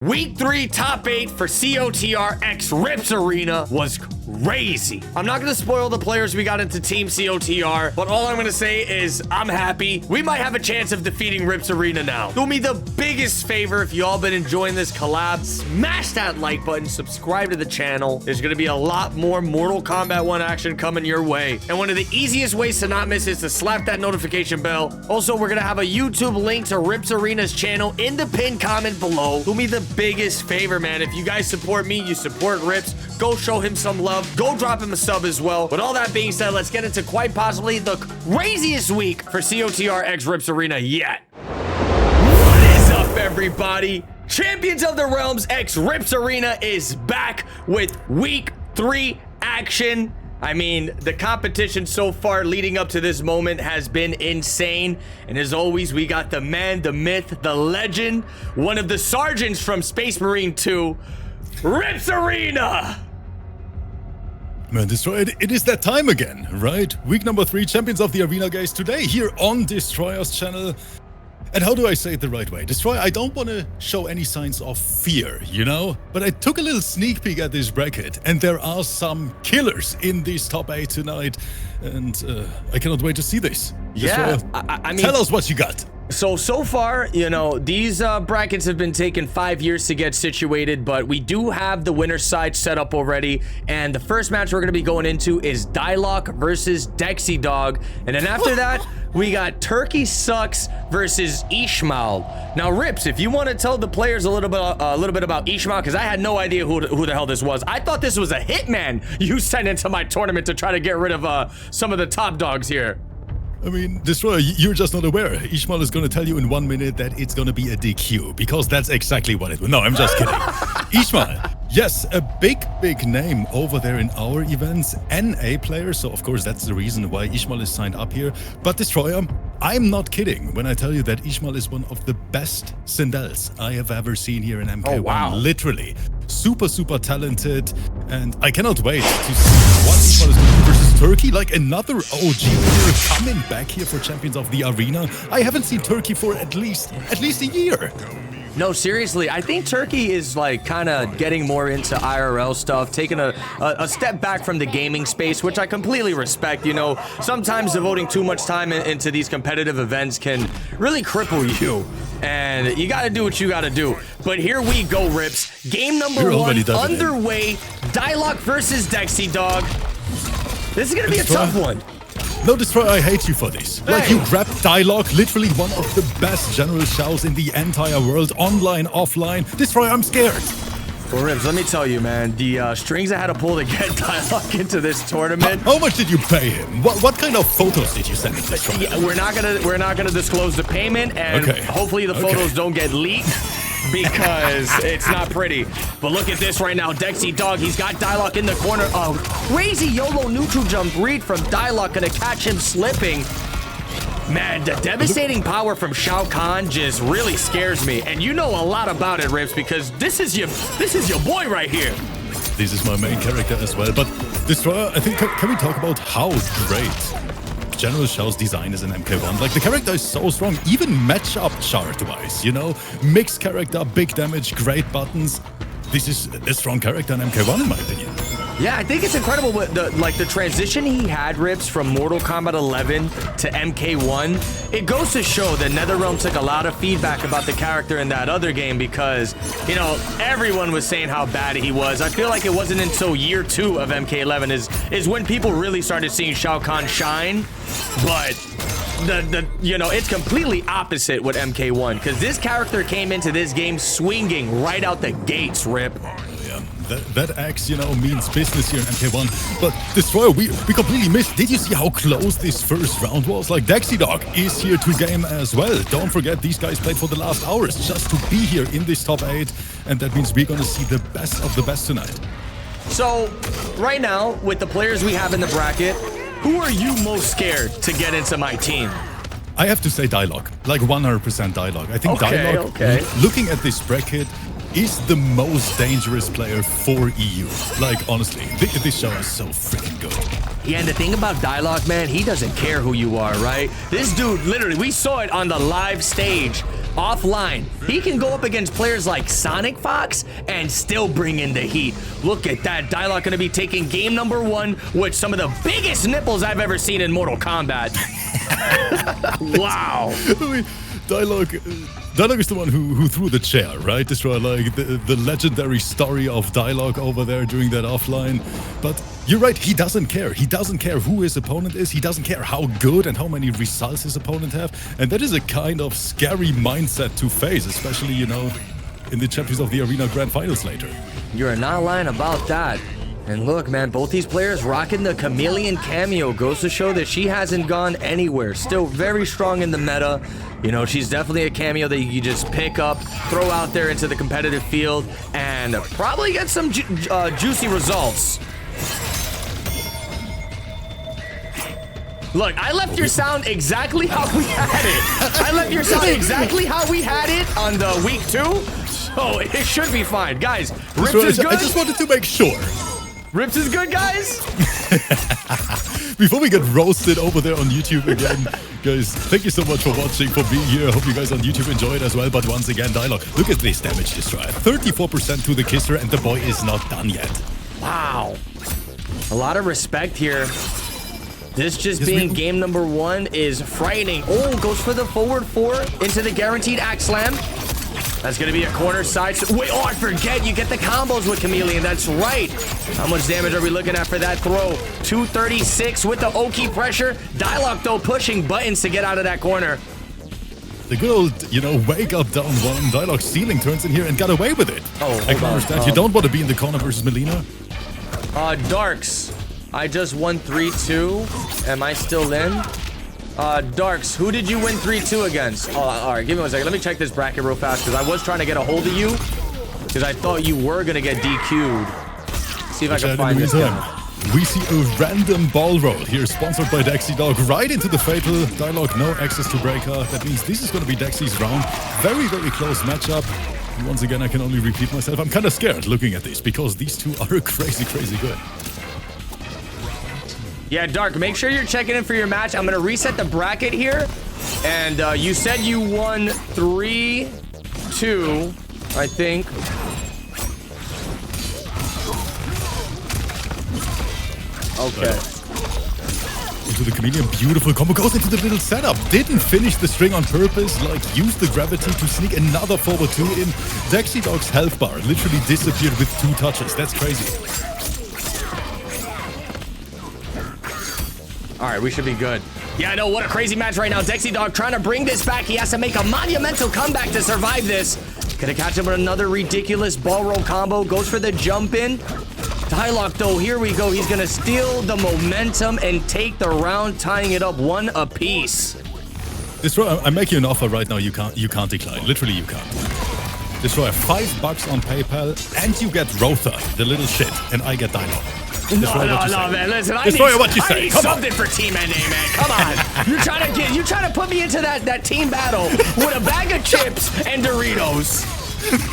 Week 3 top 8 for COTR X RIPS Arena was crazy. I'm not going to spoil the players we got into Team COTR, but all I'm going to say is I'm happy. We might have a chance of defeating RIPS Arena now. Do me the biggest favor if you all been enjoying this collab, smash that like button, subscribe to the channel. There's going to be a lot more Mortal Kombat 1 action coming your way. And one of the easiest ways to not miss is to slap that notification bell. Also, we're going to have a YouTube link to RIPS Arena's channel in the pinned comment below. Do me the biggest favor, man. If you guys support me, you support Rips, go show him some love. Go drop him a sub as well. With all that being said, let's get into quite possibly the craziest week for COTR X RIPS Arena yet. What is up, everybody? Champions of the Realms X RIPS Arena is back with week 3 action. I mean, the competition so far leading up to this moment has been insane. And as always, we got the man, the myth, the legend, one of the sergeants from Space Marine 2, RIPS Arena! Man, Destroyer, it is that time again, right? Week number 3, Champions of the Arena, guys, today here on Destroyer's channel. And how do I say it the right way? Destroyer, I don't want to show any signs of fear, you know? But I took a little sneak peek at this bracket, and there are some killers in this top 8 tonight. And I cannot wait to see this. Yeah, Destroyer, I mean, tell us what you got. So far, you know, these brackets have been taking 5 years to get situated, but we do have the winner's side set up already. And the first match we're going to be going into is Dialogue versus Dexy Dog. And then after that, we got Turkey Sucks versus Ishmael. Now, Rips, if you want to tell the players a little bit about Ishmael, because I had no idea who the hell this was. I thought this was a hitman you sent into my tournament to try to get rid of some of the top dogs here. I mean, Destroyer, you're just not aware. Ishmael is going to tell you in 1 minute that it's going to be a DQ, because that's exactly what it will. No, I'm just kidding. Ishmael, yes, a big name over there in our events, NA player, so of course that's the reason why Ishmael is signed up here. But Destroyer, I'm not kidding when I tell you that Ishmael is one of the best Sindels I have ever seen here in MK1. Oh, wow. Literally. Super talented, and I cannot wait to see what Ishmael is going to do versus Turkey, like another OG player coming back here for Champions of the Arena. I haven't seen Turkey for at least a year. No, seriously, I think Turkey is like kind of getting more into IRL stuff, taking a step back from the gaming space, which I completely respect. You know, sometimes devoting too much time into these competitive events can really cripple you. And you got to do what you got to do. But here we go, Rips. Game number 1 underway. Dialogue versus Dexy Dog. This is going to be a tough one. No, Destroyer, I hate you for this. Hey. Like, you grabbed Dialogue, literally one of the best general shows in the entire world, online, offline. Destroyer, I'm scared. Well, Rips, let me tell you, man, the strings I had to pull to get Dialogue into this tournament. How much did you pay him? What kind of photos did you send him, Destroyer? Yeah, we're not gonna disclose the payment, and hopefully the photos don't get leaked, because it's not pretty. But look at this right now. Dexy Dog, he's got Dialogue in the corner. Oh, crazy YOLO neutral jump read from Dialogue, gonna catch him slipping. Man, the devastating power from Shao Kahn just really scares me. And you know a lot about it, Rips, because this is your boy right here. This is my main character as well. But Destroyer, I think, can we talk about how great General Shao's design is in MK1? Like, the character is so strong, even matchup chart-wise, you know? Mixed character, big damage, great buttons. This is a strong character in MK1, in my opinion. Yeah, I think it's incredible what the transition he had, Rips, from Mortal Kombat 11 to MK1. It goes to show that NetherRealm took a lot of feedback about the character in that other game, because, you know, everyone was saying how bad he was. I feel like it wasn't until year 2 of MK11 is when people really started seeing Shao Kahn shine. But you know, it's completely opposite with MK1, because this character came into this game swinging right out the gates, Rip. Yeah, that axe, you know, means business here in MK1. But Destroyer, we completely missed. Did you see how close this first round was? Like, Dexy Dog is here to game as well. Don't forget, these guys played for the last hours just to be here in this top 8. And that means we're going to see the best of the best tonight. So, right now, with the players we have in the bracket, who are you most scared to get into my team? I have to say Dialogue, like 100% Dialogue. I think Dialogue, looking at this bracket, is the most dangerous player for EU. Like, honestly, this show is so freaking good. Yeah, and the thing about Dialogue, man, he doesn't care who you are, right? This dude, literally, we saw it on the live stage offline. He can go up against players like Sonic Fox and still bring in the heat. Look at that. Dialogue going to be taking game number 1 with some of the biggest nipples I've ever seen in Mortal Kombat. Wow. I mean, Dialogue is the one who threw the chair, right? Destroy, like the legendary story of Dialogue over there doing that offline. But you're right, he doesn't care. He doesn't care who his opponent is. He doesn't care how good and how many results his opponent have. And that is a kind of scary mindset to face, especially, you know, in the Champions of the Arena Grand Finals later. You're not lying about that. And look, man, both these players rocking the Chameleon cameo goes to show that she hasn't gone anywhere. Still very strong in the meta. You know, she's definitely a cameo that you just pick up, throw out there into the competitive field, and probably get some juicy results. Look, I left your sound exactly how we had it. I left your sound exactly how we had it on the week 2. So it should be fine. Guys, Rips is good. I just wanted to make sure. Rips is good, guys. Before we get roasted over there on YouTube again, guys, thank you so much for watching, for being here. I hope you guys on YouTube enjoy it as well. But once again, Dialogue, look at this damage destroy. 34% to the kisser, and the boy is not done yet. Wow. A lot of respect here. This just being game number 1 is frightening. Oh, goes for the forward 4 into the guaranteed axe slam. That's going to be a corner side. Wait, oh, I forget. You get the combos with Chameleon. That's right. How much damage are we looking at for that throw? 236 with the Oki pressure. Dialogue, though, pushing buttons to get out of that corner. The good old, you know, wake up down 1. Dialogue stealing turns in here and got away with it. Oh, I can understand. You don't want to be in the corner versus Melina. Darks. I just won 3-2. Am I still in? Darks, who did you win 3-2 against? Oh, all right, give me 1 second. Let me check this bracket real fast because I was trying to get a hold of you because I thought you were going to get DQ'd. See if I can find this guy. We see a random ball roll here, sponsored by Dexy Dog, right into the fatal. Dialogue, no access to breaker. That means this is going to be Dexy's round. Very, very close matchup. And once again, I can only repeat myself. I'm kind of scared looking at this because these two are crazy, crazy good. Yeah, Dark, make sure you're checking in for your match. I'm going to reset the bracket here. And you said you won 3-2, I think. Okay. Into the Chameleon, beautiful combo, goes into the little setup. Didn't finish the string on purpose, like used the gravity to sneak another forward 2 in. Dexy Dog's health bar literally disappeared with 2 touches. That's crazy. All right, we should be good. Yeah, I know, what a crazy match right now. Dexy Dog trying to bring this back. He has to make a monumental comeback to survive this. Gonna catch him with another ridiculous ball roll combo. Goes for the jump in. Dialogue, though, here we go. He's gonna steal the momentum and take the round, tying it up 1 apiece. Destroyer, I make you an offer right now. You can't decline. Literally, you can't. Destroyer, $5 on PayPal, and you get Rotha, the little shit, and I get Dialogue. No, man. Listen, I need something for Team NA, man. Come on. You're trying to put me into that team battle with a bag of chips and Doritos.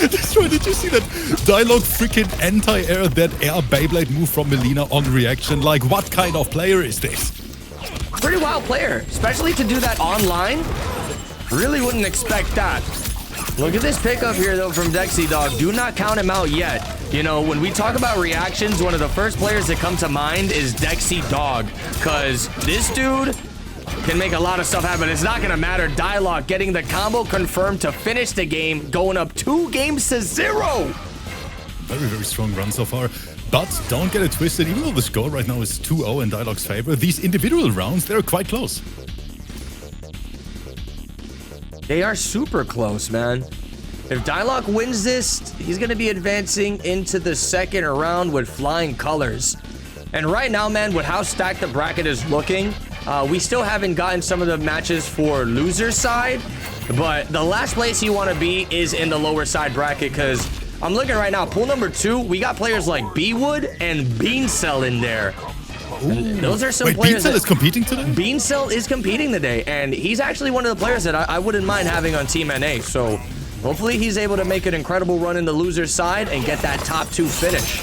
Destroyer, did you see that Dialogue freaking anti-air that air Beyblade move from Melina on reaction? Like, what kind of player is this? Pretty wild player, especially to do that online. Really wouldn't expect that. Look at this pickup here, though, from Dexy Dog. Do not count him out yet. You know, when we talk about reactions, one of the first players that come to mind is Dexy Dog, because this dude can make a lot of stuff happen. It's not going to matter. Dialogue getting the combo confirmed to finish the game, going up 2 games to 0. Very, very strong run so far. But don't get it twisted. Even though the score right now is 2-0 in Dialogue's favor, these individual rounds, they're quite close. They are super close, man. If Dialogue wins this, he's going to be advancing into the 2nd round with flying colors. And right now, man, with how stacked the bracket is looking, we still haven't gotten some of the matches for loser side. But the last place you want to be is in the lower side bracket, because I'm looking right now, pool number 2, we got players like B-Wood and Beancell in there. Those are some players. Beancell is competing today? Beancell is competing today, and he's actually one of the players that I wouldn't mind having on Team NA. So hopefully he's able to make an incredible run in the loser side and get that top 2 finish.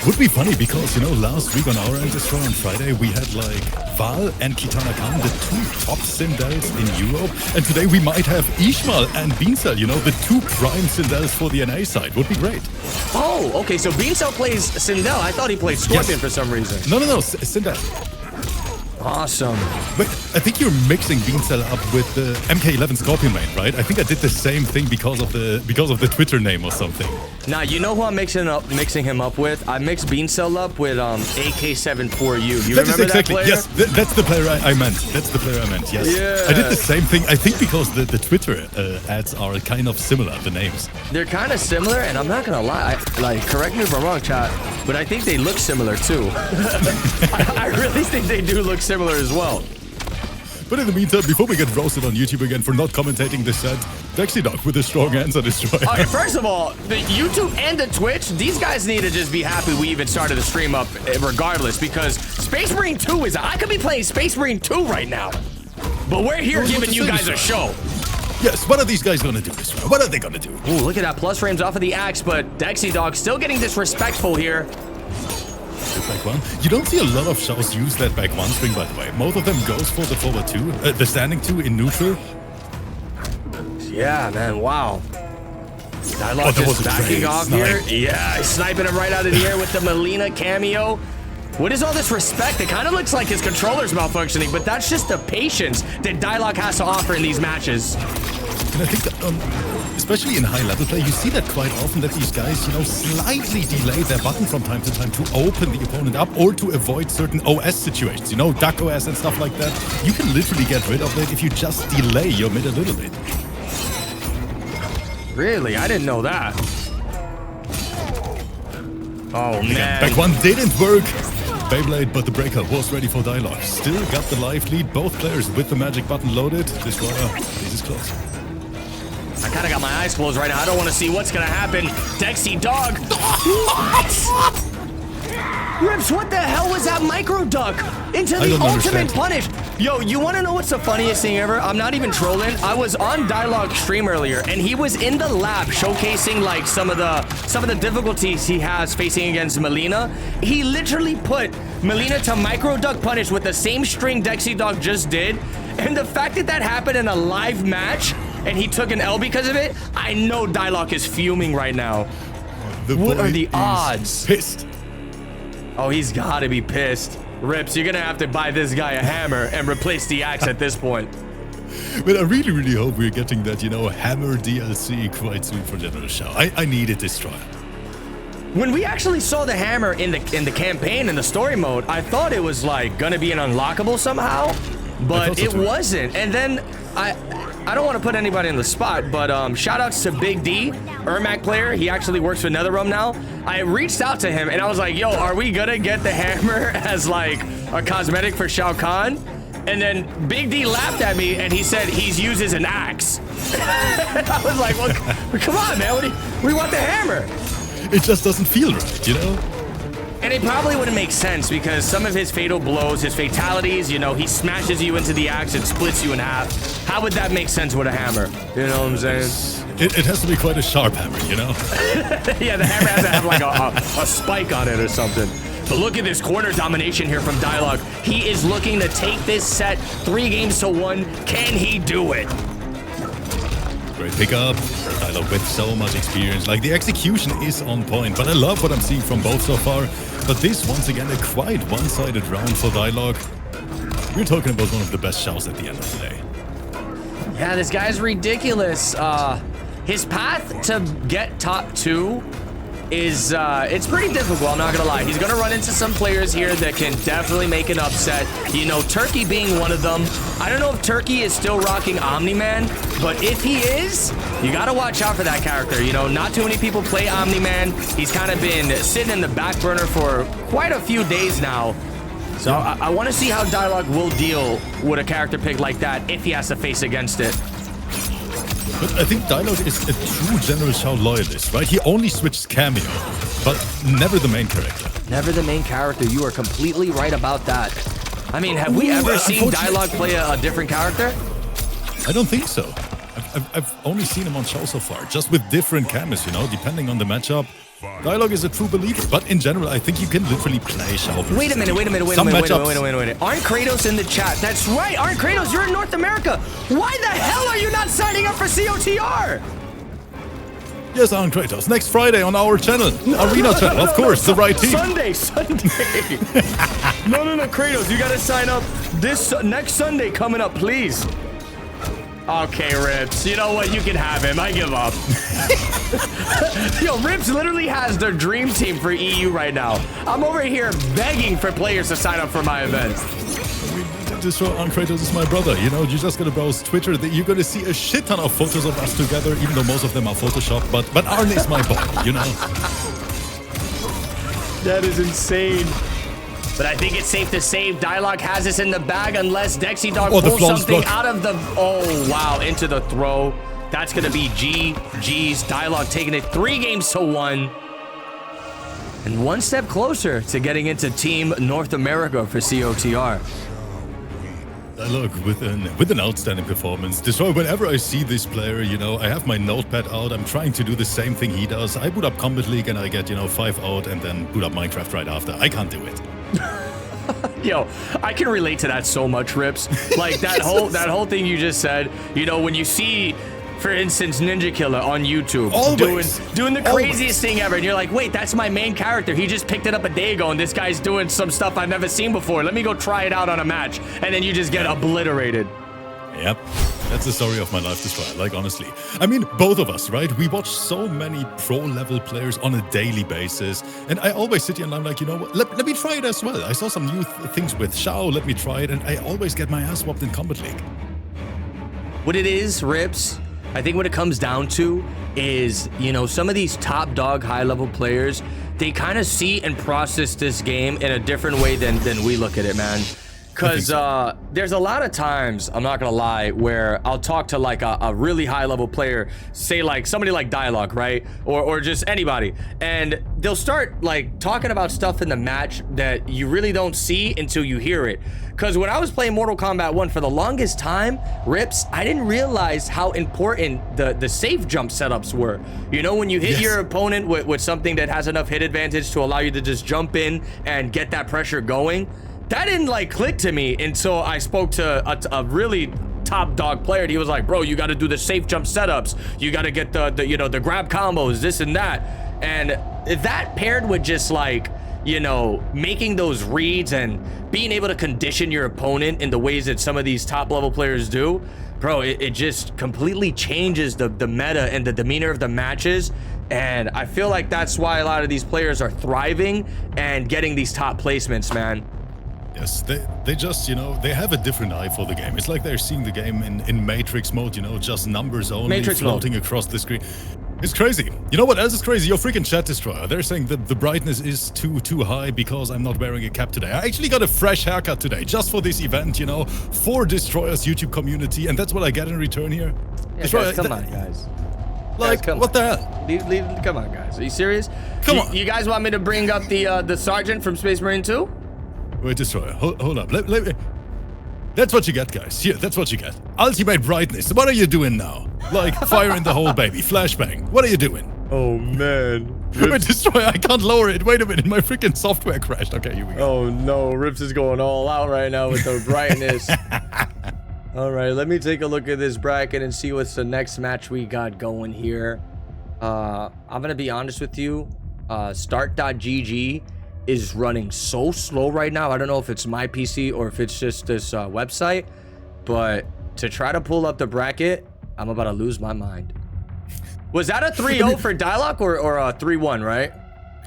Would be funny because, you know, last week on our end this on Friday, we had like Val and Kitana Khan, the two top Sindels in Europe. And today we might have Ishmael and Beancel, you know, the two prime Sindels for the NA side. Would be great. Oh, okay. So Beancel plays Sindel. I thought he played Scorpion for some reason. No, Sindel. Awesome. But I think you're mixing Beancel up with the MK11 Scorpion main, right? I think I did the same thing because of the Twitter name or something. Nah, you know who I'm mixing him up with? I mixed Beancel up with AK74U. You remember that player? Yes, that's the player I meant. That's the player I meant, yes. Yeah. I did the same thing, I think because the Twitter ads are kind of similar, the names. They're kind of similar, and I'm not gonna lie, correct me if I'm wrong, chat, but I think they look similar too. I really think they do look similar as well. But in the meantime, before we get roasted on YouTube again for not commentating this set, DexyDog with a strong answer destroyer. Okay, first of all, the YouTube and the Twitch, these guys need to just be happy we even started the stream up regardless, because Space Marine 2 is... I could be playing Space Marine 2 right now, but we're here giving you guys a show. Yes, what are these guys gonna do this round? What are they gonna do? Ooh, look at that plus frames off of the axe, but DexyDog still getting disrespectful here. Back one. You don't see a lot of shows use that back one swing, by the way. Most of them goes for the forward two, the standing two in neutral. Yeah, man, wow. Dialogue just backing off here. Yeah, he's sniping him right out of the air with the Melina cameo. What is all this respect? It kind of looks like his controller's malfunctioning, but that's just the patience that Dialogue has to offer in these matches. And I think that, especially in high-level play, you see that quite often that these guys, you know, slightly delay their button from time to time to open the opponent up or to avoid certain OS situations, you know, duck OS and stuff like that. You can literally get rid of it if you just delay your mid a little bit. Really? I didn't know that. Oh, man. Back one didn't work. Beyblade, but the breaker was ready for Dialogue. Still got the live lead. Both players with the magic button loaded. Destroyer, this is close. I kind of got my eyes closed right now. I don't want to see what's going to happen. DexyDog. What? Rips, what the hell was that micro duck? Into the ultimate punish. Yo, you want to know what's the funniest thing ever? I'm not even trolling. I was on Dialogue's stream earlier, and he was in the lab showcasing like some of the difficulties he has facing against Melina. He literally put Melina to micro duck punish with the same string DexyDog just did, and the fact that that happened in a live match and he took an L because of it, I know Dialogue is fuming right now. What are the odds? Pissed. Oh, he's got to be pissed. Rips, you're going to have to buy this guy a hammer and replace the axe at this point. But I really, really hope we're getting that, you know, hammer DLC quite soon for General Shao. I needed this trial. When we actually saw the hammer in the campaign, in the story mode, I thought it was like going to be an unlockable somehow, but it wasn't. And then I don't want to put anybody in the spot, but shout outs to Big D, Ermac player. He actually works for NetherRealm now. I reached out to him and I was like, yo, are we gonna get the hammer as like a cosmetic for Shao Kahn? And then Big D laughed at me and he said he uses an axe. I was like, well, come on, man. We want the hammer. It just doesn't feel right, you know? And it probably wouldn't make sense because some of his fatal blows, his fatalities, you know, he smashes you into the axe and splits you in half. How would that make sense with a hammer? You know what I'm saying? It has to be quite a sharp hammer, you know? Yeah, the hammer has to have like a spike on it or something. But look at this corner domination here from Dialogue. He is looking to take this set 3-1. Can he do it? Great pickup. Dialogue with so much experience. Like, the execution is on point, but I love what I'm seeing from both so far. But this, once again, a quite one-sided round for Dialogue. We're talking about one of the best shows at the end of the day. Yeah, this guy's ridiculous. His path to get top 2 is, it's pretty difficult, I'm not gonna lie. He's gonna run into some players here that can definitely make an upset. You know, Turkey being one of them. I don't know if Turkey is still rocking Omni-Man, but if he is, you gotta watch out for that character. You know, not too many people play Omni-Man. He's kind of been sitting in the back burner for quite a few days now. So I want to see how Dialogue will deal with a character pick like that if he has to face against it. But I think Dialogue is a true General Shao loyalist, right? He only switches cameo, but never the main character. Never the main character. You are completely right about that. I mean, have we ever seen Dialogue play a different character? I don't think so. I've only seen him on Shao so far, just with different cameos, you know, depending on the matchup. Dialogue is a true believer, but in general, I think you can literally play Shao versus Wait a minute. Aren't Kratos in the chat? That's right. Aren't Kratos? You're in North America. Why the hell are you not signing up for COTR? Yes, Aren't Kratos. Next Friday on our channel, Arena channel, of course, the right team. Sunday. No, Kratos, you gotta sign up this next Sunday coming up, please. Okay, Rips. You know what? You can have him. I give up. Yo, Rips literally has their dream team for EU right now. I'm over here begging for players to sign up for my event. This show, Aren't Kratos is my brother. You know, you just gotta browse Twitter. You're gonna see a shit ton of photos of us together, even though most of them are Photoshop. But Arne is my boy, you know. That is insane. But I think it's safe to say Dialogue has us in the bag unless Dexy Dog pulls something out of the... Oh, wow, into the throw. That's going to be GG's. Dialogue taking it 3-1. And one step closer to getting into Team North America for COTR. Dialogue with an outstanding performance. Destroy, whenever I see this player, you know, I have my notepad out. I'm trying to do the same thing he does. I boot up Combat League and I get, you know, 5 out and then boot up Minecraft right after. I can't do it. Yo, I can relate to that so much, Rips. Like that whole thing you just said. You know, when you see, for instance, Ninja Killer on YouTube doing the craziest thing ever, and you're like, wait, that's my main character. He just picked it up a day ago, and this guy's doing some stuff I've never seen before. Let me go try it out on a match, and then you just get obliterated. Yep. That's the story of my life, Destroyer, like, honestly. I mean, both of us, right? We watch so many pro-level players on a daily basis, and I always sit here and I'm like, you know what, let me try it as well. I saw some new things with Shao, let me try it, and I always get my ass whopped in Combat League. What it is, Rips, I think what it comes down to is, you know, some of these top dog high-level players, they kind of see and process this game in a different way than we look at it, man. Because there's a lot of times, I'm not gonna lie, where I'll talk to like a really high level player, say like somebody like Dialogue, right? Or just anybody. And they'll start like talking about stuff in the match that you really don't see until you hear it. Because when I was playing Mortal Kombat 1 for the longest time, Rips, I didn't realize how important the safe jump setups were. You know, when you hit your opponent with something that has enough hit advantage to allow you to just jump in and get that pressure going. That didn't like click to me until I spoke to a really top dog player. And he was like, bro, you got to do the safe jump setups. You got to get the you know, the grab combos, this and that. And that paired with just like, you know, making those reads and being able to condition your opponent in the ways that some of these top level players do, bro, it just completely changes the meta and the demeanor of the matches. And I feel like that's why a lot of these players are thriving and getting these top placements, man. Yes, they just, you know, they have a different eye for the game. It's like they're seeing the game in Matrix mode, you know, just numbers only, Matrix floating across the screen. It's crazy. You know what else is crazy? Your freaking chat Destroyer. They're saying that the brightness is too high because I'm not wearing a cap today. I actually got a fresh haircut today, just for this event, you know, for Destroyer's YouTube community, and that's what I get in return here. Yeah, Destroyer, guys, come on, guys. Like, guys, what the hell? Come on, guys. Are you serious? Come on. You guys want me to bring up the sergeant from Space Marine 2? Wait, Destroyer, hold up. That's what you get, guys. Here, that's what you get. Ultimate brightness. What are you doing now? Like, fire in the hole, baby. Flashbang. What are you doing? Oh, man. Wait, Destroyer, I can't lower it. Wait a minute, my freaking software crashed. Okay, here we go. Oh, no. Rips is going all out right now with the brightness. All right, let me take a look at this bracket and see what's the next match we got going here. I'm going to be honest with you. Start.gg is running so slow right now. I don't know if it's my PC or if it's just this website, but to try to pull up the bracket, I'm about to lose my mind. Was that a 3-0 for Dialogue or a 3-1, right?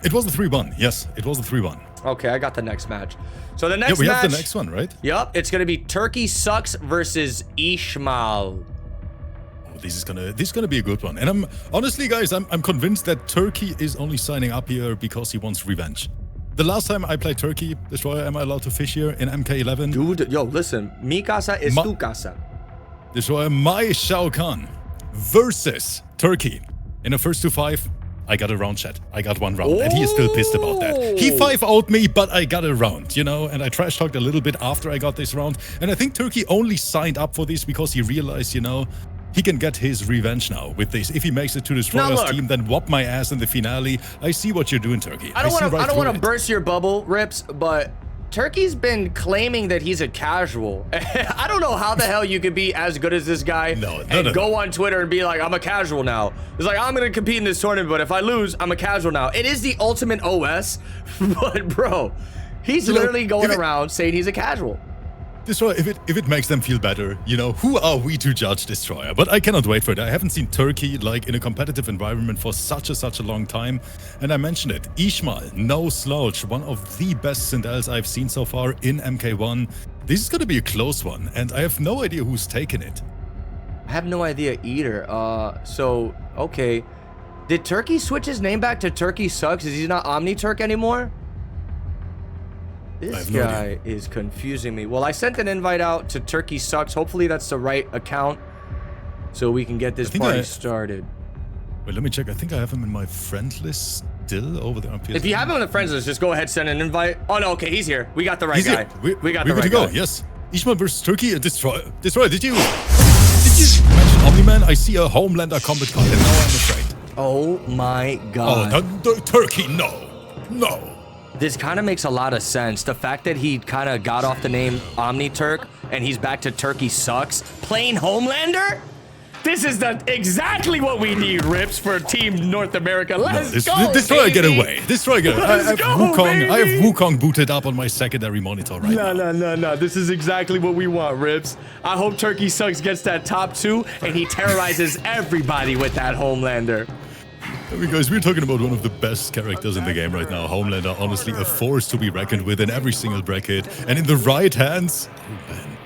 It was a 3-1. Yes, it was a 3-1. Okay, I got the next match. So the next we match, have the next one, right? Yep, it's gonna be Turkey Sucks versus Ishmael. Oh, this is gonna be a good one. And I'm honestly, guys, I'm convinced that Turkey is only signing up here because he wants revenge. The last time I played Turkey, Destroyer, am I allowed to fish here in MK11? Dude, yo, listen, mi casa es tu casa. Destroyer, my Shao Kahn versus Turkey. In the first 2-5, I got a round, chat. I got one round, and he is still pissed about that. He 5-0'd me, but I got a round, you know, and I trash talked a little bit after I got this round. And I think Turkey only signed up for this because he realized, you know, he can get his revenge now with this. If he makes it to Destroyer's team, then whop my ass in the finale. I see what you're doing, Turkey. I don't want to burst your bubble, Rips, but Turkey's been claiming that he's a casual. I don't know how the hell you could be as good as this guy and go on Twitter and be like, I'm a casual now. It's like, I'm going to compete in this tournament, but if I lose, I'm a casual now. It is the ultimate OS, but bro, he's literally going around saying he's a casual. Destroyer, if it makes them feel better, you know, who are we to judge Destroyer? But I cannot wait for it. I haven't seen Turkey like in a competitive environment for such a long time. And I mentioned it, Ishmael, no slouch, one of the best Sindels I've seen so far in MK1. This is going to be a close one, and I have no idea who's taken it. I have no idea either. So, okay. Did Turkey switch his name back to Turkey Sucks? Is he not Omni Turk anymore? This guy is confusing me. Well, I sent an invite out to Turkey Sucks. Hopefully that's the right account so we can get this party started. Wait, let me check. I think I have him in my friend list still over there on PS. If you have him in the friends list, just go ahead, send an invite. Oh, no, okay, he's here. We got the right guy. We got the right guy. Yes. Ishmael versus Turkey and Destroyer. Destroyer, did you mention Omni-Man? I see a Homelander combat card, and now I'm afraid. Oh my god. Oh, Turkey, no. No. This kind of makes a lot of sense. The fact that he kind of got off the name Omni Turk and he's back to Turkey Sucks. Plain Homelander? This is exactly what we need, Rips, for Team North America. Let's go, Destroyer, get away. Destroyer, get away. I have Wukong booted up on my secondary monitor right now. No. This is exactly what we want, Rips. I hope Turkey Sucks gets that top 2 and he terrorizes everybody with that Homelander. Because we're talking about one of the best characters in the game right now. Homelander, honestly, a force to be reckoned with in every single bracket. And in the right hands, oh man.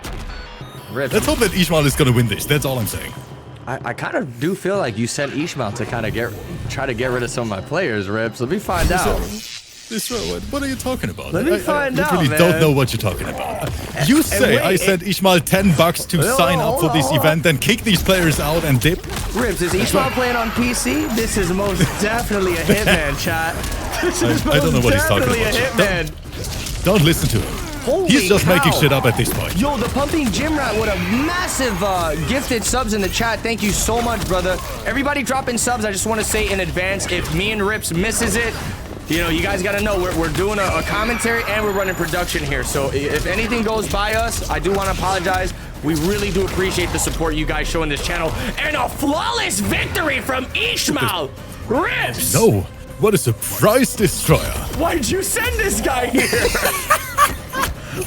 Rips. Let's hope that Ishmael is going to win this. That's all I'm saying. I kind of do feel like you sent Ishmael to kind of try to get rid of some of my players, Rips. Let me find out. What are you talking about? Let me find out, man. I literally don't know what you're talking about. You say I sent Ishmael $10 to sign up for this event, then kick these players out and dip? Rips, is Ishmael playing on PC? This is most definitely a hitman, chat. I don't know what he's talking about. Don't listen to him. He's just making shit up at this point. Yo, the Pumping Gym Rat with a massive gifted subs in the chat. Thank you so much, brother. Everybody dropping subs. I just want to say in advance, if me and Rips misses it, you know, you guys got to know we're doing a commentary and we're running production here. So if anything goes by us, I do want to apologize. We really do appreciate the support you guys show in this channel. And a flawless victory from Ishmael. Rips. No. What a surprise, Destroyer. Why'd you send this guy here?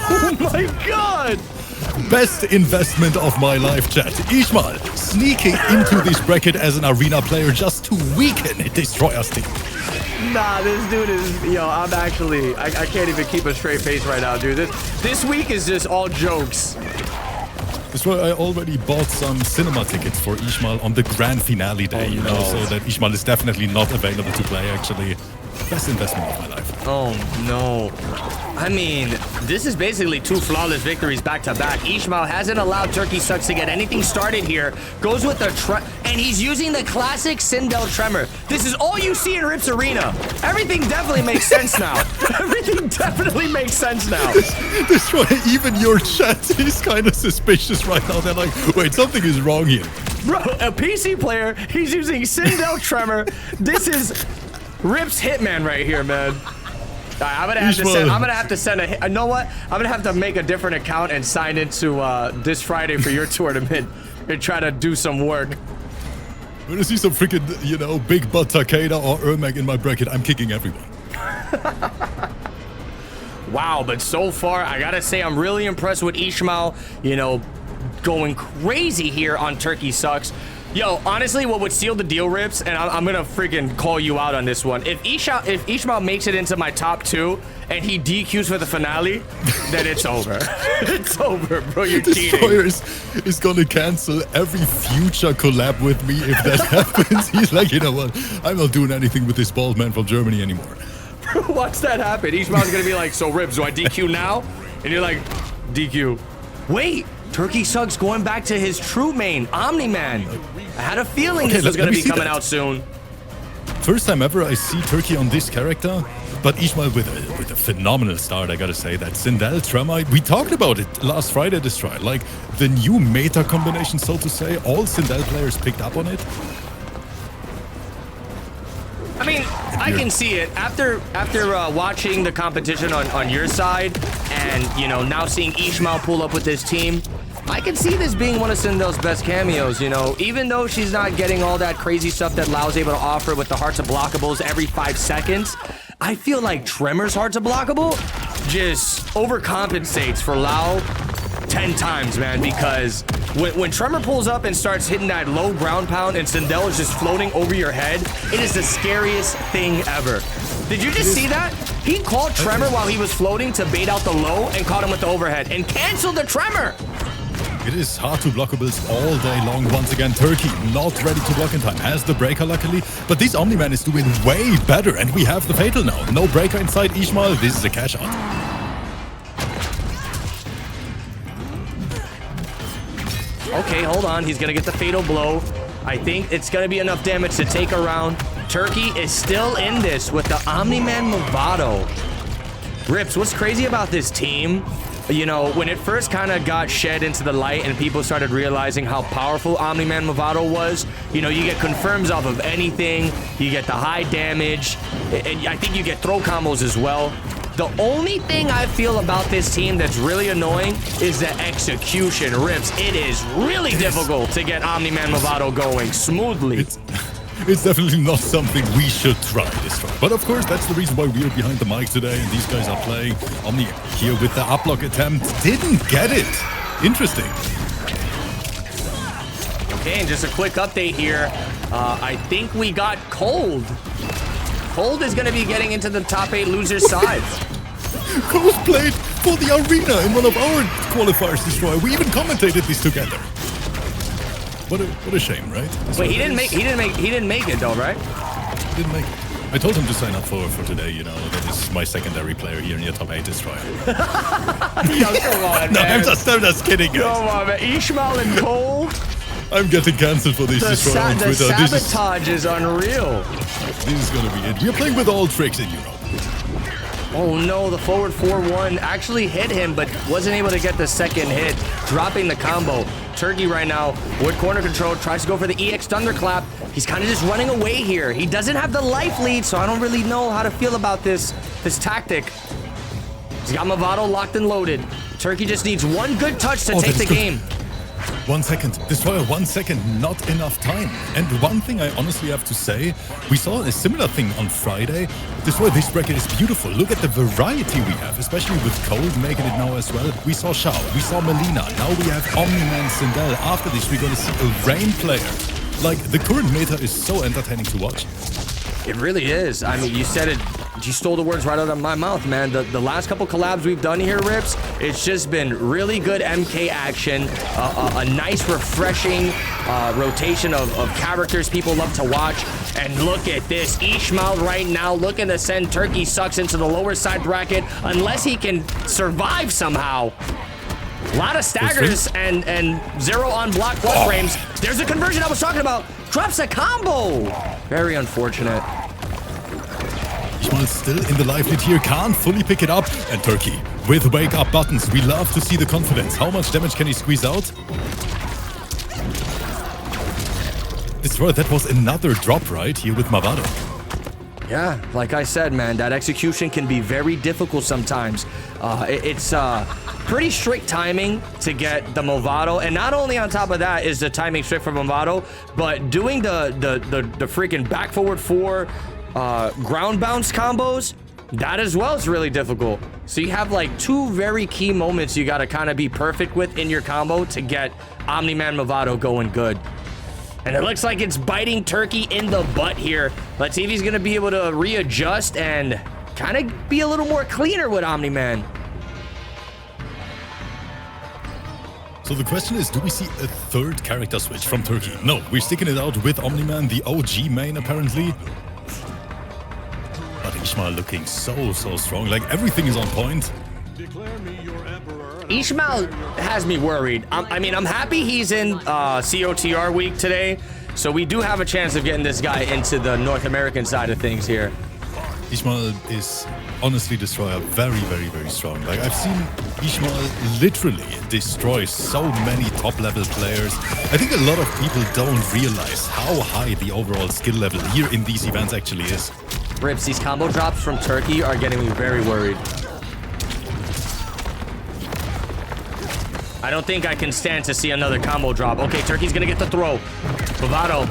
Oh my god. Best investment of my life, chat. Ishmael sneaking into this bracket as an arena player just to weaken Destroyer's team. Nah, this dude is, yo, I'm actually, I can't even keep a straight face right now, dude. This week is just all jokes. That's why I already bought some cinema tickets for Ishmael on the grand finale day, you know, so that Ishmael is definitely not available to play, actually. Best investment of my life. Oh, no. I mean, this is basically 2 flawless victories back-to-back. Ishmael hasn't allowed Turkey Sucks to get anything started here. Goes with the and he's using the classic Sindel Tremor. This is all you see in Rips Arena. Everything definitely makes sense now. Everything definitely makes sense now. That's why even your chat is kind of suspicious right now. They're like, wait, something is wrong here. Bro, a PC player, he's using Sindel Tremor. This is Rips Hitman right here, man. I'm gonna have to send a. You know what? I'm gonna have to make a different account and sign into this Friday for your tournament and try to do some work. When I see some freaking, you know, big butt Takeda or Ermac in my bracket, I'm kicking everyone. Wow, but so far, I gotta say, I'm really impressed with Ishmael. You know, going crazy here on Turkey Sucks. Yo, honestly, what would seal the deal, Rips, and I'm gonna freaking call you out on this one. If Ishmael makes it into my top 2 and he DQs for the finale, then it's over. It's over, bro. You're cheating. Destroyer is gonna cancel every future collab with me if that happens. He's like, you know what? I'm not doing anything with this bald man from Germany anymore. Watch that happen. Ishmael's gonna be like, so Rips, do I DQ now? And you're like, DQ. Wait. Turkey Sucks going back to his true main, Omni-Man. I had a feeling this was going to be coming out soon. First time ever I see Turkey on this character, but Ishmael with a phenomenal start, I gotta say. That Sindel Tremite, we talked about it last Friday Destroy, like the new meta combination, so to say. All Sindel players picked up on it. I mean, I can see it after watching the competition on your side, and you know, now seeing Ishmael pull up with this team. I can see this being one of Sindel's best cameos, you know, even though she's not getting all that crazy stuff that Lao's able to offer with the Hearts of Blockables every 5 seconds. I feel like Tremor's Hearts of Blockable just overcompensates for Lao 10 times, man, because when Tremor pulls up and starts hitting that low ground pound and Sindel is just floating over your head, it is the scariest thing ever. Did you just see that? He called Tremor while he was floating to bait out the low and caught him with the overhead and canceled the Tremor. It is hard to blockables all day long. Once again, Turkey not ready to block in time. Has the breaker luckily, but this Omni-Man is doing way better, and we have the fatal now. No breaker inside Ishmael. This is a cash out. Okay, hold on. He's gonna get the fatal blow. I think it's gonna be enough damage to take a round. Turkey is still in this with the Omni-Man Movado. Rips, what's crazy about this team? You know, when it first kind of got shed into the light and people started realizing how powerful Omni-Man Movado was, you know, you get confirms off of anything, you get the high damage, and I think you get throw combos as well. The only thing I feel about this team that's really annoying is the execution, Rips. It is really difficult to get Omni-Man Movado going smoothly. It's definitely not something we should try this time. But of course, that's the reason why we're behind the mic today, and these guys are playing. Omni here with the uplock attempt. Didn't get it. Interesting. Okay, and just a quick update here. I think we got Cold. Cold is going to be getting into the top 8 losers' sides. Cold played for the arena in one of our qualifiers, Destroy. We even commentated this together. What a shame, right? Wait, he didn't make it though, right? He didn't make it. I told him to sign up for today, you know, that is my secondary player here in your top 8 Destroyer. Yo, come on, man. No, I'm just kidding, guys. Come on, man. Ishmael and Cole. I'm getting cancelled for this Destroyer on Twitter. The sabotage is unreal. This is gonna be it. We're playing with all tricks in Europe. Oh no, the forward 4-1 actually hit him, but wasn't able to get the second hit, dropping the combo. Turkey right now with corner control, tries to go for the EX Thunderclap. He's kind of just running away here. He doesn't have the life lead, so I don't really know how to feel about this tactic. He's got Movado locked and loaded. Turkey just needs one good touch to take the game. 1 second. Destroyer, 1 second. Not enough time. And one thing I honestly have to say, we saw a similar thing on Friday. Destroyer, this bracket is beautiful. Look at the variety we have, especially with Cold making it now as well. We saw Shao, we saw Melina. Now we have Omni-Man Sindel. After this, we're going to see a Rain player. Like, the current meta is so entertaining to watch. It really is. I mean, you said it. You stole the words right out of my mouth, man. The last couple collabs we've done here, Rips, it's just been really good MK action, a nice, refreshing rotation of characters people love to watch. And look at this. Ishmael right now looking to send Turkey Sucks into the lower side bracket unless he can survive somehow. A lot of staggers and 0 on block one frames. There's a conversion I was talking about. Drops a combo. Very unfortunate. Ishmael still in the life lead here, can't fully pick it up. And Turkey with wake up buttons. We love to see the confidence. How much damage can he squeeze out? Destroy, that was another drop right here with Movado. Yeah, like I said, man, that execution can be very difficult sometimes. It's pretty strict timing to get the Movado, and not only on top of that is the timing strict for Movado, but doing the freaking back forward 4 ground bounce combos, that as well is really difficult. So you have like 2 very key moments you got to kind of be perfect with in your combo to get Omni-Man Movado going good. And it looks like it's biting Turkey in the butt here. Let's see if he's going to be able to readjust and kind of be a little more cleaner with Omni-Man. So the question is, do we see a third character switch from Turkey? No, we're sticking it out with Omni-Man, the OG main apparently. But Ishmael looking so strong, like everything is on point. Ishmael has me worried. I mean, I'm happy he's in COTR week today. So we do have a chance of getting this guy into the North American side of things here. Ishmael is honestly Destroyer very, very, very strong. Like, I've seen Ishmael literally destroy so many top-level players. I think a lot of people don't realize how high the overall skill level here in these events actually is. Rips, these combo drops from Turkey are getting me very worried. I don't think I can stand to see another combo drop. Okay, Turkey's gonna get the throw. Bravado.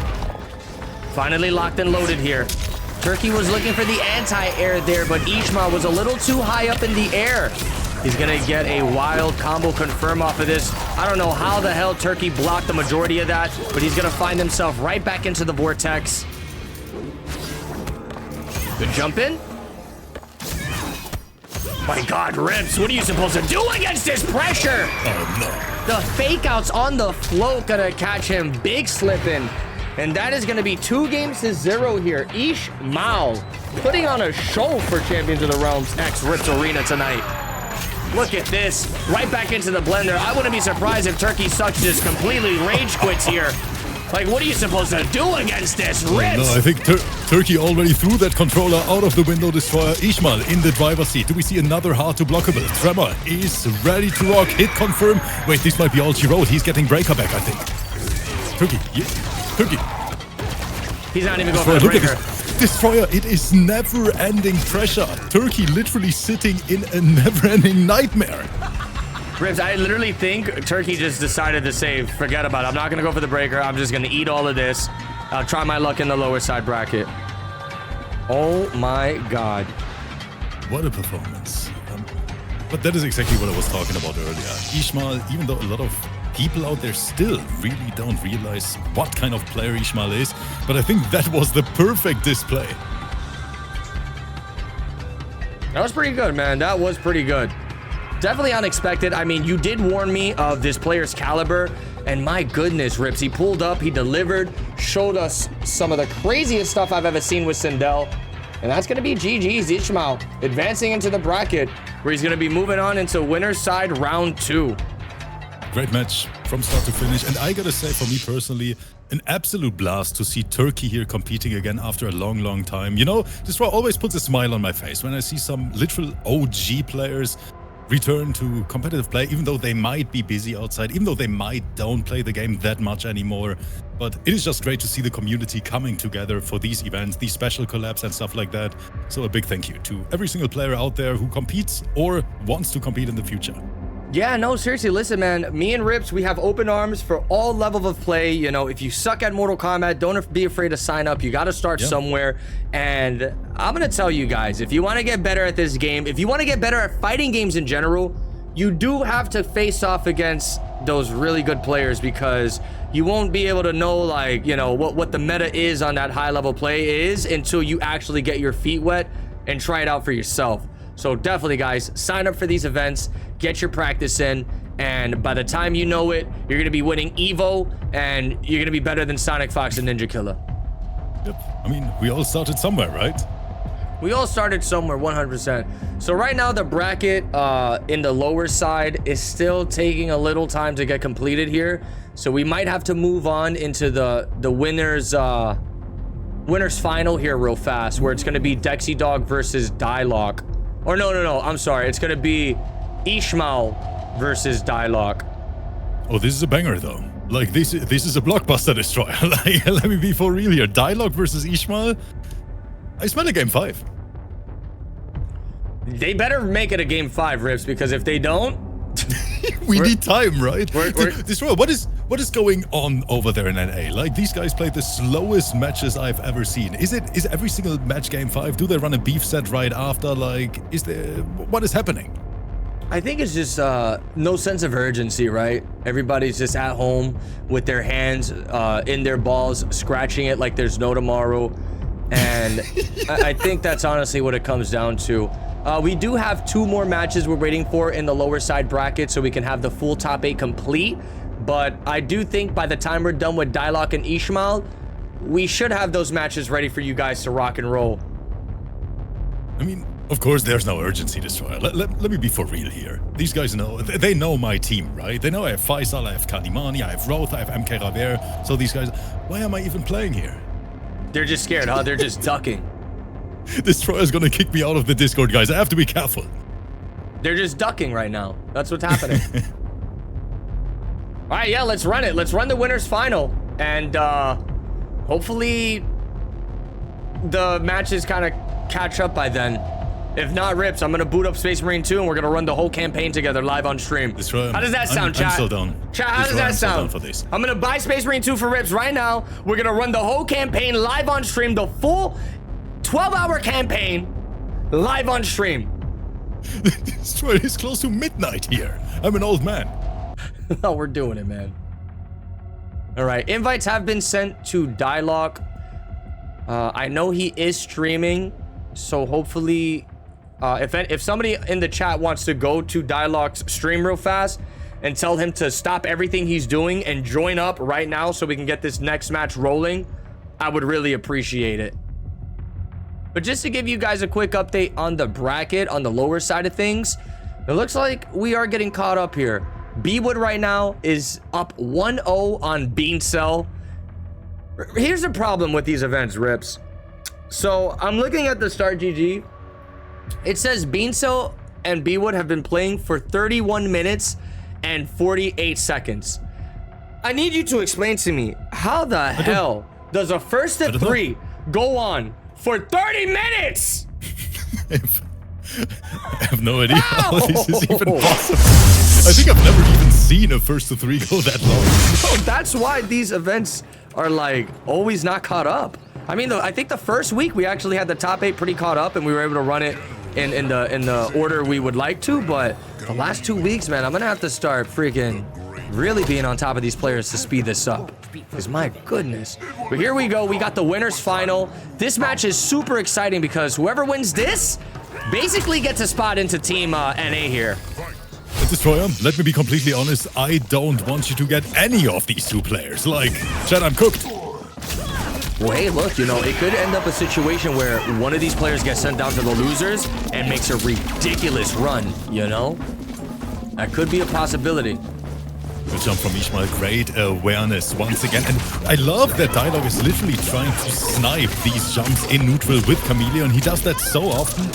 Finally locked and loaded here. Turkey was looking for the anti-air there, but Ishmael was a little too high up in the air. He's gonna get a wild combo confirm off of this. I don't know how the hell Turkey blocked the majority of that, but he's gonna find himself right back into the vortex. Good jump in. My God, Rips, what are you supposed to do against this pressure? Oh, no. The fake outs on the float gonna catch him big slipping. And that is gonna be 2-0 here. Ishmael putting on a show for Champions of the Realms X RIPS Arena tonight. Look at this, right back into the blender. I wouldn't be surprised if Turkey Sucks just completely rage quits here. Like, what are you supposed to do against this, Rips? No, I think Turkey already threw that controller out of the window. Destroyer. Ishmael in the driver's seat. Do we see another hard to blockable? Tremor is ready to rock. Hit confirm. Wait, this might be all she wrote. He's getting breaker back, I think. Turkey. Yeah. Turkey. He's not even going for the Look breaker. at this. Destroyer, it is never-ending pressure. Turkey literally sitting in a never-ending nightmare. Rips, I literally think Turkey just decided to say, forget about it. I'm not going to go for the breaker. I'm just going to eat all of this. I'll try my luck in the lower side bracket. Oh my God. What a performance. But that is exactly what I was talking about earlier. Ishmael, even though a lot of people out there still really don't realize what kind of player Ishmael is, but I think that was the perfect display. That was pretty good, man. That was pretty good. Definitely unexpected. I mean, you did warn me of this player's caliber, and my goodness, Rips, he pulled up, he delivered, showed us some of the craziest stuff I've ever seen with Sindel, and that's going to be GG's Ishmael advancing into the bracket, where he's going to be moving on into winner's side round 2. Great match from start to finish, and I gotta say, for me personally, an absolute blast to see Turkey here competing again after a long, long time. You know, this always puts a smile on my face when I see some literal OG players return to competitive play, even though they might be busy outside, even though they don't play the game that much anymore. But it is just great to see the community coming together for these events, these special collabs and stuff like that. So a big thank you to every single player out there who competes or wants to compete in the future. Yeah, no, seriously, listen, man, me and Rips, we have open arms for all levels of play. You know, if you suck at Mortal Kombat, don't be afraid to sign up. You got to start somewhere. And I'm going to tell you guys, if you want to get better at this game, if you want to get better at fighting games in general, you do have to face off against those really good players, because you won't be able to know, like, you know, what the meta is on that high level play is until you actually get your feet wet and try it out for yourself. So definitely, guys, sign up for these events, get your practice in, and by the time you know it, you're going to be winning Evo, and you're going to be better than Sonic Fox and Ninja Killer. Yep. I mean, we all started somewhere, right? We all started somewhere, 100%. So right now, the bracket in the lower side is still taking a little time to get completed here. So we might have to move on into the winner's final here real fast, where it's going to be Dexy Dog versus Dialogue. Or no, I'm sorry. It's going to be Ishmael versus Dialogue. Oh, this is a banger, though. Like, this is a blockbuster destroyer. Like, let me be for real here. Dialogue versus Ishmael? I smell a game 5. They better make it a game 5, Rips, because if they don't... we need time, right? Destroyer, what is going on over there in NA? Like, these guys played the slowest matches I've ever seen. Is every single match game 5? Do they run a beef set right after? Like, what is happening? I think it's just no sense of urgency, right? Everybody's just at home with their hands in their balls, scratching it like there's no tomorrow. And I think that's honestly what it comes down to. We do have 2 more matches we're waiting for in the lower side bracket, so we can have the full top 8 complete. But I do think by the time we're done with Dialogue and Ishmael, we should have those matches ready for you guys to rock and roll. I mean, Of course, there's no urgency, Destroyer. Let me be for real here. These guys know, they know my team, right? They know I have Faisal, I have Kalimani, I have Roth, I have MK Raver. So these guys, why am I even playing here? They're just scared, huh? They're just ducking. Destroyer's gonna kick me out of the Discord, guys. I have to be careful. They're just ducking right now. That's what's happening. All right, yeah, let's run it. Let's run the winners final. And hopefully the matches kind of catch up by then. If not, Rips, I'm going to boot up Space Marine 2 and we're going to run the whole campaign together live on stream. How does that sound, chat? I'm still down. Chat, how does that sound? For this. I'm going to buy Space Marine 2 for Rips right now. We're going to run the whole campaign live on stream, the full 12-hour campaign live on stream. Destroyer is close to midnight here. I'm an old man. No, we're doing it, man. All right, invites have been sent to Dialogue. I know he is streaming, so hopefully, if somebody in the chat wants to go to Dialogue's stream real fast and tell him to stop everything he's doing and join up right now so we can get this next match rolling, I would really appreciate it. But just to give you guys a quick update on the bracket on the lower side of things, it looks like we are getting caught up here. B-Wood right now is up 1-0 on Bean Cell. Here's the problem with these events, Rips. So I'm looking at the Start GG. It says Bean Cell and B-Wood have been playing for 31 minutes and 48 seconds. I need you to explain to me, how the hell does a first to 3 go on for 30 minutes? I have no idea how this is even possible. I think I've never even seen a first to 3 go that long. Bro, that's why these events are like always not caught up. I mean, I think the first week we actually had the top 8 pretty caught up and we were able to run it in the order we would like to, but the last 2 weeks, man, I'm gonna have to start freaking really being on top of these players to speed this up. Because my goodness. But here we go, we got the winners final. This match is super exciting because whoever wins this basically gets a spot into Team NA here. Destroyer, let me be completely honest, I don't want you to get any of these 2 players. Like, Chad, I'm cooked. Well, hey, look, you know, it could end up a situation where one of these players gets sent down to the losers and makes a ridiculous run, you know? That could be a possibility. Good jump from Ishmael, great awareness once again. And I love that Dialogue is literally trying to snipe these jumps in neutral with Chameleon. He does that so often.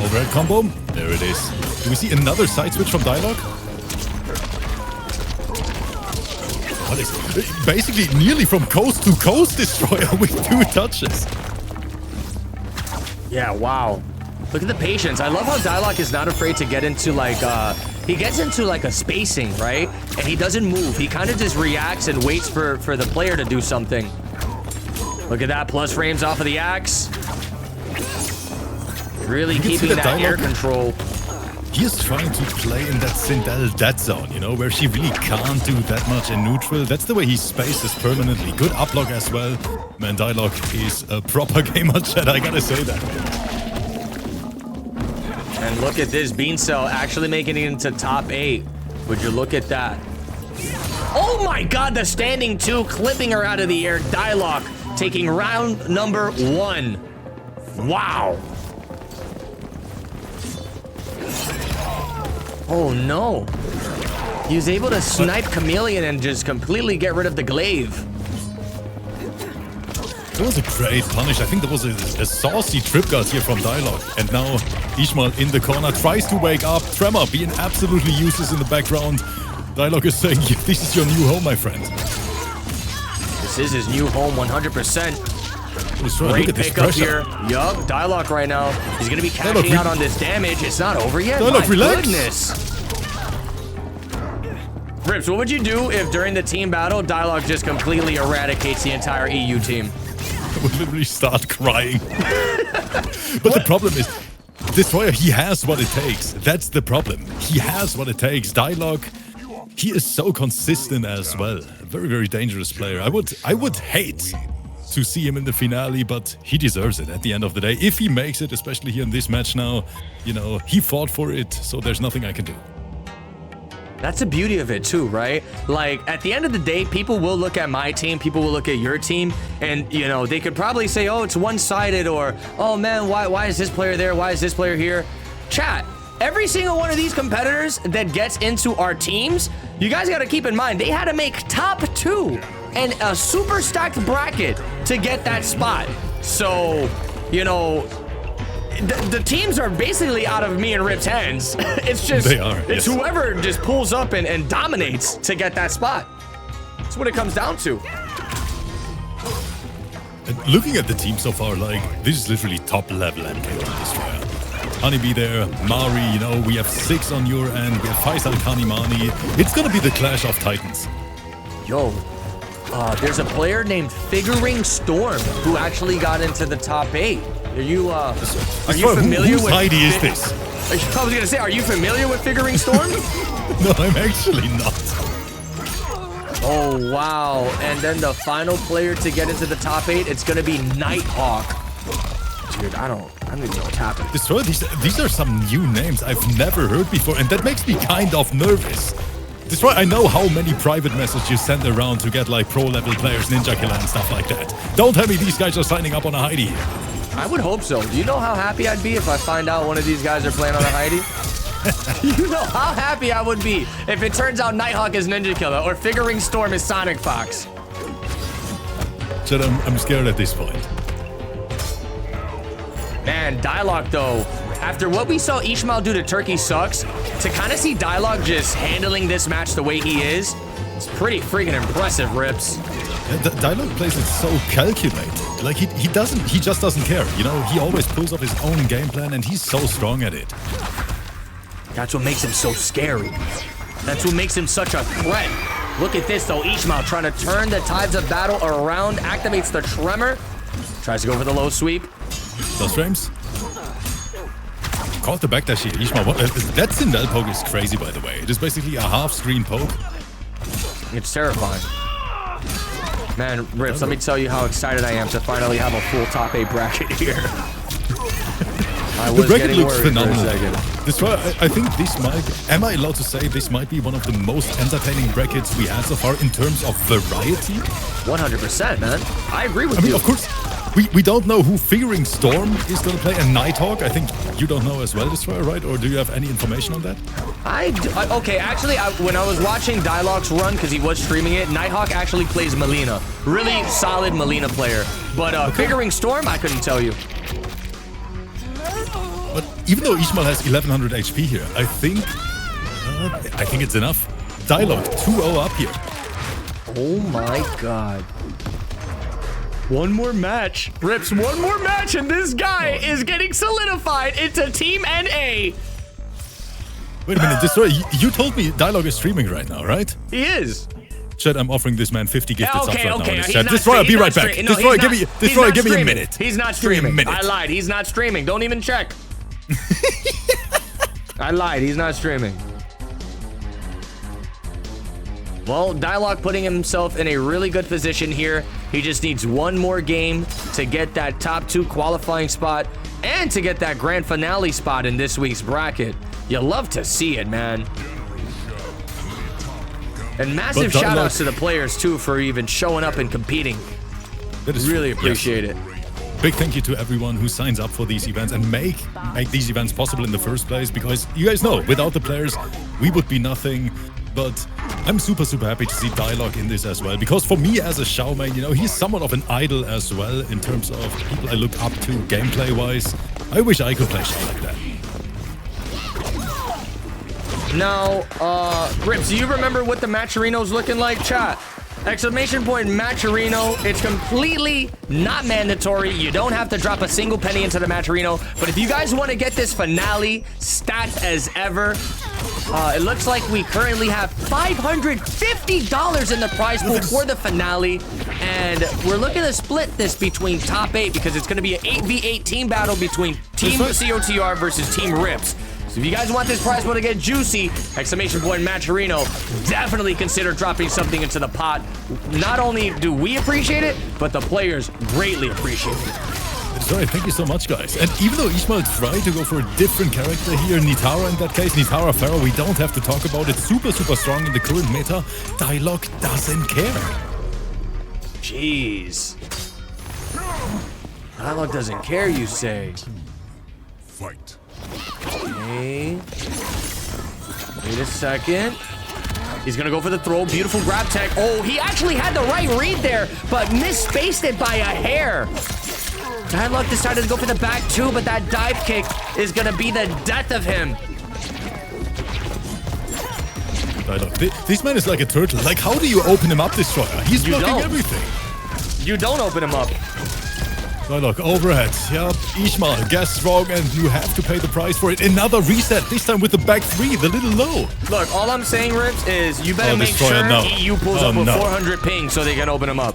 Overhead combo. There it is. Do we see another side switch from Dialogue? What is basically nearly from coast to coast Destroyer with 2 touches. Yeah, wow. Look at the patience. I love how Dialogue is not afraid to get into like he gets into like a spacing, right? And he doesn't move. He kind of just reacts and waits for the player to do something. Look at that, plus frames off of the axe. Really keeping that air control. He is trying to play in that Sindel dead zone, you know, where she really can't do that much in neutral. That's the way he spaces permanently. Good uplock as well. Man, Dialogue is a proper gamer, chat, I gotta say that. And look at this, Bean Cell actually making it into top 8. Would you look at that? Oh my god, the standing 2 clipping her out of the air. Dialogue taking round number 1. Wow. Oh no. He was able to snipe Chameleon and just completely get rid of the glaive. That was a great punish. I think there was a saucy trip guard here from Dialogue. And now Ishmael in the corner tries to wake up. Tremor being absolutely useless in the background. Dialogue is saying, this is your new home, my friend. This is his new home, 100%. Great pickup here. Yup, Dialogue right now. He's going to be cashing out on this damage. It's not over yet. Dialogue, my goodness. Rips, what would you do if during the team battle, Dialogue just completely eradicates the entire EU team? I would literally start crying. But the problem is, Destroyer, he has what it takes. That's the problem. He has what it takes. Dialogue, he is so consistent as well. A very, very dangerous player. I would hate to see him in the finale, but he deserves it at the end of the day. If he makes it, especially here in this match now, you know, he fought for it, so there's nothing I can do. That's the beauty of it too, right? Like at the end of the day, people will look at my team, people will look at your team, and you know, they could probably say, oh, it's one-sided, or oh man, why is this player there? Why is this player here? Chat, every single one of these competitors that gets into our teams, you guys got to keep in mind, they had to make top 2 and a super stacked bracket to get that spot. So, you know, the teams are basically out of me and Rip's hands. It's just, it's whoever just pulls up and dominates to get that spot. That's what it comes down to. And looking at the team so far, like, this is literally top level MK1 Destroyer. Honeybee there, Mari, you know, we have 6 on your end, we have Faisal Kanimani. It's gonna be the clash of titans. Yo, there's a player named Figuring Storm who actually got into the top 8. Are you familiar with... Whose ID is this? I was gonna say, are you familiar with Figuring Storm? No, I'm actually not. Oh, wow. And then the final player to get into the top 8, it's gonna be Nighthawk. Dude, I don't even know what's happening. Destroy, these are some new names I've never heard before, and that makes me kind of nervous. Destroy, I know how many private messages you send around to get like pro-level players, Ninja Killer and stuff like that. Don't tell me these guys are signing up on a Heidi here. I would hope so. Do you know how happy I'd be if I find out one of these guys are playing on a Heidi? You know how happy I would be if it turns out Nighthawk is Ninja Killer or Figuring Storm is Sonic Fox. Shit, I'm scared at this point. Man, Dialogue though, after what we saw Ishmael do to Turkey Sucks, to kind of see Dialogue just handling this match the way he is, it's pretty freaking impressive, Rips. Dialogue plays it so calculated. Like he just doesn't care. You know, he always pulls up his own game plan and he's so strong at it. That's what makes him so scary. That's what makes him such a threat. Look at this though, Ishmael trying to turn the tides of battle around, activates the Tremor, tries to go for the low sweep. Those frames. Caught the backdash here, Ishmael. That Sindel poke is crazy, by the way. It is basically a half-screen poke. It's terrifying. Man, Rips, let me tell you how excited I am to finally have a full top 8 bracket here. I was the bracket getting looks worried phenomenal. for a second. This, I think this might... Am I allowed to say this might be one of the most entertaining brackets we had so far in terms of variety? 100%, man. I agree with you. I mean, of course... We don't know who Figuring Storm is going to play, and Nighthawk. I think you don't know as well, Destroyer, right? Or do you have any information on that? Okay, actually, when I was watching Dialogue's run, because he was streaming it, Nighthawk actually plays Melina. Really solid Melina player. But Figuring Storm, I couldn't tell you. But even though Ishmael has 1100 HP here, I think it's enough. Dialogue 2-0 up here. Oh my god. One more match. Rips, one more match, and this guy is getting solidified into Team NA. Wait a minute, Destroyer, you told me Dialogue is streaming right now, right? He is. Chat, I'm offering this man 50 gifted subs right now. Okay. Destroyer, I'll be right back. No, Destroyer, give me a minute. He's not streaming. I lied. He's not streaming. Don't even check. I lied. He's not streaming. Well, Dialogue putting himself in a really good position here. He just needs one more game to get that top 2 qualifying spot and to get that grand finale spot in this week's bracket. You love to see it, man. And massive shout outs to the players too for even showing up and competing. That is really appreciate it. Big thank you to everyone who signs up for these events and make these events possible in the first place, because you guys know, without the players, we would be nothing. But I'm super happy to see Dialogue in this as well, because for me as a Shao main, you know, he's somewhat of an idol as well in terms of people I look up to gameplay-wise. I wish I could play Shao like that. Now, Rips, do you remember what the Matcherino's looking like, chat? Exclamation point Matcherino. It's completely not mandatory. You don't have to drop a single penny into the Matcherino. But if you guys want to get this finale stacked as ever, it looks like we currently have $550 in the prize pool for the finale. And we're looking to split this between top 8 because it's going to be an 8v8 team battle between Team COTR versus Team RIPS. So if you guys want this prize pool to get juicy, exclamation point Matcherino, definitely consider dropping something into the pot. Not only do we appreciate it, but the players greatly appreciate it. That's right, thank you so much, guys. And even though Ishmael tried to go for a different character here, Nitara in that case, Nitara Pharaoh, we don't have to talk about it. Super strong in the current meta. Dialogue doesn't care. Jeez. Dialogue doesn't care, you say? Fight. Okay. Wait a second. He's gonna go for the throw. Beautiful grab tech. Oh, he actually had the right read there, but misspaced it by a hair. Dialogue decided to go for the back too, but that dive kick is gonna be the death of him. Dialogue, this man is like a turtle. Like, how do you open him up, Destroyer? He's blocking everything. You don't open him up. Dialogue, overhead. Yep, Ishmael, guess wrong, and you have to pay the price for it. Another reset, this time with the back three, the little low. Look, all I'm saying, Rips, is you better make sure EU pulls up with 400 ping so they can open him up.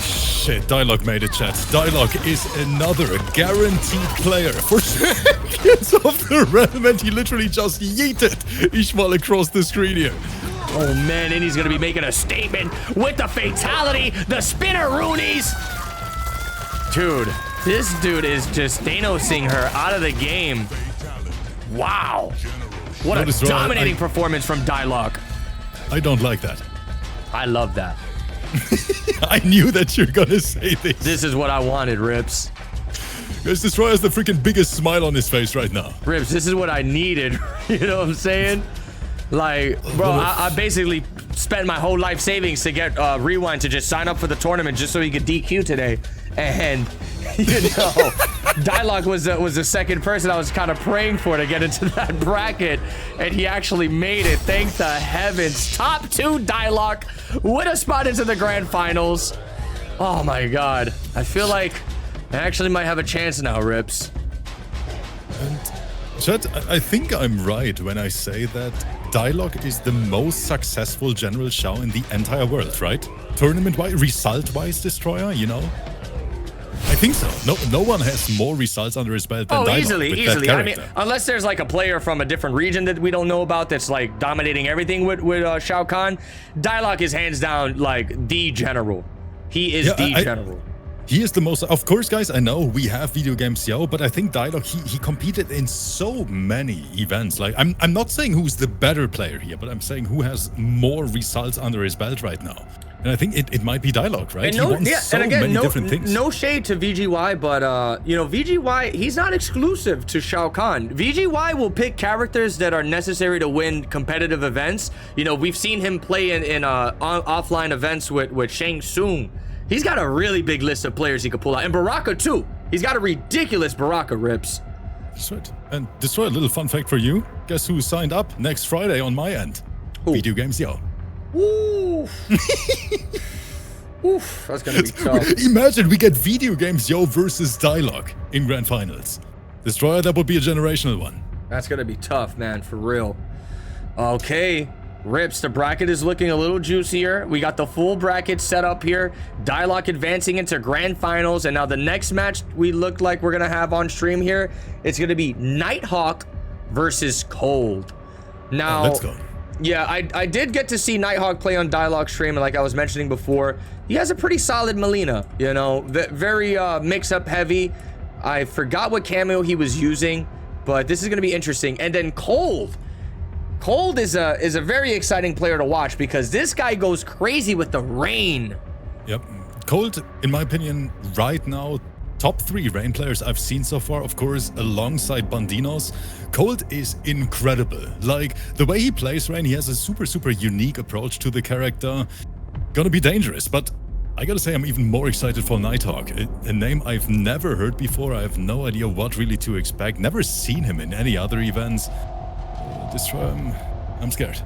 Shit, Dialogue made it, chat. Dialogue is another guaranteed player for champions of the realm, and he literally just yeeted Ishmael across the screen here. Oh man, and he's gonna be making a statement with the fatality, the spinner-roonies. Dude, this dude is just Thanosing her out of the game. Wow. What a dominating performance from Dialogue. I don't like that. I love that. I knew that you're gonna say this. This is what I wanted, Rips. Because Destroyer has the freaking biggest smile on his face right now. Rips, this is what I needed. You know what I'm saying? Like, bro, I basically spent my whole life savings to get Rewind to just sign up for the tournament just so he could DQ today. And, you know, Dialogue was the second person I was kind of praying for to get into that bracket. And he actually made it. Thank the heavens. Top 2 Dialogue with a spot into the grand finals. Oh, my God. I feel like I actually might have a chance now, Rips. And, chat, I think I'm right when I say that Dialogue is the most successful General Shao in the entire world, right? Tournament-wise, result-wise, Destroyer, you know? I think so. No one has more results under his belt than Dialogue. Easily. I mean, unless there's like a player from a different region that we don't know about that's like dominating everything with Shao Kahn, Dialogue is hands down like the general. He is the general. He is the most, of course, guys, I know we have Video Game CO, but I think Dialogue, he competed in so many events. Like, I'm not saying who's the better player here, but I'm saying who has more results under his belt right now. And I think it might be Dialogue, right? And many different things. No shade to VGY, but, you know, VGY, he's not exclusive to Shao Kahn. VGY will pick characters that are necessary to win competitive events. You know, we've seen him play in offline events with Shang Tsung. He's got a really big list of players he could pull out. And Baraka, too. He's got a ridiculous Baraka, Rips. That's right. And Destroy, a little fun fact for you. Guess who signed up next Friday on my end? Ooh. Video Games Yo. Ooh. Oof, that's gonna be tough. Imagine we get Video Games Yo versus Dialogue in Grand Finals. Destroyer, that would be a generational one. That's gonna be tough, man, for real. Okay. Rips, the bracket is looking a little juicier. We got the full bracket set up here. Dialogue advancing into grand finals. And now the next match we look like we're going to have on stream here, it's going to be Nighthawk versus Cold. Now, let's go. Yeah, I did get to see Nighthawk play on Dialogue stream. And like I was mentioning before, he has a pretty solid Melina, you know, very mix-up heavy. I forgot what camo he was using, but this is going to be interesting. And then Cold is a very exciting player to watch because this guy goes crazy with the rain. Yep. Cold, in my opinion, right now, top 3 rain players I've seen so far, of course, alongside Bandinos. Cold is incredible. Like, the way he plays rain, he has a super unique approach to the character. Gonna be dangerous, but I gotta say I'm even more excited for Nighthawk. A name I've never heard before. I have no idea what really to expect. Never seen him in any other events. I'm scared.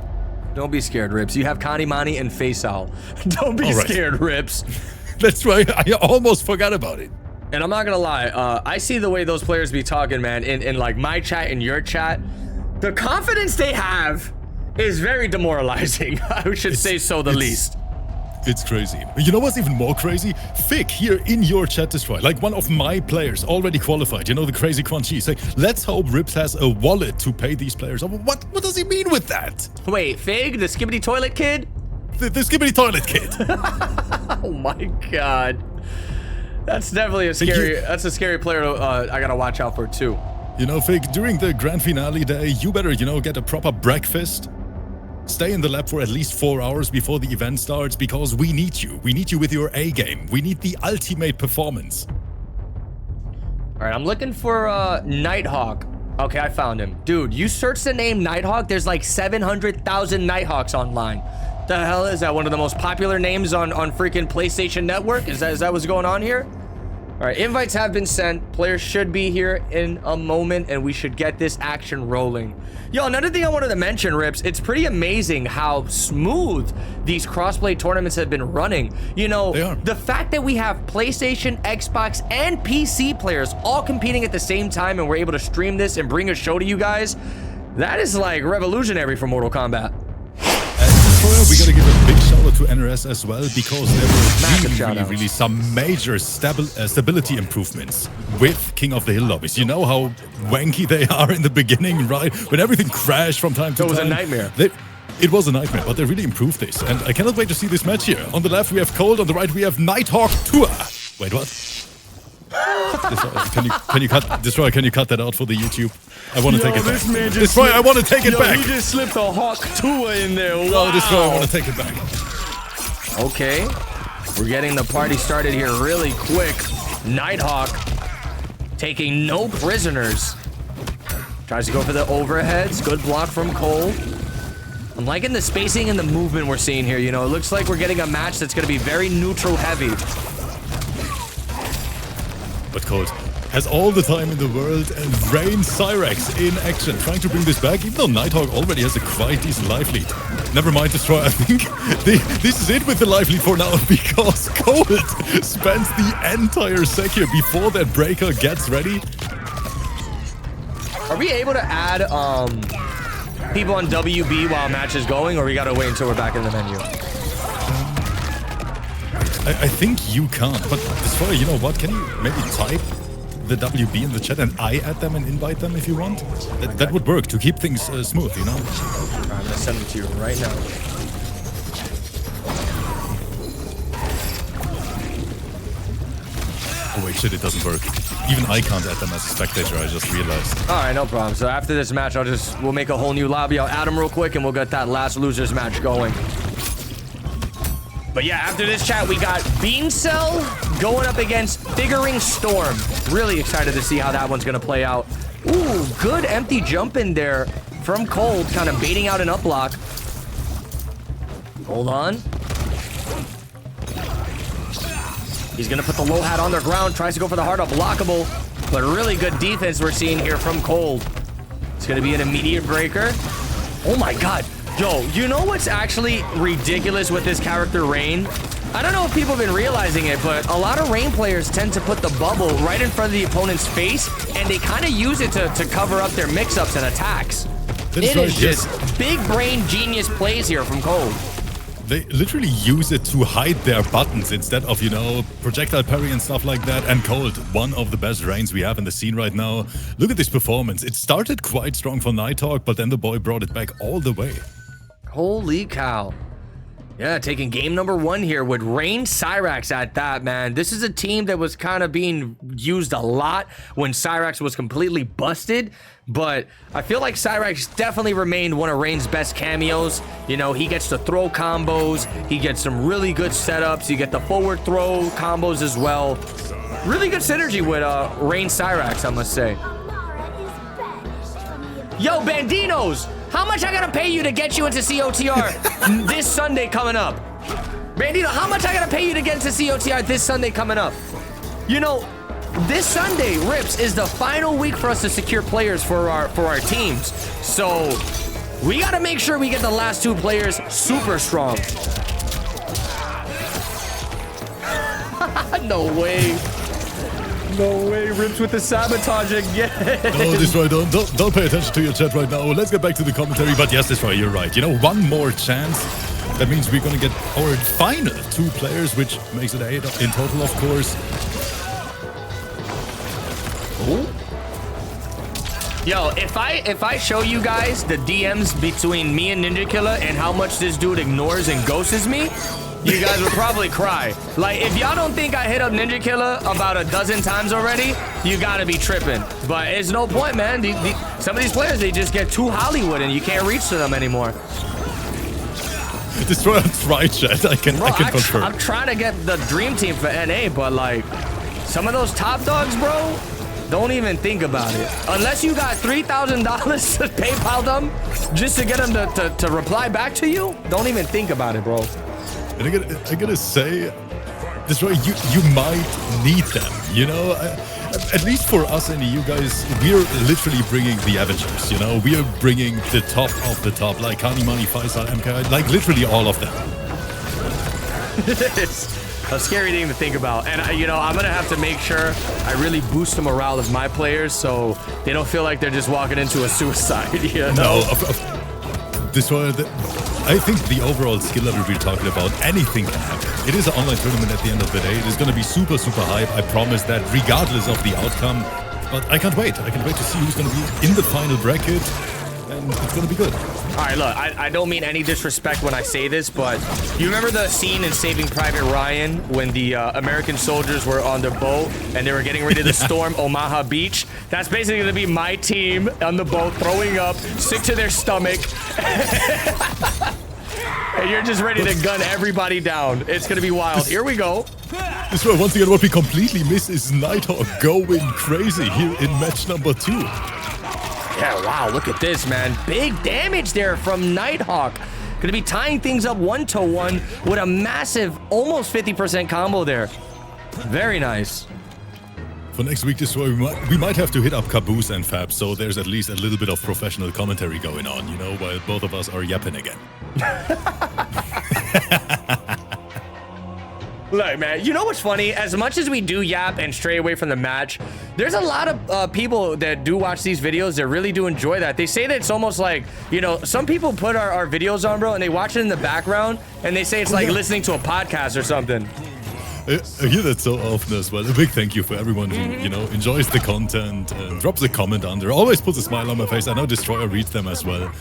Don't be scared, Rips. You have Kanimani and Faceowl. Don't be scared, Rips. That's right. I almost forgot about it. And I'm not gonna lie. I see the way those players be talking, man, in like my chat and your chat. The confidence they have is very demoralizing. I should say so the least. It's crazy. You know what's even more crazy? Fig here in your chat, Destroy, like one of my players already qualified. You know, the crazy Quan Chi. Like, let's hope Rips has a wallet to pay these players. What does he mean with that? Wait, Fig, the Skibbity Toilet Kid? The Skibbity Toilet Kid. Oh my God. That's definitely a scary. That's a scary player. I gotta watch out for too. You know, Fig, during the grand finale day, you better, you know, get a proper breakfast. Stay in the lab for at least 4 hours before the event starts because we need you. We need you with your A game. We need the ultimate performance. All right, I'm looking for Nighthawk. Okay, I found him. Dude, you search the name Nighthawk, there's like 700,000 Nighthawks online. The hell is that? One of the most popular names on freaking PlayStation Network? Is that what's going on here? All right, invites have been sent. Players should be here in a moment, and we should get this action rolling. Yo, another thing I wanted to mention, Rips, it's pretty amazing how smooth these crossplay tournaments have been running. You know, the fact that we have PlayStation, Xbox, and PC players all competing at the same time, and we're able to stream this and bring a show to you guys, that is like revolutionary for Mortal Kombat. We gotta give a big shout out to NRS as well because there were really some major stability improvements with King of the Hill lobbies. You know how wanky they are in the beginning, right? When everything crashed from time to time. It was a nightmare. It was a nightmare, but they really improved this. And I cannot wait to see this match here. On the left, we have Cold. On the right, we have Nighthawk Tour. Wait, what? Can you cut Destroy? Can you cut that out for the YouTube? I want to take it back. Destroy, I want to take it back. You just slipped a Hawk Tua in there. Wow. No, Destroy, I want to take it back. Okay, we're getting the party started here really quick. Nighthawk taking no prisoners. Tries to go for the overheads. Good block from Cole. I'm liking the spacing and the movement we're seeing here. You know, it looks like we're getting a match that's going to be very neutral heavy. But Cold has all the time in the world and Rain Cyrax in action, trying to bring this back, even though Nighthawk already has a quite decent life lead. Never mind, Destroy, I think this is it with the life lead for now because Cold spends the entire sec here before that breaker gets ready. Are we able to add people on WB while match is going, or we gotta wait until we're back in the menu? I think you can't, but Destroy, you know what? Can you maybe type the WB in the chat and I add them and invite them if you want? That would work to keep things smooth, you know? Alright, I'm gonna send them to you right now. Oh wait, shit, it doesn't work. Even I can't add them as a spectator, I just realized. Alright, no problem. So after this match, we'll make a whole new lobby. I'll add them real quick and we'll get that last losers match going. But yeah, after this chat, we got Bean Cell going up against Figuring Storm. Really excited to see how that one's going to play out. Ooh, good empty jump in there from Cold, kind of baiting out an up block. Hold on. He's going to put the low hat on the ground, tries to go for the hard up blockable. But really good defense we're seeing here from Cold. It's going to be an immediate breaker. Oh my god. Yo, you know what's actually ridiculous with this character, Rain? I don't know if people have been realizing it, but a lot of Rain players tend to put the bubble right in front of the opponent's face, and they kind of use it to cover up their mix-ups and attacks. It is just big brain genius plays here from Cold. They literally use it to hide their buttons instead of, you know, projectile parry and stuff like that. And Cold, one of the best Rains we have in the scene right now. Look at this performance. It started quite strong for Nighthawk, but then the boy brought it back all the way. Holy cow. Yeah, taking game number 1 here with Rain Cyrax at that, man. This is a team that was kind of being used a lot when Cyrax was completely busted. But I feel like Cyrax definitely remained one of Rain's best cameos. You know, he gets to throw combos. He gets some really good setups. You get the forward throw combos as well. Really good synergy with Rain Cyrax, I must say. Yo, Bandinos! How much I gotta pay you to get you into COTR this Sunday coming up? Bandito, how much I gotta pay you to get into COTR this Sunday coming up? You know, this Sunday, Rips, is the final week for us to secure players for our teams. So, we gotta make sure we get the last 2 players super strong. No way. No way, Rips with the sabotage again. No, Destroy, don't pay attention to your chat right now. Let's get back to the commentary. But yes, Destroy, you're right. You know, one more chance. That means we're gonna get our final 2 players, which makes it 8 in total, of course. Oh. Yo, if I show you guys the DMs between me and Ninja Killer and how much this dude ignores and ghosts me, you guys would probably cry. Like, if y'all don't think I hit up Ninja Killer about a dozen times already, you gotta be tripping. But it's no point, man. Some of these players, they just get too Hollywood and you can't reach to them anymore. Destroyer tried, chat. I can confirm. I'm trying to get the dream team for NA, but like, some of those top dogs, bro, don't even think about it. Unless you got $3,000 to PayPal them just to get them to reply back to you, don't even think about it, bro. And I gotta say, Destroyer, you might need them, you know? At least for us and you guys, we're literally bringing the Avengers, you know? We are bringing the top of the top, like Kanimani, Faisal, MK, like literally all of them. It's a scary thing to think about. And, you know, I'm going to have to make sure I really boost the morale of my players so they don't feel like they're just walking into a suicide, you know? No, Destroyer, I think the overall skill level we're talking about, anything can happen. It is an online tournament at the end of the day. It is going to be super, super hype. I promise that, regardless of the outcome. But I can't wait. I can't wait to see who's going to be in the final bracket. And it's going to be good. All right, look, I don't mean any disrespect when I say this, but you remember the scene in Saving Private Ryan when the American soldiers were on the boat and they were getting ready to storm Omaha Beach? That's basically going to be my team on the boat throwing up, sick to their stomach. And you're just ready to gun everybody down. It's going to be wild. Here we go. This one, once again, what we completely miss is Nighthawk going crazy here in match number 2. Yeah, wow, look at this, man. Big damage there from Nighthawk. Gonna be tying things up 1-1 with a massive, almost 50% combo there. Very nice. For next week, Destroyer, we might have to hit up Caboose and Fab, so there's at least a little bit of professional commentary going on, you know, while both of us are yapping again. Look, man, you know what's funny? As much as we do yap and stray away from the match, there's a lot of people that do watch these videos that really do enjoy that. They say that it's almost like, you know, some people put our videos on, bro, and they watch it in the background, and they say it's like listening to a podcast or something. I hear that so often as well. A big thank you for everyone who, you know, enjoys the content and drops a comment under. Always puts a smile on my face. I know Destroyer reads them as well.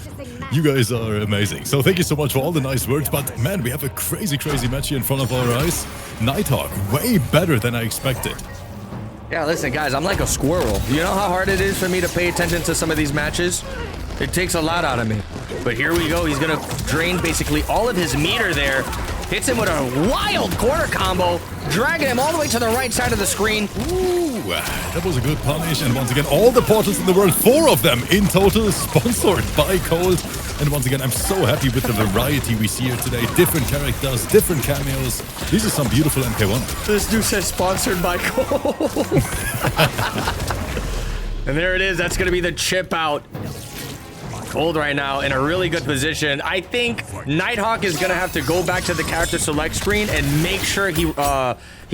You guys are amazing. So thank you so much for all the nice words. But man, we have a crazy, crazy match here in front of our eyes. Nighthawk, way better than I expected. Yeah, listen, guys, I'm like a squirrel. You know how hard it is for me to pay attention to some of these matches? It takes a lot out of me. But here we go. He's going to drain basically all of his meter there. Hits him with a wild corner combo, dragging him all the way to the right side of the screen. Ooh, that was a good punish. And once again, all the portals in the world, 4 of them in total, sponsored by Cold. And once again, I'm so happy with the variety we see here today. Different characters, different cameos. This is some beautiful MK1. This dude says sponsored by Cold. And there it is. That's going to be the chip out. Cold right now in a really good position. I think Nighthawk is gonna have to go back to the character select screen and make sure he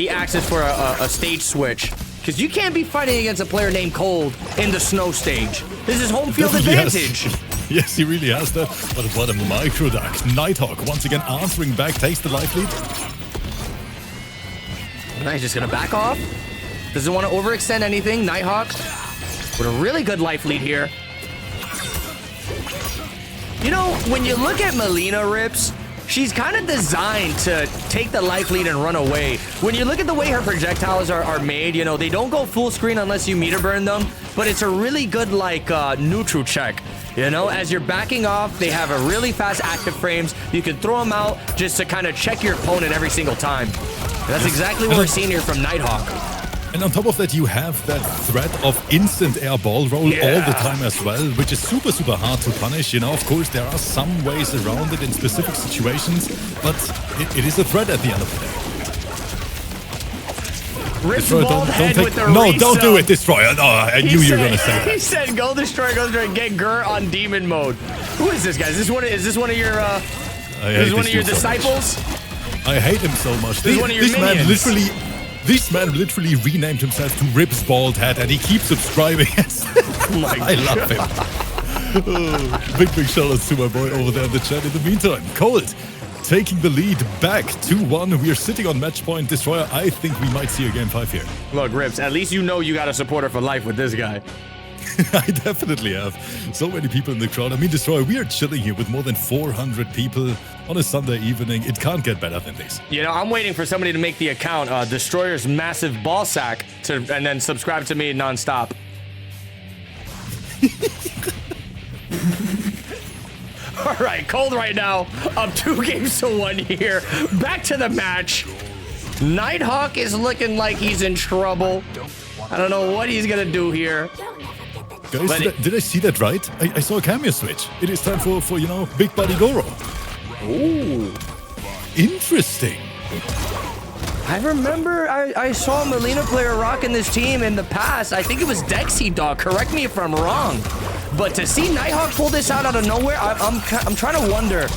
accesses for a stage switch, because you can't be fighting against a player named Cold in the snow stage. This is home field advantage. Yes, he really has that. But what a micro duck. Nighthawk once again answering back, takes the life lead. Now he's just gonna back off. Doesn't want to overextend anything. Nighthawk with a really good life lead here. You know, when you look at Melina Rips, she's kind of designed to take the life lead and run away. When you look at the way her projectiles are made, you know, they don't go full screen unless you meter burn them, but it's a really good, like, neutral check. You know, as you're backing off, they have a really fast active frames. You can throw them out just to kind of check your opponent every single time. And that's exactly what we're seeing here from Nighthawk. And on top of that, you have that threat of instant air ball roll all the time as well, which is super, super hard to punish. You know, of course, there are some ways around it in specific situations, but it is a threat at the end of the day. Rips bald head with the No, don't do it, Destroyer. No, I knew you were going to say that. He said, go Destroyer, go Destroyer, get Gur on demon mode. Who is this guy? Is this one of your, disciples? I hate him so much. This is one of your minions. This man literally renamed himself to Rips Bald Head, and he keeps subscribing. Oh my I love him. Oh, big shout outs to my boy over there in the chat. In the meantime, Cold taking the lead back 2-1. We are sitting on match point. Destroyer, I think we might see a game 5 here. Look, Rips, at least you know you got a supporter for life with this guy. I definitely have. So many people in the crowd. I mean, Destroyer, we are chilling here with more than 400 people on a Sunday evening. It can't get better than this. You know, I'm waiting for somebody to make the account, Destroyer's Massive Ball Sack, and then subscribe to me nonstop. All right, Cold right now, up 2-1 here. Back to the match. Nighthawk is looking like he's in trouble. I don't know what he's gonna do here. Guys, did I see that right? I saw a cameo switch. It is time for you know, Big Buddy Goro. Ooh. Interesting. I remember I saw a Molina player rocking this team in the past. I think it was Dexy Dog. Correct me if I'm wrong. But to see Nighthawk pull this out of nowhere, I'm trying to wonder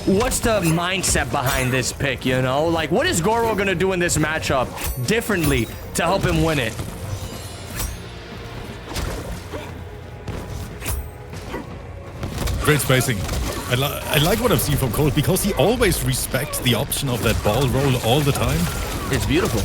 what's the mindset behind this pick, you know? Like, what is Goro going to do in this matchup differently to help him win it? Great spacing. I like what I've seen from Cold because he always respects the option of that ball roll all the time. It's beautiful.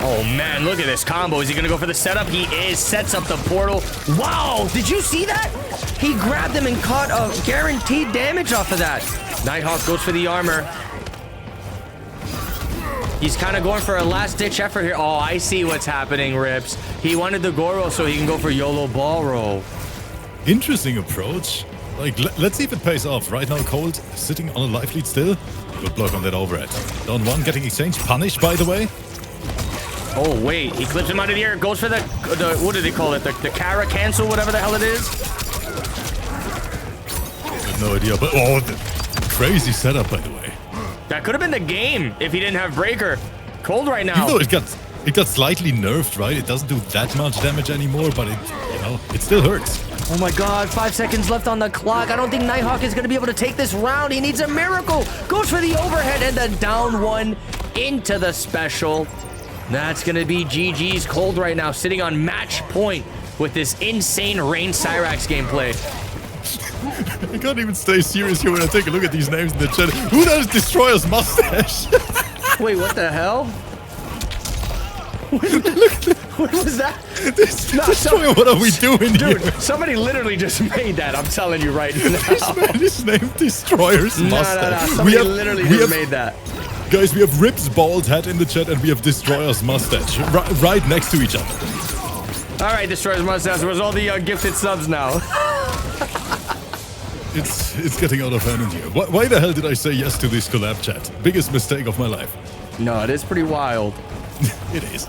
Oh man, look at this combo. Is he gonna go for the setup? He is. Sets up the portal. Wow, did you see that? He grabbed him and caught a guaranteed damage off of that. Nighthawk goes for the armor. He's kind of going for a last-ditch effort here. Oh, I see what's happening, Rips. He wanted the Goro so he can go for YOLO ball roll. Interesting approach. Like, let's see if it pays off. Right now, Cold sitting on a life lead still. Good block on that overhead. Down one, getting exchanged. Punished, by the way. Oh, wait. He clips him out of the air. Goes for the what do they call it? The Kara cancel, whatever the hell it is. I have no idea, but oh, the crazy setup, by the way. That could have been the game if he didn't have Breaker. Cold right now. Even though it got slightly nerfed, right? It doesn't do that much damage anymore, but it, you know, it still hurts. Oh my god, 5 seconds left on the clock. I don't think Nighthawk is going to be able to take this round. He needs a miracle. Goes for the overhead and the down one into the special. That's going to be GG's. Cold right now, sitting on match point with this insane Rain Cyrax gameplay. I can't even stay serious here when I take a look at these names in the chat. Who does Destroyer's mustache? Wait, what the hell? What was that? Destroyer, what are we doing here? Dude, somebody literally just made that. I'm telling you right now. This man is named Destroyer's mustache. No. Somebody literally just made that. Guys, we have Rip's bald head in the chat and we have Destroyer's mustache right next to each other. All right, Destroyer's mustache. Where's all the gifted subs now? It's getting out of hand in here. Why the hell did I say yes to this collab chat? Biggest mistake of my life. No, it is pretty wild. It is.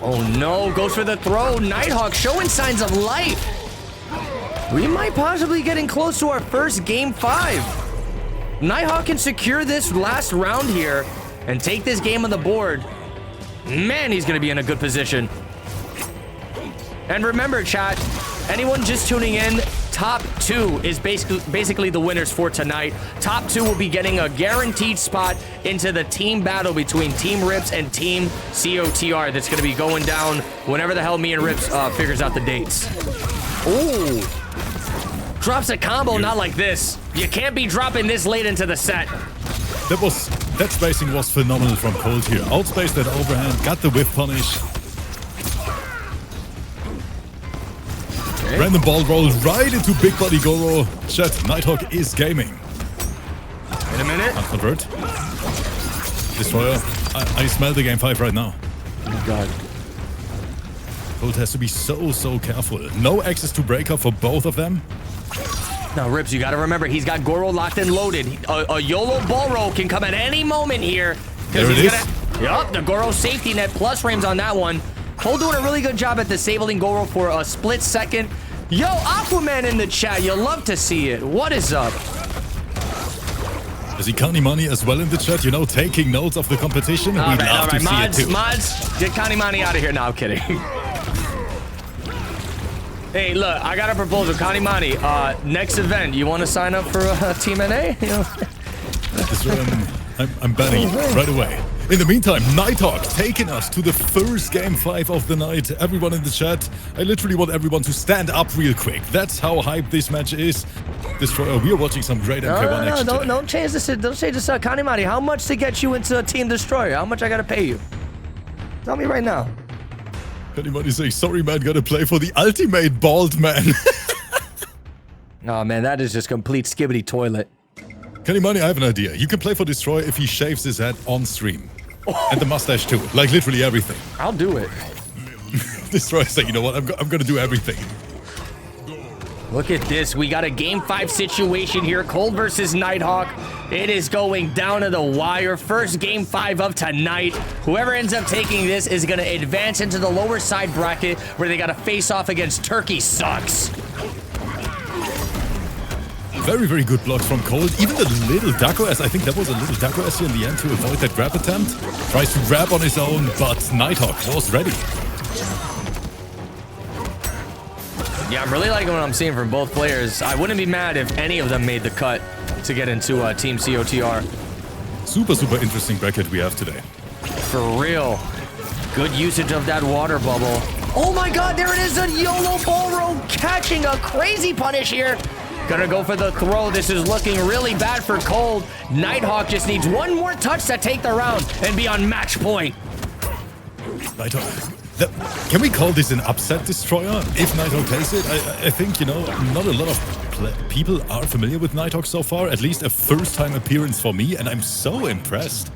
Oh no, goes for the throw. Nighthawk showing signs of life. We might possibly getting close to our first game 5. Nighthawk can secure this last round here and take this game on the board. Man, he's going to be in a good position. And remember, chat, anyone just tuning in, top 2 is basically the winners for tonight. Top 2 will be getting a guaranteed spot into the team battle between Team Rips and Team COTR that's going to be going down whenever the hell me and Rips figures out the dates. Ooh. Drops a combo, not like this. You can't be dropping this late into the set. That spacing was phenomenal from Cold here. Outspaced that overhand, got the whiff punish. Okay. Random ball roll right into Big Buddy Goro. Chat, Nighthawk is gaming. Wait a minute. Can't convert. Destroyer, I smell the game 5 right now. Oh my god. Cold has to be so careful. No access to breaker for both of them. Now, Rips, you got to remember, he's got Goro locked and loaded. A YOLO ball roll can come at any moment here. There it is. Yup, the Goro safety net plus frames on that one. Cole doing a really good job at disabling Goro for a split second. Yo, Aquaman in the chat. You love to see it. What is up? Is Ikani Money as well in the chat? You know, taking notes of the competition. All We'd right, love to see mods, it too. Mods, get Connie Money out of here. No, I'm kidding. Hey, look, I got a proposal. Connie Money, next event, you want to sign up for Team NA? You know? I'm banning you right away. In the meantime, Nighthawk taking us to the first game 5 of the night. Everyone in the chat, I literally want everyone to stand up real quick. That's how hyped this match is. Destroyer, we are watching some great MK1 action. No, don't change this. Don't change this. Kanimari, how much to get you into Team Destroyer? How much I gotta pay you? Tell me right now. Anybody say, sorry man, gotta play for the ultimate bald man. Oh man, that is just complete skibbity toilet. Kanimani, I have an idea. You can play for Destroyer if he shaves his head on stream. And the mustache too. Like literally everything. I'll do it. Destroyer say, you know what, I'm gonna do everything. Look at this. We got a game 5 situation here. Cold versus Nighthawk. It is going down to the wire. First game 5 of tonight. Whoever ends up taking this is going to advance into the lower side bracket where they got to face off against Turkey Sucks. Very, very good blocks from Cold. Even the little Daco S, I think that was a little Daco S in the end to avoid that grab attempt. Tries to grab on his own, but Nighthawk was ready. Yeah, I'm really liking what I'm seeing from both players. I wouldn't be mad if any of them made the cut to get into Team COTR. Super, super interesting bracket we have today. For real. Good usage of that water bubble. Oh my god, there it is, a YOLO ball roll catching a crazy punish here. Gonna go for the throw. This is looking really bad for Cold. Nighthawk just needs one more touch to take the round and be on match point. Nighthawk. Can we call this an upset Destroyer? If Nighthawk plays it, I think, you know, not a lot of people are familiar with Nighthawk so far. At least a first-time appearance for me, and I'm so impressed.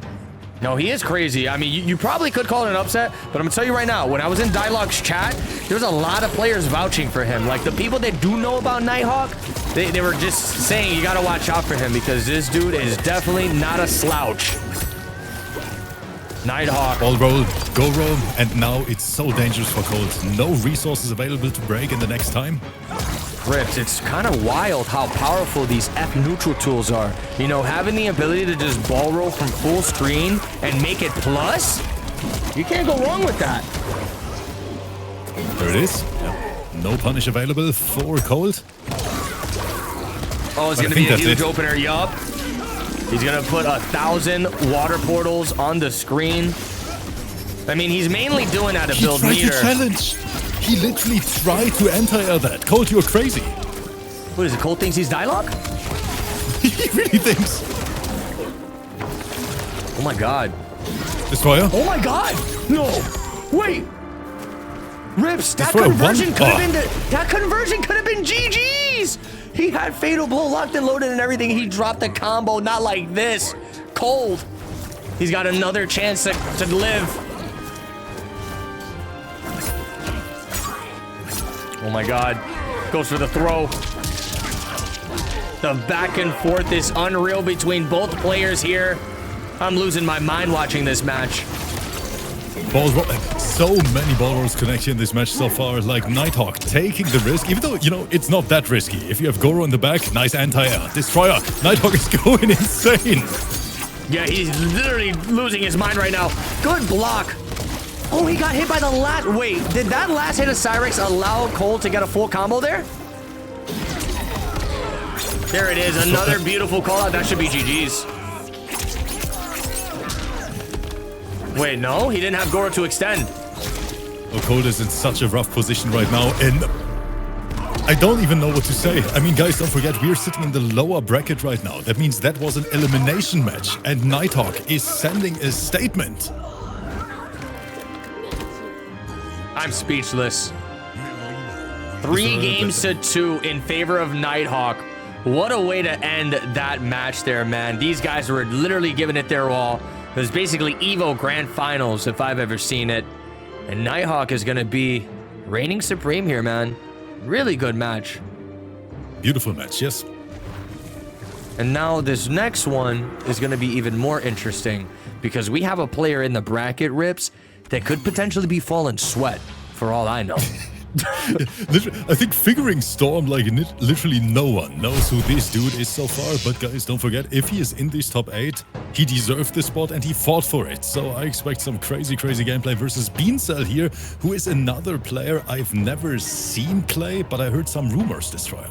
No, he is crazy. I mean, you probably could call it an upset, but I'm gonna tell you right now, when I was in Dialogue's chat, there's a lot of players vouching for him. Like, the people that do know about Nighthawk, they were just saying you gotta watch out for him because this dude is definitely not a slouch. Nighthawk. Ball roll, go roll, and now it's so dangerous for Cold. No resources available to break in the next time. Rips, it's kind of wild how powerful these F-neutral tools are. You know, having the ability to just ball roll from full screen and make it plus, you can't go wrong with that. There it is. Yep. No punish available for Cold. Oh, it's going to be a huge opener. Yup. He's going to put 1,000 water portals on the screen. I mean, he's mainly doing that to build meter. He tried to challenge. He literally tried to anti-air that. Cold, you're crazy. What is it? Cold thinks he's Dialogue? He really thinks. Oh my god. Destroyer? Oh my god! No! Wait! Rips, that conversion could have been that conversion could have been GG's! He had Fatal Blow locked and loaded and everything. He dropped the combo, not like this. Cold. He's got another chance to live. Oh my god. Goes for the throw. The back and forth is unreal between both players here. I'm losing my mind watching this match. So many ball rolls connecting in this match so far. Like Nighthawk taking the risk, even though, you know, it's not that risky. If you have Goro in the back, nice anti-air. Destroyer. Nighthawk is going insane. Yeah, he's literally losing his mind right now. Good block. Oh, he got hit by the last... Wait, did that last hit of Cyrex allow Cole to get a full combo there? There it is. Another beautiful call out. That should be GG's. Wait, no? He didn't have Goro to extend. Oh, Cold is in such a rough position right now, and I don't even know what to say. I mean, guys, don't forget, we're sitting in the lower bracket right now. That means that was an elimination match, and Nighthawk is sending a statement. I'm speechless. 3 games to 2 in favor of Nighthawk. What a way to end that match there, man. These guys were literally giving it their all. It was basically EVO Grand Finals, if I've ever seen it. And Nighthawk is going to be reigning supreme here, man. Really good match. Beautiful match, yes. And now this next one is going to be even more interesting because we have a player in the bracket, Rips, that could potentially be Fallen Sweat, for all I know. I think figuring Storm, like literally no one knows who this dude is so far. But guys, don't forget, if he is in this top 8, he deserved the spot and he fought for it. So I expect some crazy gameplay versus Beancell here, who is another player I've never seen play, but I heard some rumors, Destroyer.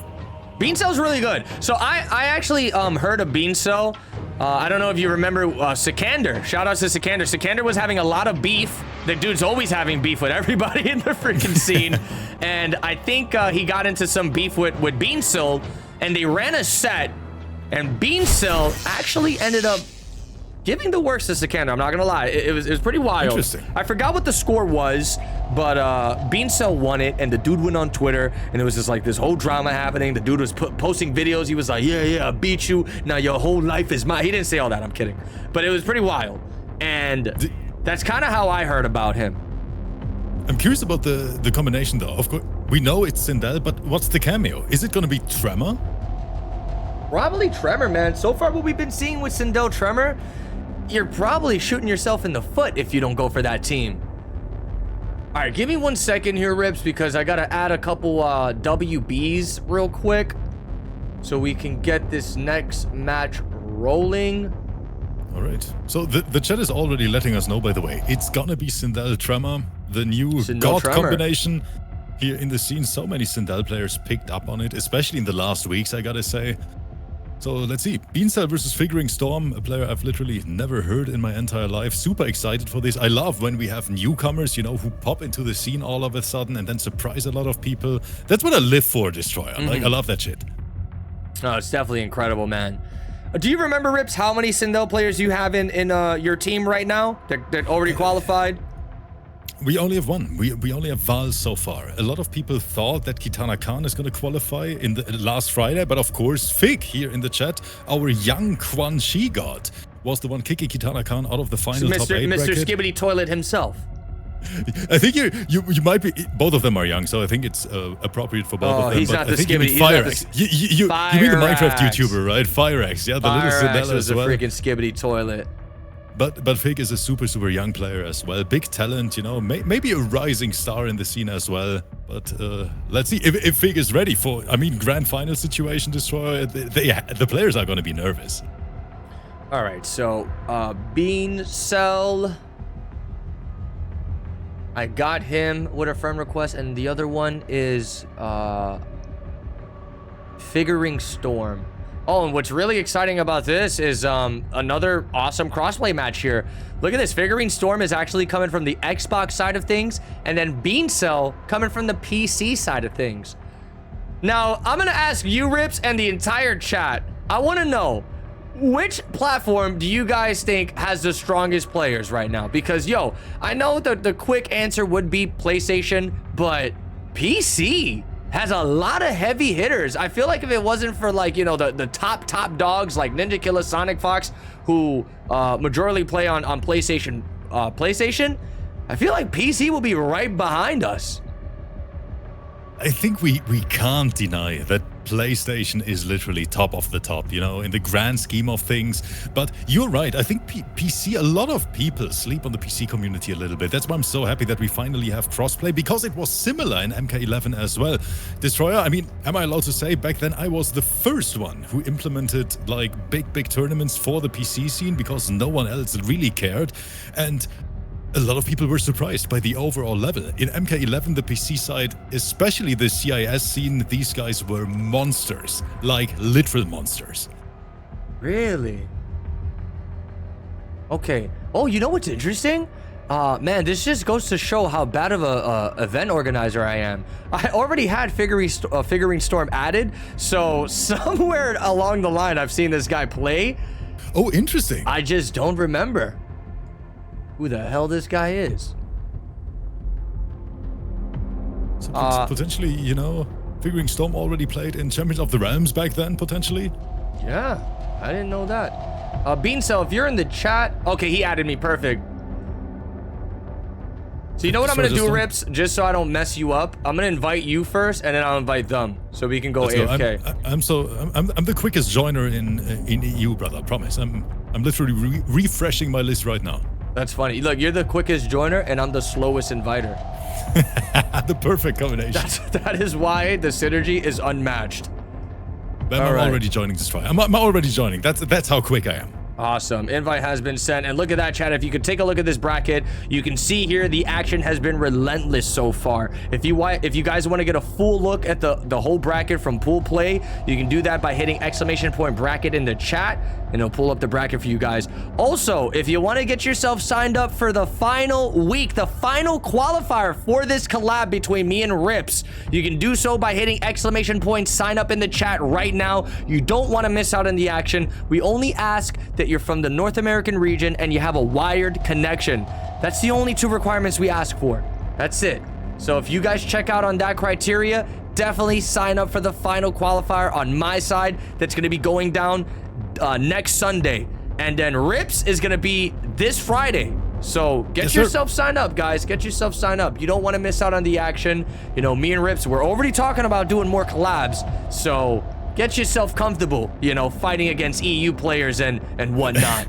Beancell's really good. So I actually heard of Beancell I don't know if you remember Sikander. Shout out to Sikander. Sikander was having a lot of beef. The dude's always having beef with everybody in the freaking scene. And I think he got into some beef with Beansil, and they ran a set, and Beansil actually ended up giving the works to Sikander. I'm not gonna lie, it was pretty wild. Interesting. I forgot what the score was, but Beancell won it, and the dude went on Twitter, and it was just like this whole drama happening. The dude was posting videos. He was like, yeah, I beat you. Now your whole life is mine. He didn't say all that. I'm kidding, but it was pretty wild, and that's kind of how I heard about him. I'm curious about the combination, though. Of course, we know it's Sindel, but what's the cameo? Is it gonna be Tremor? Probably Tremor, man. So far, what we've been seeing with Sindel Tremor, you're probably shooting yourself in the foot if you don't go for that team. All right, give me 1 second here, Rips, because I gotta add a couple WBs real quick so we can get this next match rolling. All right. So the chat is already letting us know, by the way, it's gonna be Sindel Tremor, the new Sindel god Tremor combination here in the scene. So many Sindel players picked up on it, especially in the last weeks, I gotta say. So let's see, Beancell versus Figuring Storm, a player I've literally never heard in my entire life. Super excited for this. I love when we have newcomers, you know, who pop into the scene all of a sudden and then surprise a lot of people. That's what I live for, Destroyer. Like, I love that shit. Oh, it's definitely incredible, man. Do you remember, Rips, how many Sindel players you have in your team right now that already qualified? We only have one. We only have Val so far. A lot of people thought that Kitana Khan is going to qualify in the last Friday, but of course, Fig here in the chat, our young Quan Chi god, was the one kicking Kitana Khan out of the final top 8 Mr. bracket. Skibbity Toilet himself. I think you might be. Both of them are young, so I think it's appropriate for both of them. He's but not the I think you mean Skibbity. Firex. You mean the Minecraft Firex. YouTuber, right? Firex, yeah, the little Firex Cinderella was as well. a freaking Skibbity Toilet. But Fig is a super young player as well. Big talent, you know, maybe a rising star in the scene as well. But let's see if Fig is ready for, I mean, grand final situation Destroyer. The players are going to be nervous. All right, so Beancell, I got him with a friend request, and the other one is Figuring Storm. Oh, and what's really exciting about this is another awesome crossplay match here. Look at this. Figuring Storm is actually coming from the Xbox side of things, and then Beancell coming from the PC side of things. Now, I'm going to ask you, Rips, and the entire chat. I want to know, which platform do you guys think has the strongest players right now? Because, yo, I know that the quick answer would be PlayStation, but PC has a lot of heavy hitters. I feel like if it wasn't for, like, you know, the top dogs like Ninja Killer, Sonic Fox, who majorly play on PlayStation, I feel like PC will be right behind us. I think we can't deny that PlayStation is literally top of the top, you know, in the grand scheme of things. But you're right. I think PC, a lot of people sleep on the PC community a little bit. That's why I'm so happy that we finally have crossplay, because it was similar in MK11 as well. Destroyer, I mean, am I allowed to say back then I was the first one who implemented like big tournaments for the PC scene, because no one else really cared. And a lot of people were surprised by the overall level. In MK11, the PC side, especially the CIS scene, these guys were monsters. Like, literal monsters. Really? Okay. Oh, you know what's interesting? Man, this just goes to show how bad of a event organizer I am. I already had Figuring Storm added, so somewhere along the line I've seen this guy play. Oh, interesting. I just don't remember who the hell this guy is. So potentially, you know, Figuring Storm already played in Champions of the Realms back then, potentially. Yeah, I didn't know that. Beancell, if you're in the chat, okay, he added me, perfect. So you know what I'm gonna do, Rips, just so I don't mess you up? I'm gonna invite you first, and then I'll invite them, so we can go AFK. I'm the quickest joiner in EU, brother. I promise. I'm literally refreshing my list right now. That's funny. Look, you're the quickest joiner, and I'm the slowest inviter. The perfect combination. That is why the synergy is unmatched. I'm already joining Destroyer. I'm already joining. That's how quick I am. Awesome. Invite has been sent. And look at that, chat. If you could take a look at this bracket, you can see here the action has been relentless so far. If you guys want to get a full look at the whole bracket from pool play, you can do that by hitting !bracket in the chat, and it'll pull up the bracket for you guys. Also, if you want to get yourself signed up for the final week, the final qualifier for this collab between me and Rips, you can do so by hitting !sign up in the chat right now. You don't want to miss out on the action. We only ask that you're from the North American region and you have a wired connection. That's the only 2 requirements we ask for. That's it. So if you guys check out on that criteria, definitely sign up for the final qualifier on my side. That's going to be going down next Sunday. And then Rips is going to be this Friday. So get yourself signed up, guys. Get yourself signed up. You don't want to miss out on the action. You know, me and Rips, we're already talking about doing more collabs. So get yourself comfortable, you know, fighting against EU players and whatnot.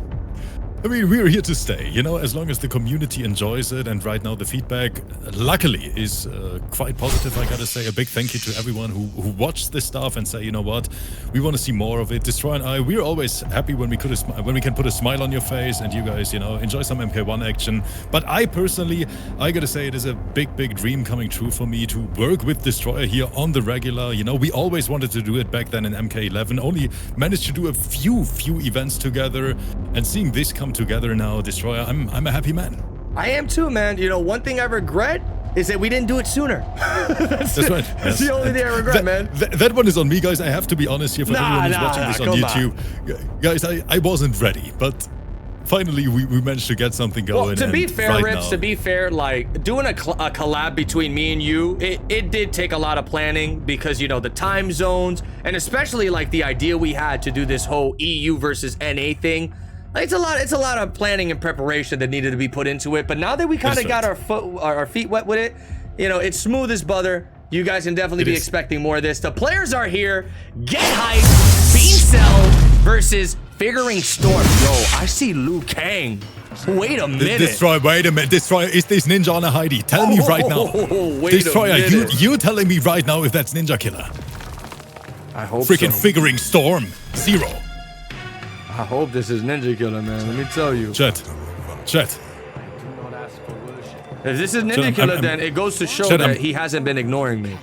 I mean, we're here to stay, you know, as long as the community enjoys it. And right now the feedback, luckily, is quite positive, I gotta say. A big thank you to everyone who watched this stuff and say, you know what, we want to see more of it. Destroy and I, we're always happy when we can put a smile on your face and you guys, you know, enjoy some MK1 action. But I personally, I gotta say, it is a big dream coming true for me to work with Destroyer here on the regular. You know, we always wanted to do it back then in MK11, only managed to do a few events together, and seeing this come together now, Destroyer, I'm a happy man. I am too, man. You know, one thing I regret is that we didn't do it sooner. That's right. That's the only thing I regret, man. That one is on me, guys. I have to be honest here for everyone who's watching this on YouTube. Guys, I wasn't ready, but finally we managed to get something going. Well, to be fair, Rips, to be fair, like doing a collab between me and you, it did take a lot of planning because, you know, the time zones, and especially like the idea we had to do this whole EU versus NA thing. It's a lot of planning and preparation that needed to be put into it. But now that we kind of got our feet wet with it, you know, it's smooth as butter. You guys can definitely be expecting more of this. The players are here. Get hyped. Bean Cell versus Figuring Storm. Yo, I see Liu Kang. Wait a minute. Destroyer, wait a minute. Destroyer, is this Ninja on a Heidi? Tell me right now. Destroyer, you telling me right now if that's Ninja Killer? I hope Freaking Figuring Storm. 0. I hope this is Ninja Killer, man. Let me tell you. Chat. If this is Ninja Killer, then it goes to show that he hasn't been ignoring me.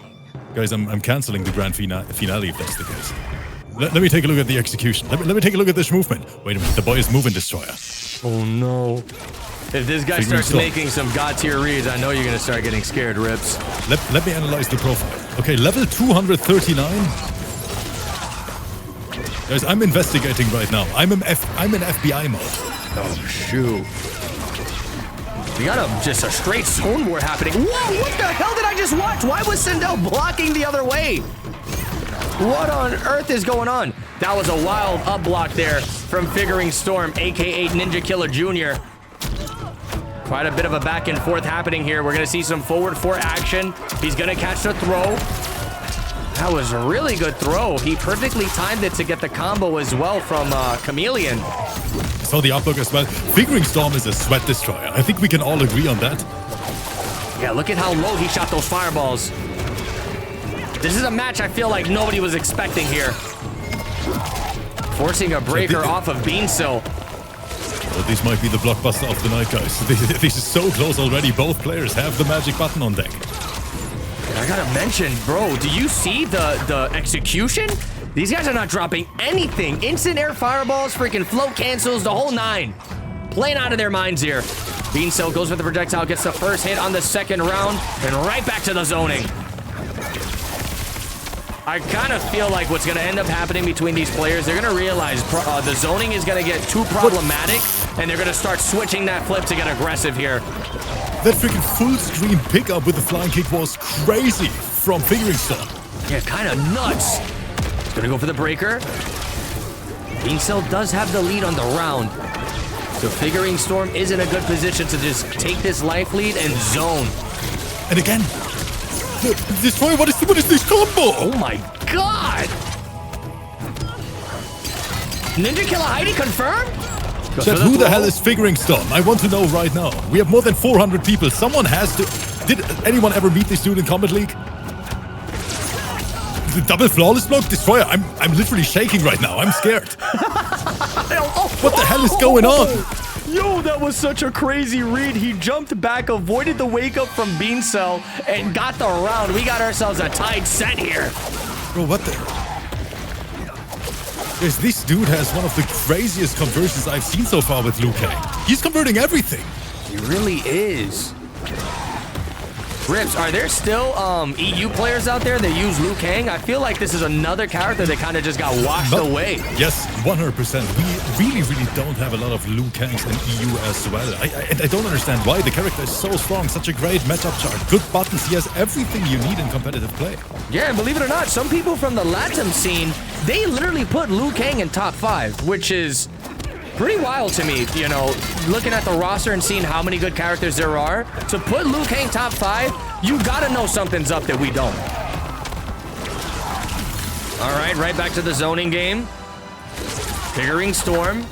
Guys, I'm canceling the grand finale if that's the case. Let me take a look at the execution. Let me take a look at this movement. Wait a minute, the boy is moving, Destroyer. Oh no. If this guy starts making some god tier reads, I know you're gonna start getting scared, Rips. Let me analyze the profile. Okay, level 239. Guys, I'm investigating right now. I'm in FBI mode. Oh, shoot. We got just a straight zone war happening. Whoa, what the hell did I just watch? Why was Sindel blocking the other way? What on earth is going on? That was a wild up block there from Figuring Storm, aka Ninja Killer Jr. Quite a bit of a back and forth happening here. We're going to see some forward 4 action. He's going to catch the throw. That was a really good throw. He perfectly timed it to get the combo as well from Chameleon. I saw the uplook as well. Figuring Storm is a sweat destroyer. I think we can all agree on that. Yeah, look at how low he shot those fireballs. This is a match I feel like nobody was expecting here. Forcing a breaker off of Beansill. Well, this might be the blockbuster of the night, guys. This is so close already. Both players have the magic button on deck. I gotta mention, bro, do you see the execution? These guys are not dropping anything. Instant air fireballs, freaking float cancels, the whole 9. Playing out of their minds here. Beancell goes with the projectile, gets the first hit on the second round, and right back to the zoning. I kind of feel like what's going to end up happening between these players, they're going to realize the zoning is going to get too problematic, and they're going to start switching that flip to get aggressive here. That freaking full screen pickup with the flying kick was crazy from Figuring Storm. Yeah, kind of nuts. He's going to go for the breaker. Beancell does have the lead on the round. So Figuring Storm is in a good position to just take this life lead and zone. And again, Destroy, what is this combo? Oh my god! Ninja Killer Heidi confirmed? Chat, who the hell is Figuring Storm? I want to know right now. We have more than 400 people. Someone has to... Did anyone ever meet this dude in Combat League? The double flawless block? Destroyer, I'm literally shaking right now. I'm scared. What the hell is going on? Yo, that was such a crazy read. He jumped back, avoided the wake up from Bean Cell, and got the round. We got ourselves a tied set here. Bro, what the? Guys, this dude has one of the craziest conversions I've seen so far with Liu Kang. He's converting everything. He really is. Rips, are there still EU players out there that use Liu Kang? I feel like this is another character that kind of just got washed away. Yes, 100%. We really don't have a lot of Liu Kangs in EU as well. I don't understand why. The character is so strong, such a great matchup chart, good buttons. He has everything you need in competitive play. Yeah, and believe it or not, some people from the LATAM scene, they literally put Liu Kang in top 5, which is pretty wild to me, you know, looking at the roster and seeing how many good characters there are. To put Liu Kang top 5, you gotta know something's up that we don't. All right, right back to the zoning game. Figuring Storm.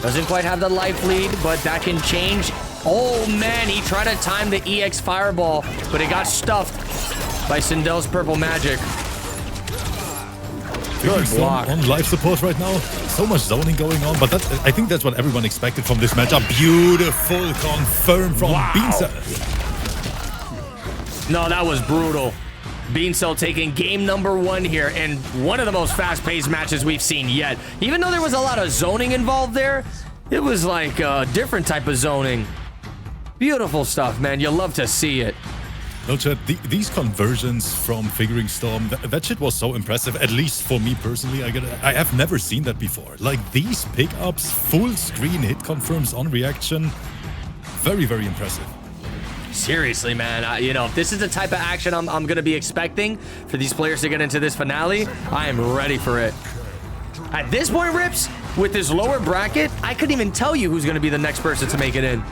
Doesn't quite have the life lead, but that can change. Oh man, he tried to time the EX Fireball, but it got stuffed by Sindel's Purple Magic. Good block. On life support right now. So much zoning going on, but I think that's what everyone expected from this matchup. Beautiful confirm from Bean Cell. No, that was brutal. Bean Cell taking game number 1 here in one of the most fast-paced matches we've seen yet. Even though there was a lot of zoning involved there, it was like a different type of zoning. Beautiful stuff, man. You love to see it. No, Chad, these conversions from Figuring Storm, that shit was so impressive, at least for me personally. I have never seen that before. Like, these pickups, full screen hit confirms on reaction, very, very impressive. Seriously, man, you know, if this is the type of action I'm going to be expecting for these players to get into this finale, I am ready for it. At this point, Rips, with this lower bracket, I couldn't even tell you who's going to be the next person to make it in.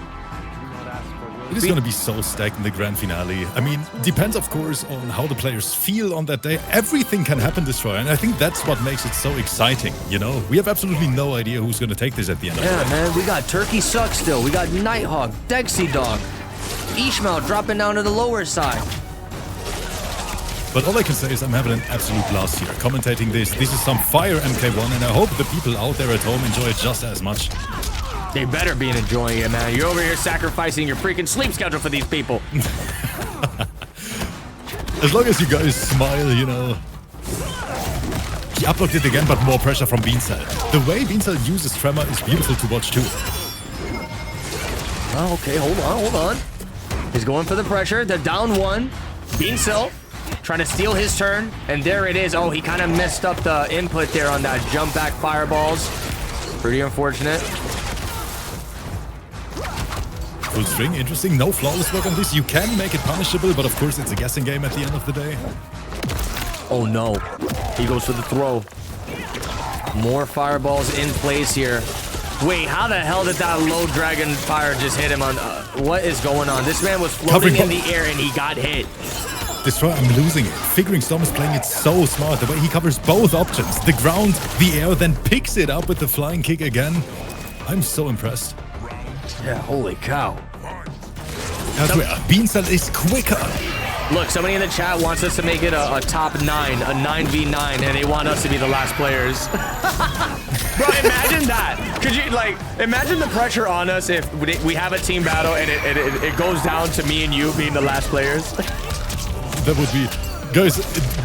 It is going to be so stacked in the grand finale. I mean, depends, of course, on how the players feel on that day. Everything can happen, Destroyer, and I think that's what makes it so exciting, you know? We have absolutely no idea who's going to take this at the end of the day. Yeah, man, we got Turkey Suck still. We got Nighthawk, Dexy Dog, Ishmael dropping down to the lower side. But all I can say is I'm having an absolute blast here commentating this. This is some fire MK1, and I hope the people out there at home enjoy it just as much. They better be enjoying it, man. You're over here sacrificing your freaking sleep schedule for these people. As long as you guys smile, you know. He uplocked it again, but more pressure from Bean Cell. The way Bean Cell uses Tremor is beautiful to watch too. Oh, okay, hold on. He's going for the pressure. They're down 1. Bean Cell trying to steal his turn, and there it is. Oh, he kind of messed up the input there on that jump back fireballs. Pretty unfortunate. Full string, interesting. No flawless work on this. You can make it punishable, but of course it's a guessing game at the end of the day. Oh no. He goes for the throw. More fireballs in place here. Wait, how the hell did that low dragon fire just hit him on? What is going on? This man was floating in the air and he got hit. Destroyer, I'm losing it. Figuring Storm is playing it so smart. The way he covers both options. The ground, the air, then picks it up with the flying kick again. I'm so impressed. Yeah, holy cow. Bean Cell is quicker. Look, somebody in the chat wants us to make it a top 9, a 9v9, and they want us to be the last players. Bro, imagine that. Could you, like, imagine the pressure on us if we have a team battle and it goes down to me and you being the last players. That would be... Guys,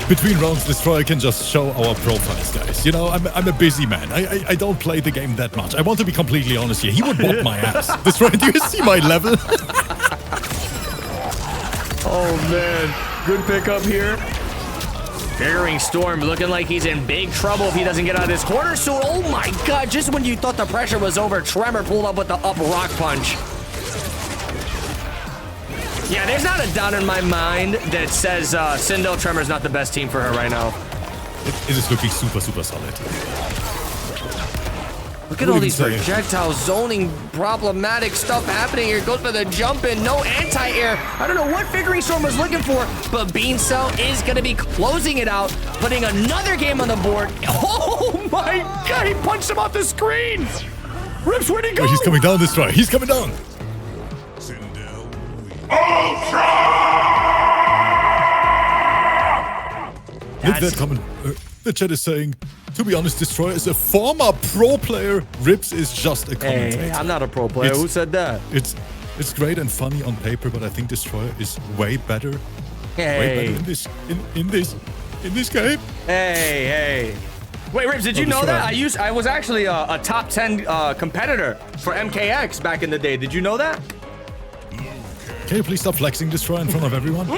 between rounds, Destroyer can just show our profiles, guys. You know, I'm a busy man. I don't play the game that much. I want to be completely honest here. He would whoop my ass. Destroyer, do you see my level? Oh, man. Good pickup here. Figuring Storm looking like he's in big trouble if he doesn't get out of this corner soon. Oh, my God. Just when you thought the pressure was over, Tremor pulled up with the up rock punch. Yeah, there's not a doubt in my mind that says Sindel Tremor's not the best team for her right now. It is looking super, super solid. Look at all these projectile zoning problematic stuff happening here. Goes for the jump in, no anti-air. I don't know what Figuring Storm was looking for, but Bean Cell is going to be closing it out, putting another game on the board. Oh my God, he punched him off the screen. Rips, where'd he go? Oh, he's coming down, Destroyer. He's coming down. With that comment, the chat is saying, To be honest, Destroyer is a former pro player. Rips is just a commentator. Hey, I'm not a pro player. Who said that? It's great and funny on paper, but I think Destroyer is way better. Hey. Way better in this game. Hey. Wait, Rips, did you know that? I was actually a top 10 competitor for MKX back in the day. Did you know that? Can you please stop flexing Destroyer in front of everyone?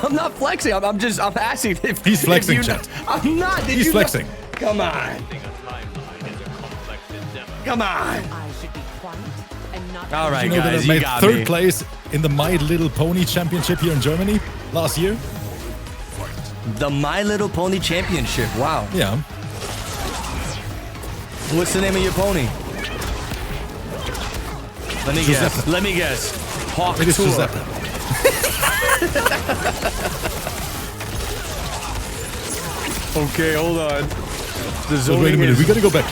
I'm not flexing. I'm asking if he's flexing, if chat. I'm not. Did he's you flexing. Know? Come on. Come on. All right, you know guys, that I made third place in the My Little Pony Championship here in Germany last year. The My Little Pony Championship. Wow. Yeah. What's the name of your pony? Let me guess. Hawk It is Tour. Giuseppe. Okay, hold on. Wait a minute, we gotta go back.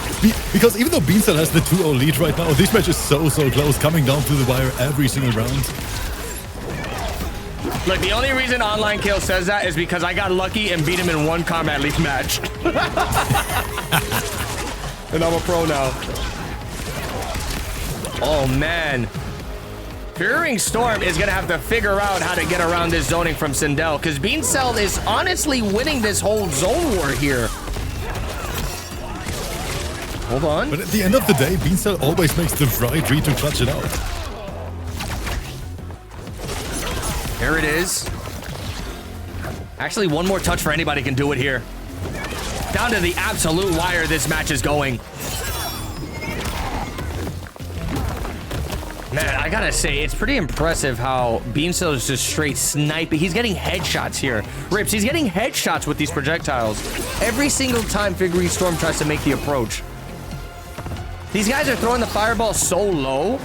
Because even though Beancell has the 2-0 lead right now, this match is so close, coming down to the wire every single round. Look, the only reason Online Kill says that is because I got lucky and beat him in one Combat League match. And I'm a pro now. Oh, man. Fearing Storm is going to have to figure out how to get around this zoning from Sindel, because Beancell is honestly winning this whole zone war here. Hold on. But at the end of the day, Beancell always makes the right read to clutch it out. Here it is. Actually, one more touch for anybody can do it here. Down to the absolute wire this match is going. Man, I gotta say, it's pretty impressive how Beancell is just straight sniping. He's getting headshots here. Rips, he's getting headshots with these projectiles. Every single time Figurine Storm tries to make the approach. These guys are throwing the fireball so low.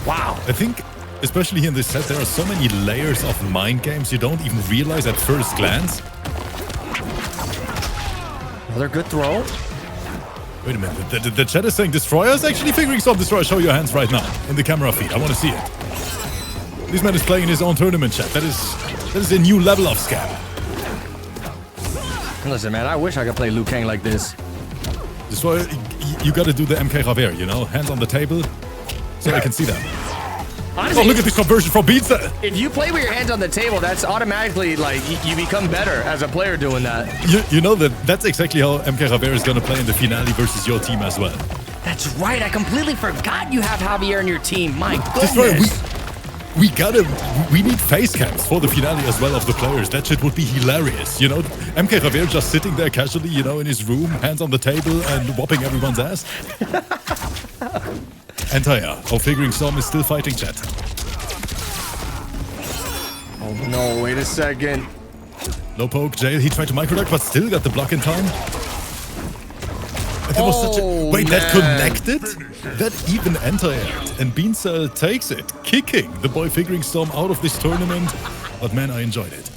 Wow. I think, especially here in this set, there are so many layers of mind games you don't even realize at first glance. Another good throw. Wait a minute, the chat is saying Destroyer is actually Figuring Storm. Destroyer, show your hands right now in the camera feed. I want to see it. This man is playing in his own tournament, chat. That is a new level of scam. Listen, man, I wish I could play Liu Kang like this. Destroyer, you got to do the MK Javier, you know? Hands on the table, so I can see that. Honestly, oh, look at this conversion from Beancell. If you play with your hands on the table, that's automatically, like, you become better as a player doing that. You know that's exactly how MK Javier is going to play in the finale versus your team as well. That's right. I completely forgot you have Javier in your team. My goodness. Right, we need face cams for the finale as well of the players. That shit would be hilarious, you know? MK Javier just sitting there casually, you know, in his room, hands on the table and whopping everyone's ass. Entire. Oh, Figuring Storm is still fighting, chat. Oh no, wait a second. Low poke, Jail. He tried to microduck, but still got the block in time. And there was such a... Wait, man. that connected? That even anti-aired. And Beancell takes it, kicking the boy Figuring Storm out of this tournament. But man, I enjoyed it.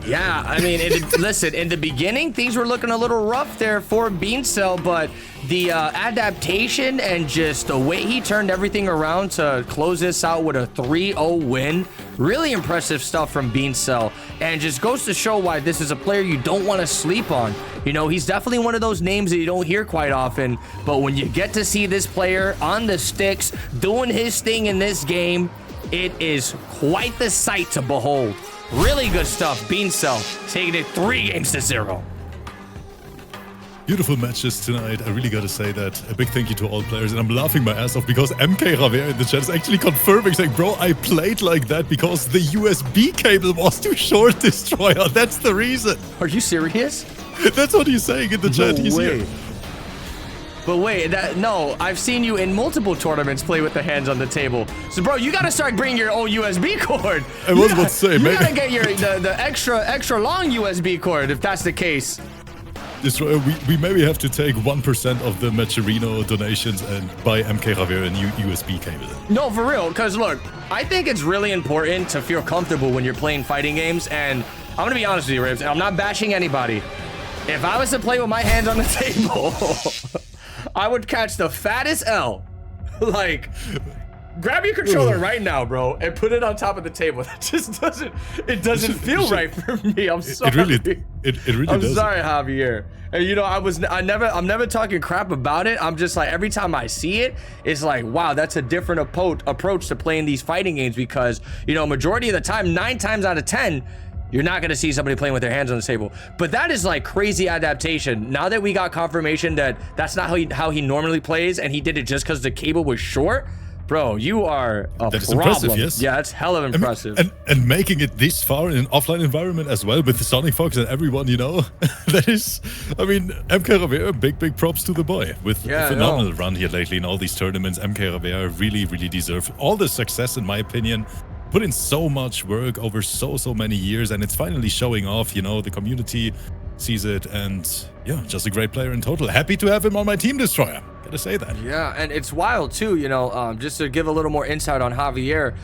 Yeah, I mean, listen, in the beginning, things were looking a little rough there for Beancell, but the adaptation and just the way he turned everything around to close this out with a 3-0 win, really impressive stuff from Beancell, and just goes to show why this is a player you don't want to sleep on. You know, he's definitely one of those names that you don't hear quite often, but when you get to see this player on the sticks doing his thing in this game, it is quite the sight to behold. Really good stuff. Beancell taking it 3-0. Beautiful matches tonight. I really got to say that. A big thank you to all players. And I'm laughing my ass off because MK Javier in the chat is actually confirming, saying, bro, I played like that because the USB cable was too short, Destroyer. That's the reason. Are you serious? That's what he's saying in the chat. He's here. But wait, no, I've seen you in multiple tournaments play with the hands on the table. So, bro, you gotta start bringing your own USB cord. I was about to say, you maybe. gotta get the extra long USB cord if that's the case. Destroyer, we maybe have to take 1% of the Matcherino donations and buy MK Javier a new USB cable. No, for real, because look, I think it's really important to feel comfortable when you're playing fighting games, and I'm gonna be honest with you, Ribs, I'm not bashing anybody. If I was to play with my hands on the table, I would catch the fattest L. Like, Grab your controller right now, bro, and put it on top of the table. That just doesn't feel right for me. I'm sorry. It really I'm does. sorry, Javier. And you know, I'm never talking crap about it. I'm just like, every time I see it, it's like, wow, that's a different approach to playing these fighting games, because, you know, majority of the time, 9 times out of 10, you're not going to see somebody playing with their hands on the table. But that is like crazy adaptation. Now that we got confirmation that that's not how he normally plays, and he did it just because the cable was short, bro, you are a That is problem. impressive, yes. Yeah, that's hella impressive. And making it this far in an offline environment as well with the Sonic Fox and everyone, you know, that is, I mean, MK Rivera, big props to the boy with a phenomenal run here lately in all these tournaments. MK Rivera really deserve all the success, in my opinion. Put in so much work over so many years, and it's finally showing off. You know, the community sees it, and yeah, just a great player in total. Happy to have him on my team, Destroyer. Gotta say that. Yeah, and it's wild too, you know, just to give a little more insight on Javier.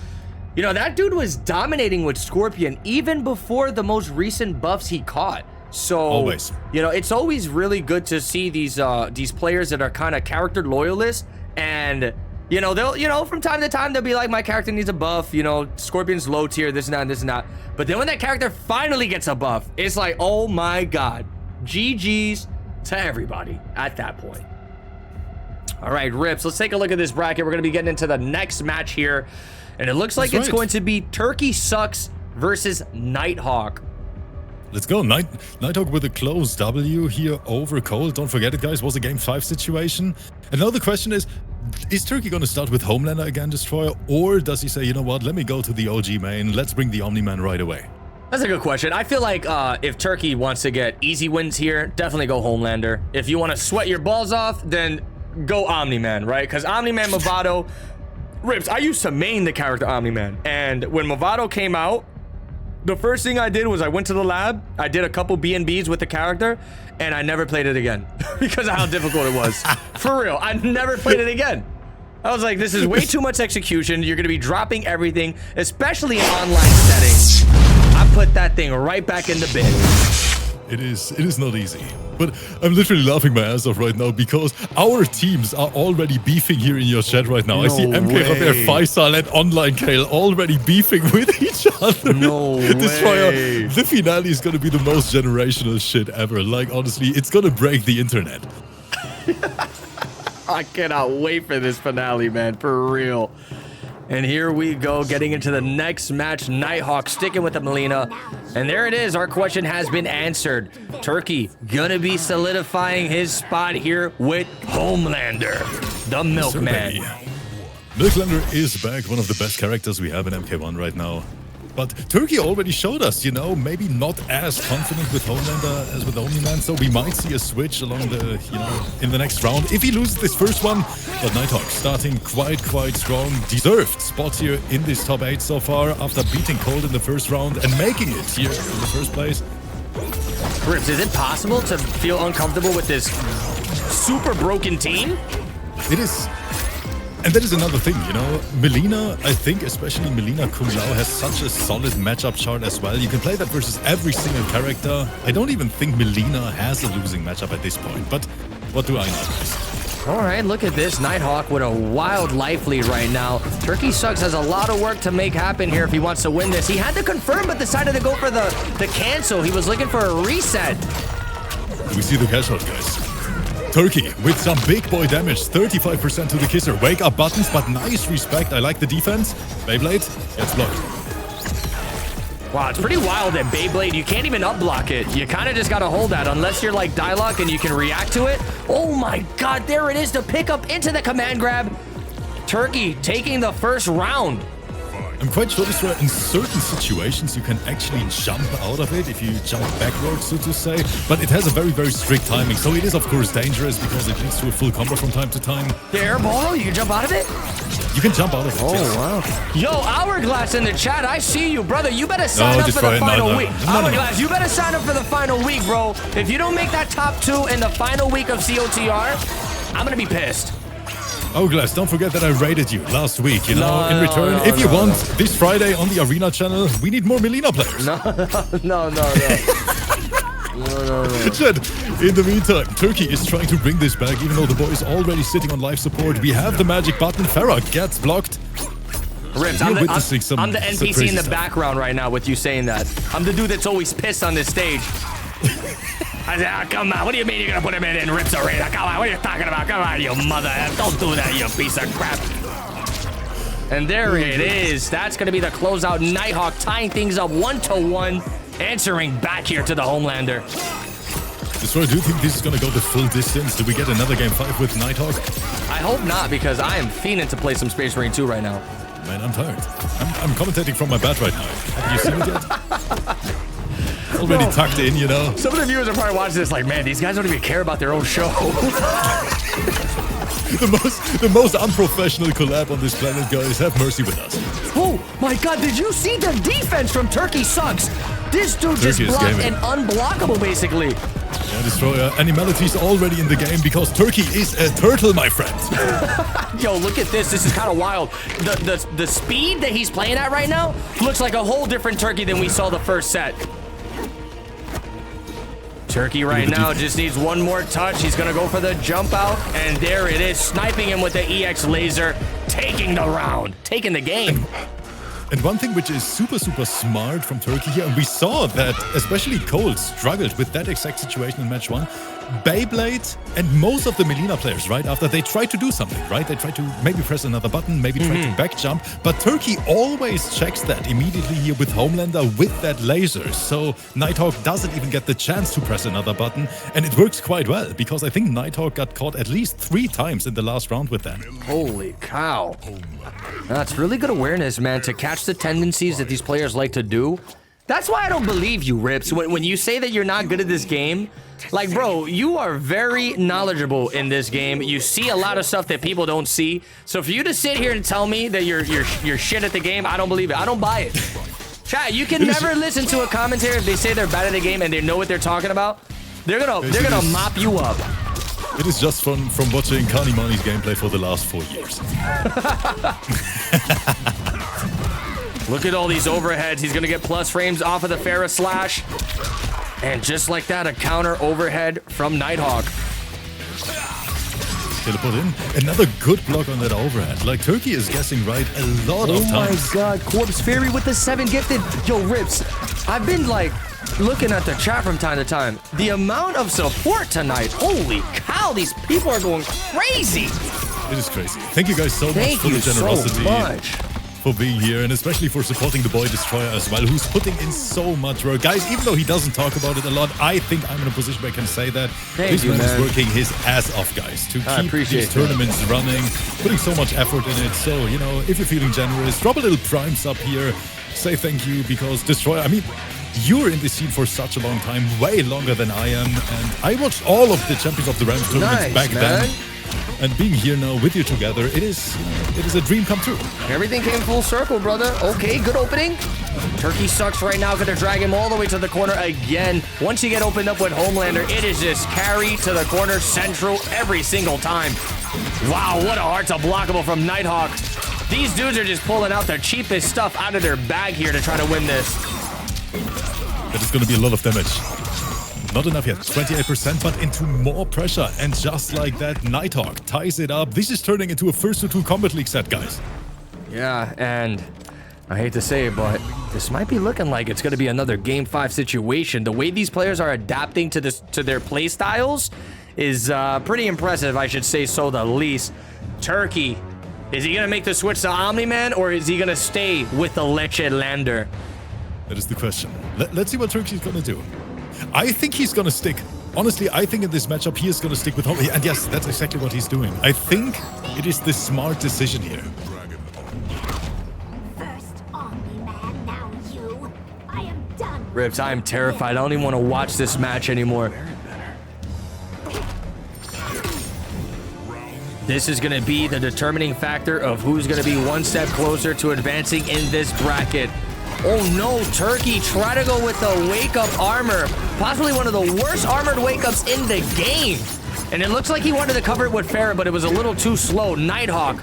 You know, that dude was dominating with Scorpion even before the most recent buffs he caught. So, always. You know, it's always really good to see these players that are kind of character loyalists, and you know, they'll, you know, from time to time, they'll be like, my character needs a buff, you know, Scorpion's low tier, this and that, this and that. But then when that character finally gets a buff, it's like, oh my God, GG's to everybody at that point. All right, Rips, let's take a look at this bracket. We're going to be getting into the next match here. And it looks like it's going to be Turkey Sucks versus Nighthawk. Let's go. Nighthawk with a close W here over Cole. Don't forget it, guys. Was a game 5 situation. And now the question is Turkey going to start with Homelander again, Destroyer? Or does he say, you know what, let me go to the OG main. Let's bring the Omni-Man right away. That's a good question. I feel like if Turkey wants to get easy wins here, definitely go Homelander. If you want to sweat your balls off, then go Omni-Man, right? Because Omni-Man Movado, Rips, I used to main the character Omni-Man. And when Movado came out, the first thing I did was I went to the lab, I did a couple B&Bs with the character, and I never played it again because of how difficult it was. For real, I never played it again. I was like, this is way too much execution. You're gonna be dropping everything, especially in online settings. I put that thing right back in the bin. It is not easy. But I'm literally laughing my ass off right now because our teams are already beefing here in your chat right now. I see MK Rivera, Faisal, and Online Kale already beefing with each other. No Destroyer, way. the finale is gonna be the most generational shit ever. Like, honestly, it's gonna break the internet. I cannot wait for this finale, man, for real. And here we go, getting into the next match. Nighthawk sticking with the Melina. And there it is. Our question has been answered. Turkey gonna be solidifying his spot here with Homelander, the Milkman. Milklander is back, one of the best characters we have in MK1 right now. But Turkey already showed us, you know, maybe not as confident with Homelander as with Omni-Man, so we might see a switch along the, you know, in the next round if he loses this first one. But Nighthawk starting quite strong, deserved spot here in this top 8 so far after beating Cold in the first round and making it here in the first place. Rips, is it possible to feel uncomfortable with this super broken team? It is. And that is another thing, you know, Melina, I think especially Melina Kung Lao has such a solid matchup chart as well. You can play that versus every single character. I don't even think Melina has a losing matchup at this point, but what do I know, guys? All right, look at this. Nighthawk with a wild life lead right now. Turkey Sucks has a lot of work to make happen here if he wants to win this. He had to confirm, but decided to go for the cancel. He was looking for a reset. We see the cash out, guys. Turkey with some big boy damage, 35% to the kisser. Wake up buttons, but nice respect. I like the defense. Beyblade gets blocked. Wow, it's pretty wild that Beyblade, you can't even up-block it. You kind of just got to hold that unless you're like Dialogue and you can react to it. Oh my God, there it is to pick up into the command grab. Turkey taking the first round. I'm quite sure this in certain situations you can actually jump out of it if you jump backwards, so to say. But it has a very strict timing, so it is of course dangerous because it leads to a full combo from time to time. The air ball, you can jump out of it? You can jump out of it. Oh, yes. wow. Yo, Hourglass in the chat, I see you, brother. You better sign up for the final week. Hourglass, you better sign up for the final week, bro. If you don't make that top 2 in the final week of COTR, I'm gonna be pissed. Hourglass, don't forget that I rated you last week, you know, in return. If you want, this Friday on the Arena channel, we need more Melina players. No. Chat, in the meantime, Turkey is trying to bring this back, even though the boy is already sitting on life support. We have the magic button. Farah gets blocked. Rips, You're I'm witnessing some the NPC crazy in the stuff. background right now with you saying that. I'm the dude that's always pissed on this stage. I said, oh, come on, what do you mean you're gonna put him in Rips Arena? Come on, what are you talking about? Come on, you mother, don't do that, you piece of crap. And there it is. That's gonna be the closeout. Nighthawk tying things up 1-1, answering back here to the Homelander. Destroyer, do you think this is gonna go the full distance? Do we get another game 5 with Nighthawk? I hope not, because I am fiending to play some Space Marine 2 right now. Man, I'm tired. I'm commentating from my bed right now. Have you seen it yet? Already tucked in, you know. Some of the viewers are probably watching this like, man, these guys don't even care about their own show. The most unprofessional collab on this planet, guys. Have mercy with us. Oh my god, did you see the defense from Turkey sucks? This dude just Turkey is blocked gaming. and unblockable basically. Yeah, Destroyer, Animality's already in the game because Turkey is a turtle, my friend. Yo, look at this. This is kind of wild. The speed that he's playing at right now looks like a whole different Turkey than we saw the first set. Turkey right now just needs one more touch. He's gonna go for the jump out, and there it is, sniping him with the EX laser, taking the round, taking the game. And one thing which is super, super smart from Turkey here, and we saw that especially Cole struggled with that exact situation in match 1. Beyblade and most of the Melina players, right after, they try to do something, right? They try to maybe press another button, maybe try to back jump, but Turkey always checks that immediately here with Homelander with that laser. So Nighthawk doesn't even get the chance to press another button, and it works quite well because I think Nighthawk got caught at least 3 times in the last round with that. Holy cow. That's really good awareness, man, to catch the tendencies that these players like to do. That's why I don't believe you, Rips. When you say that you're not good at this game, like, bro, you are very knowledgeable in this game. You see a lot of stuff that people don't see. So for you to sit here and tell me that you're shit at the game, I don't believe it. I don't buy it. Chat, you can never listen to a commentator if they say they're bad at the game and they know what they're talking about. They're gonna mop you up. It is just from watching Kanimani's gameplay for the last 4 years. Look at all these overheads. He's gonna get plus frames off of the Farah slash. And just like that, a counter overhead from Nighthawk. Teleport in. Another good block on that overhead. Like, Turkey is guessing right a lot of times. Oh my god, Corpse Fairy with the 7 gifted. Yo, Rips, I've been like looking at the chat from time to time. The amount of support tonight, holy cow, these people are going crazy. It is crazy. Thank you guys so much Thank for you the generosity. so much. For being here, and especially for supporting the boy Destroyer as well, who's putting in so much work. Guys, even though he doesn't talk about it a lot, I think I'm in a position where I can say that this man is working his ass off, guys, to keep these tournaments running, putting so much effort in it. So, you know, if you're feeling generous, drop a little prime sub here, say thank you, because Destroyer, I mean, you're in this scene for such a long time, way longer than I am, and I watched all of the Champions of the Realms tournaments back then. And being here now with you together, it is a dream come true. Everything came full circle, brother. Okay, good opening. Turkey sucks right now. Gonna drag him all the way to the corner again. Once you get opened up with Homelander, it is just carry to the corner central every single time. Wow, what a hard to blockable from Nighthawk. These dudes are just pulling out the cheapest stuff out of their bag here to try to win this. That is gonna be a lot of damage. Not enough yet, 28%, but into more pressure. And just like that, Nighthawk ties it up. This is turning into a 1-2 Combat League set, guys. Yeah, and I hate to say it, but this might be looking like it's going to be another Game 5 situation. The way these players are adapting to their play styles is pretty impressive, I should say so the least. Turkey, is he going to make the switch to Omni-Man, or is he going to stay with the Leche Lander? That is the question. Let's see what Turkey's going to do. I think he's gonna stick. Honestly, I think in this matchup he is gonna stick with Homie. And yes, that's exactly what he's doing. I think it is the smart decision here. First Omni-Man, now you. I am done. Rips, I am terrified. I don't even want to watch this match anymore. This is gonna be the determining factor of who's gonna be one step closer to advancing in this bracket. Oh no, Turkey, try to go with the wake-up armor. Possibly one of the worst armored wake-ups in the game. And it looks like he wanted to cover it with Farah, but it was a little too slow. Nighthawk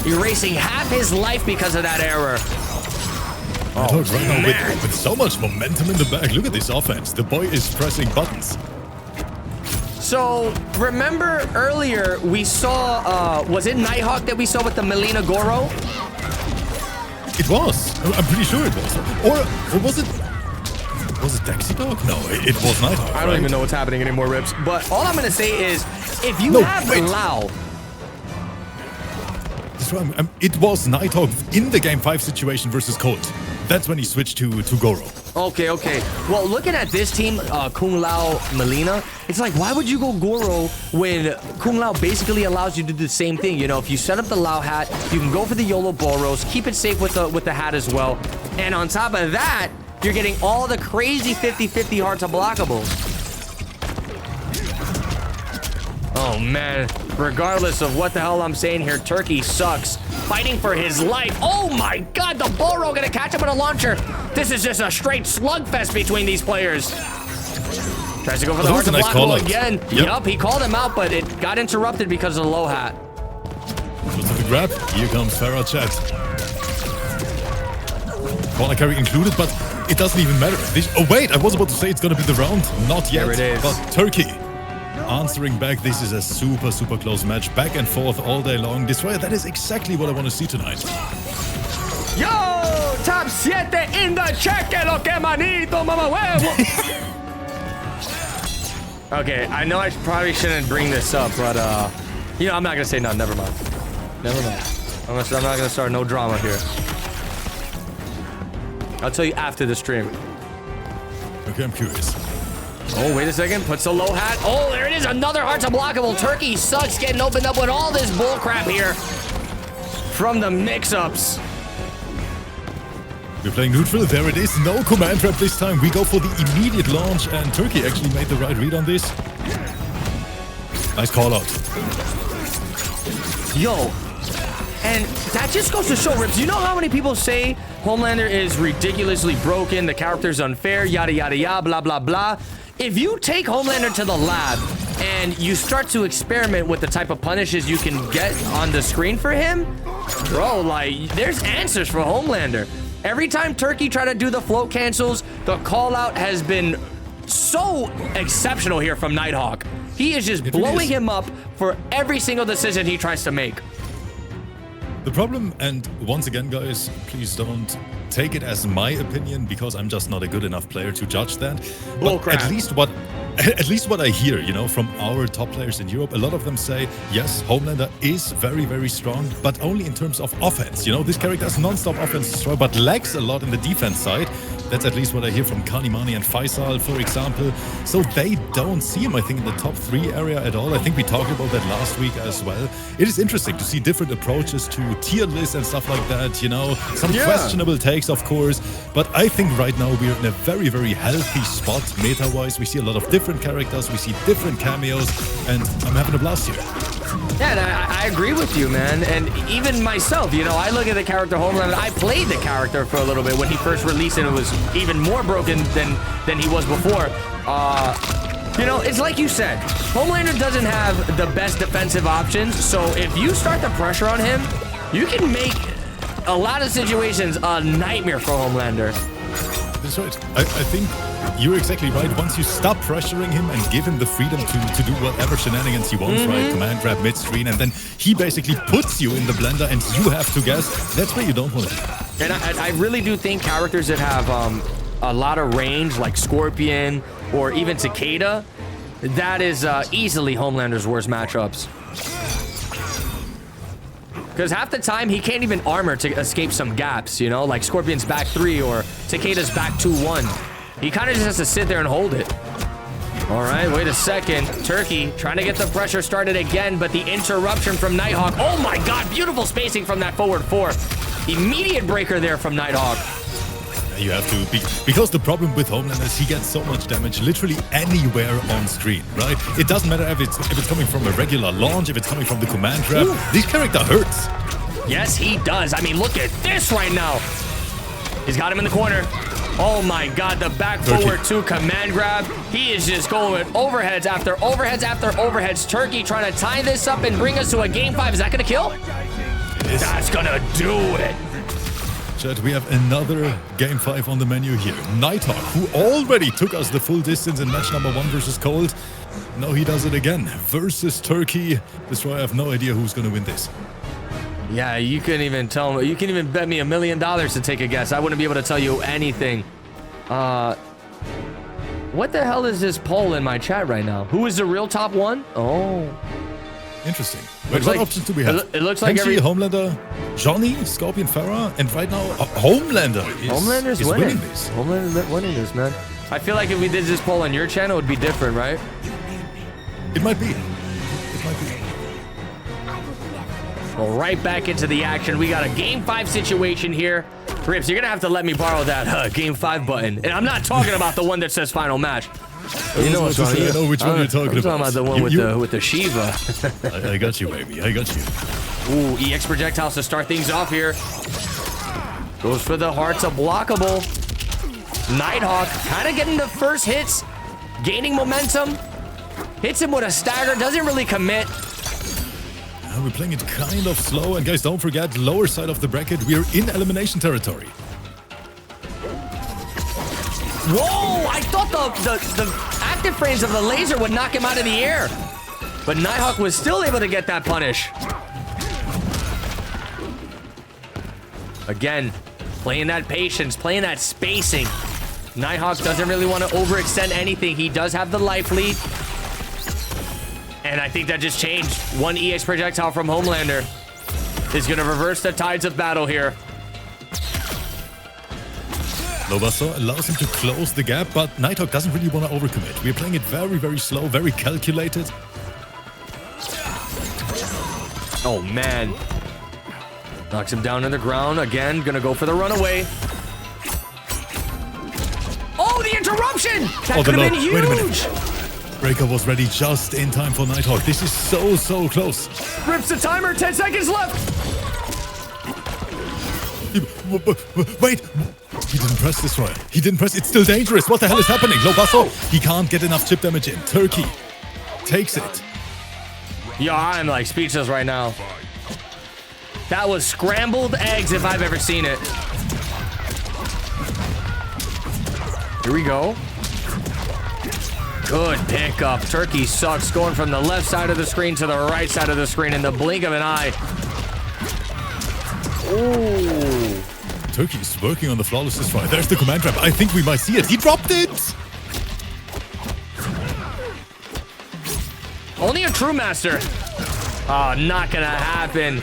erasing half his life because of that error. Nighthawk right now with so much momentum in the back. Look at this offense. The boy is pressing buttons. So, remember earlier we saw, was it Nighthawk that we saw with the Melina Goro? It was. I'm pretty sure it was. Or was it... Was it Dexy Dog? No, it was Nighthawk. I don't even know what's happening anymore, Rips. But all I'm going to say is, if you have Lao... That's right. It was Nighthawk in the Game 5 situation versus Colt. That's when he switched to Goro. Okay. Well, looking at this team, Kung Lao, Melina, it's like, why would you go Goro when Kung Lao basically allows you to do the same thing? You know, if you set up the Lao hat, you can go for the YOLO Boros, keep it safe with the hat as well. And on top of that, you're getting all the crazy 50-50 hearts unblockables. Oh, man. Regardless of what the hell I'm saying here, Turkey sucks. Fighting for his life. Oh, my God. The Boro gonna catch him with a launcher. This is just a straight slugfest between these players. Tries to go for the hearts unblockable again. Yup, he called him out, but it got interrupted because of the low hat. Goes to the grab. Here comes Farah Chat. Corner carry included, but it doesn't even matter. Oh, wait, I was about to say it's going to be the round. Not yet. There it is. But Turkey answering back. This is a super, super close match. Back and forth all day long. Destroyer, that is exactly what I want to see tonight. Yo! Top 7 in the cheque lo que manito, mama huevo. Okay, I know I probably shouldn't bring this up, but, you know, I'm not going to say nothing. Never mind. I'm not going to start no drama here. I'll tell you after the stream. Okay, I'm curious. Oh, wait a second. Puts a low hat. Oh, there it is. Another hearts unblockable. Turkey sucks getting opened up with all this bull crap here from the mix-ups. We're playing neutral. There it is. No command trap this time. We go for the immediate launch, and Turkey actually made the right read on this. Nice call out. Yo. And that just goes to show, Rips, you know how many people say Homelander is ridiculously broken, the character's unfair, yada, yada, yada, blah, blah, blah. If you take Homelander to the lab and you start to experiment with the type of punishes you can get on the screen for him, bro, like, there's answers for Homelander. Every time Turkey tried to do the float cancels, the call out has been so exceptional here from Nighthawk. He is just blowing him up for every single decision he tries to make. The problem, and once again, guys, please don't take it as my opinion because I'm just not a good enough player to judge that. But at least what I hear, you know, from our top players in Europe, a lot of them say, yes, Homelander is very, very strong, but only in terms of offense. You know, this character has non-stop offense destroy, but lacks a lot in the defense side. That's at least what I hear from Kanimani and Faisal, for example. So they don't see him, I think, in the top 3 area at all. I think we talked about that last week as well. It is interesting to see different approaches to tier lists and stuff like that, you know. Some questionable takes, of course. But I think right now we're in a very, very healthy spot meta-wise. We see a lot of different characters. We see different cameos. And I'm having a blast here. Yeah, and I agree with you, man. And even myself, you know, I look at the character Homelander. I played the character for a little bit when he first released, and it was even more broken than he was before. You know, it's like you said, Homelander doesn't have the best defensive options. So if you start the pressure on him, you can make a lot of situations a nightmare for Homelander. That's right. I think you're exactly right. Once you stop pressuring him and give him the freedom to do whatever shenanigans he wants, right? Command grab mid-screen, and then he basically puts you in the blender and you have to guess. That's where you don't want to be. And I really do think characters that have a lot of range, like Scorpion or even Cicada, that is easily Homelander's worst matchups. Because half the time, he can't even armor to escape some gaps, you know? Like Scorpion's back 3 or Cicada's back 2-1. He kind of just has to sit there and hold it. All right, wait a second. Turkey trying to get the pressure started again, but the interruption from Nighthawk. Oh my God, beautiful spacing from that forward 4. Immediate breaker there from Nighthawk. You have to be, because the problem with Homelander is he gets so much damage literally anywhere on screen, right? It doesn't matter if it's coming from a regular launch, if it's coming from the command trap. This character hurts. Yes, he does. I mean, look at this right now. He's got him in the corner. Oh my God, the back forward 2 command grab. He is just going with overheads after overheads after overheads. Turkey trying to tie this up and bring us to a game 5. Is that gonna kill? That's gonna do it. Chat, we have another Game 5 on the menu here. Nighthawk, who already took us the full distance in match number 1 versus Cold. Now he does it again versus Turkey. Destroyer, I have no idea who's going to win this. Yeah, you couldn't even tell me. You can even bet me $1 million to take a guess. I wouldn't be able to tell you anything. What the hell is this poll in my chat right now? Who is the real top one? Oh. Interesting. Wait, what options do we have? It looks like Henshi, Homelander, Johnny, Scorpion Farah, and right now Homelander is winning this. Homelander's winning this, man. I feel like if we did this poll on your channel, it would be different, right? It might be. It might be. Well, right back into the action. We got a Game 5 situation here. Rips, you're going to have to let me borrow that Game 5 button. And I'm not talking about the one that says final match. You know what's I know which one you're talking about. I'm talking about the one with the Shiva. I got you, baby. I got you. Ooh, EX projectiles to start things off here. Goes for the hearts, a blockable. Nighthawk kind of getting the first hits, gaining momentum. Hits him with a stagger, doesn't really commit. We're playing it kind of slow. And guys, don't forget, lower side of the bracket, we're in elimination territory. Whoa! I thought the active frames of the laser would knock him out of the air. But Nighthawk was still able to get that punish. Again, playing that patience, playing that spacing. Nighthawk doesn't really want to overextend anything. He does have the life lead. And I think that just changed. One EX projectile from Homelander is going to reverse the tides of battle here. Lobasso allows him to close the gap, but Nighthawk doesn't really want to overcommit. We're playing it very, very slow, very calculated. Oh, man. Knocks him down on the ground. Again, going to go for the runaway. Oh, the interruption! That could have been huge! Wait a minute. Breaker was ready just in time for Nighthawk. This is so close. Rips the timer, 10 seconds left. Wait, he didn't press this right. He didn't press. It's still dangerous. What the hell is happening? Lobasso, he can't get enough chip damage in. Turkey takes it. Yo, I'm like speechless right now. That was scrambled eggs if I've ever seen it. Here we go. Good pickup. Turkey sucks, going from the left side of the screen to the right side of the screen in the blink of an eye. Ooh. Turkey's working on the flawless destroy. There's the command trap. I think we might see it. He dropped it. Only a true master. Oh, not gonna happen.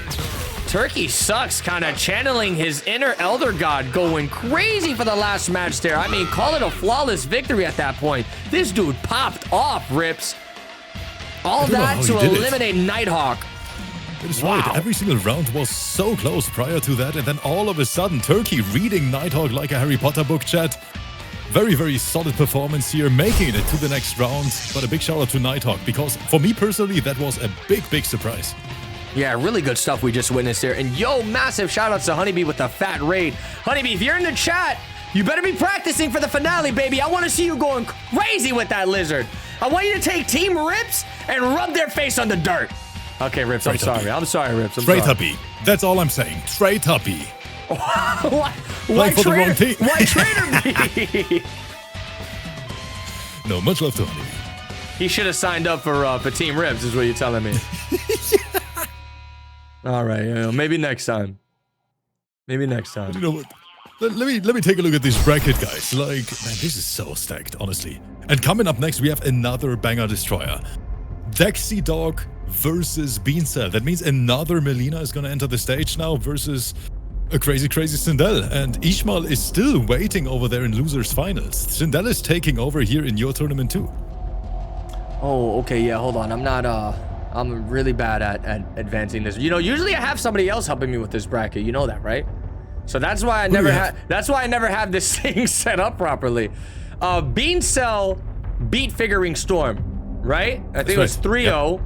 Turkey sucks, kind of channeling his inner elder god, going crazy for the last match there. I mean, call it a flawless victory at that point. This dude popped off, Rips. All that to eliminate Nighthawk. That is right. Every single round was so close prior to that, and then all of a sudden, Turkey reading Nighthawk like a Harry Potter book, chat. Very, very solid performance here, making it to the next round. But a big shout out to Nighthawk, because for me personally, that was a big surprise. Yeah, really good stuff we just witnessed there. And yo, massive shout outs to Honeybee with the fat raid. Honeybee, if you're in the chat, you better be practicing for the finale, baby. I want to see you going crazy with that lizard. I want you to take Team Rips and rub their face on the dirt. Okay, Rips, I'm sorry. I'm sorry, Rips. Trade Happy. That's all I'm saying. Trade Happy. Why for the wrong team. Why Trader B? No, much love to Honeybee. He should have signed up for Team Rips, is what you're telling me. All right, maybe next time. Maybe next time. You know what? Let me take a look at this bracket, guys. Like, man, this is so stacked, honestly. And coming up next, we have another banger destroyer. Dexy Dog versus Beancell. That means another Melina is gonna enter the stage now versus a crazy Sindel. And Ishmael is still waiting over there in losers finals. Sindel is taking over here in your tournament too. Oh, okay, yeah, hold on. I'm really bad at advancing this. You know, usually I have somebody else helping me with this bracket. You know that, right? So that's why I never have this thing set up properly. Beancell beat Figuring Storm, right? I think it was 3-0. Yep.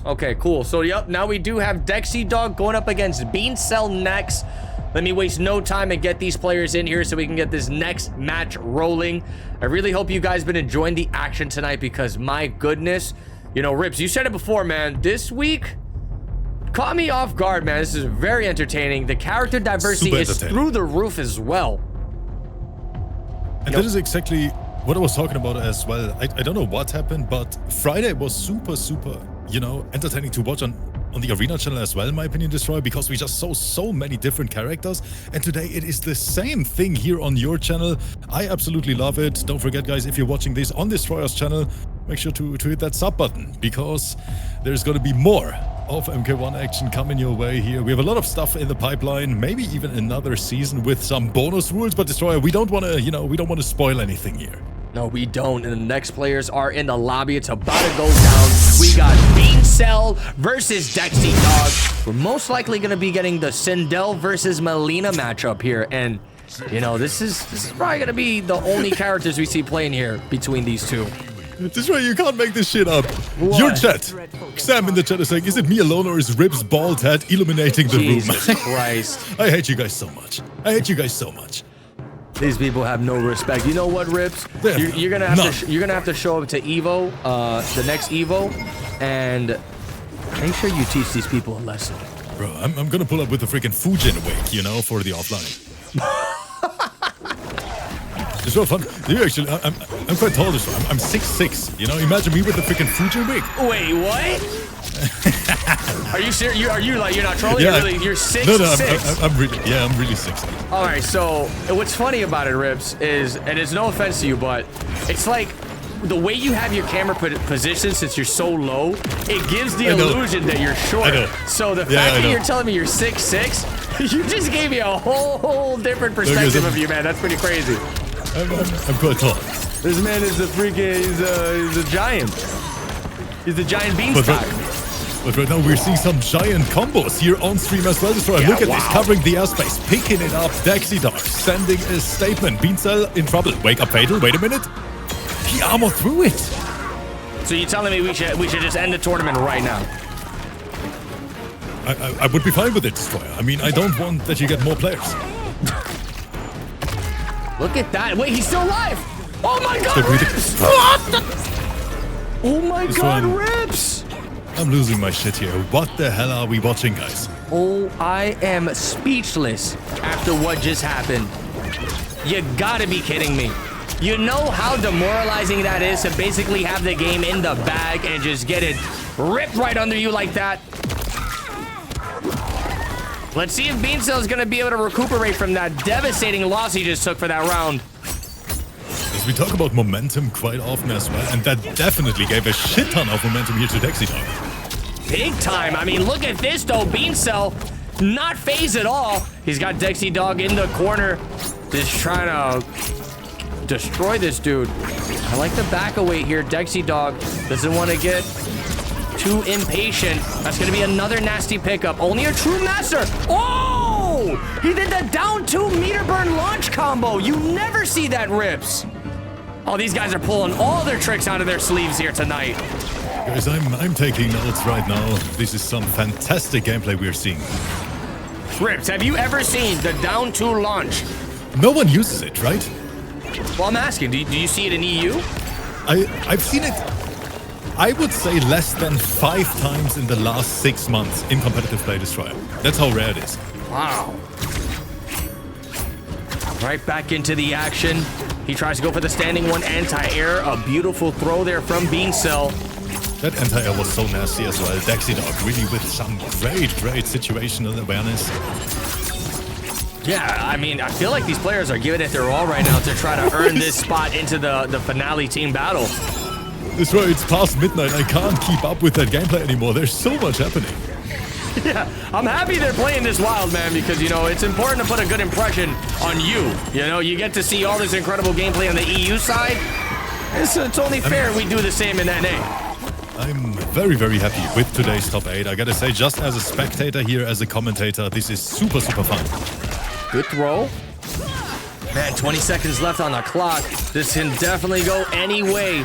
Okay, cool. So, yep, now we do have Dexy Dog going up against Beancell next. Let me waste no time and get these players in here so we can get this next match rolling. I really hope you guys been enjoying the action tonight because, my goodness, you know, Rips, you said it before, man. This week, caught me off guard, man. This is very entertaining. The character diversity Super is entertaining. through the roof as well. And that is exactly what I was talking about as well. I don't know what happened, but Friday was super, you know, entertaining to watch on the Arena channel as well, in my opinion, Destroyer, because we just saw so many different characters. And today it is the same thing here on your channel. I absolutely love it. Don't forget, guys, if you're watching this on Destroyer's channel, make sure to hit that sub button, because there's going to be more of MK1 action coming your way here. We have a lot of stuff in the pipeline, maybe even another season with some bonus rules, but Destroyer, we don't want to, you know, we don't want to spoil anything here. No, we don't. And the next players are in the lobby. It's about to go down. We got Bean Cell versus Dexy Dog. We're most likely going to be getting the Sindel versus Melina matchup here. And, you know, this is probably going to be the only characters we see playing here between these two. Destroyer, you can't make this shit up. What? Your chat. Sam in the chat is saying, is it me alone or is Rip's bald head illuminating the Jesus room? Christ. I hate you guys so much. I hate you guys so much. These people have no respect. You know what, Rips? You're gonna have to show up to Evo, the next Evo, and make sure you teach these people a lesson. Bro, I'm gonna pull up with the freaking Fujin wig, you know, for the offline. It's so fun. You actually, I'm quite tall this one. I'm 6'6", you know? Imagine me with the freaking Fujin wig. Wait, what? Are you serious? Are you like, you're not trolling? Yeah, You're 6'6"? No, I'm really 6'6". All right, so what's funny about it, Rips, is, and it's no offense to you, but it's like the way you have your camera positioned, since you're so low, it gives the illusion that you're short. So the fact that you're telling me you're 6'6", you just gave me a whole different perspective of you, man. That's pretty crazy. I'm quite tall. This man is a freaking, he's a giant. He's a giant beanstalk. But right now we're seeing some giant combos here on stream as well. Destroyer, look at this, covering the airspace, picking it up. Dexy Dog sending a statement. Beancell in trouble. Wake up, Fatal. Wait a minute. He armored through it. So you're telling me we should just end the tournament right now? I would be fine with it, Destroyer. I mean, I don't want that you get more players. Look at that. Wait, he's still alive. Oh my God, Rips. Oh my God, Rips. I'm losing my shit here. What the hell are we watching, guys? Oh, I am speechless after what just happened. You gotta be kidding me. You know how demoralizing that is to basically have the game in the bag and just get it ripped right under you like that? Let's see if Beancell is gonna be able to recuperate from that devastating loss he just took for that round. We talk about momentum quite often as well, and that definitely gave a shit ton of momentum here to Dexy Dog. Big time. I mean, look at this, though. Beancell, not phased at all. He's got Dexy Dog in the corner, just trying to destroy this dude. I like the back away here. Dexy Dog doesn't want to get too impatient. That's going to be another nasty pickup. Only a true master. Oh! He did the down 2 meter burn launch combo. You never see that, Rips. Oh, these guys are pulling all their tricks out of their sleeves here tonight. Guys, I'm taking notes right now. This is some fantastic gameplay we're seeing. Rips, have you ever seen the down 2 launch? No one uses it, right? Well, I'm asking, do you see it in EU? I've seen it, I would say, less than 5 times in the last 6 months in competitive play Destroyer. That's how rare it is. Wow. Right back into the action. He tries to go for the standing one anti-air. A beautiful throw there from Beancell. That anti-air was so nasty as well. Dexy Dog really with some great situational awareness. Yeah, I mean, I feel like these players are giving it their all right now to try to earn this spot into the finale team battle. Destroyer, it's past midnight. I can't keep up with that gameplay anymore. There's so much happening. Yeah, I'm happy they're playing this wild, man, because, you know, it's important to put a good impression on you. You know, you get to see all this incredible gameplay on the EU side. It's only fair we do the same in NA. I'm very happy with today's top 8. I gotta say, just as a spectator here, as a commentator, this is super fun. Good throw. Man, 20 seconds left on the clock. This can definitely go any way.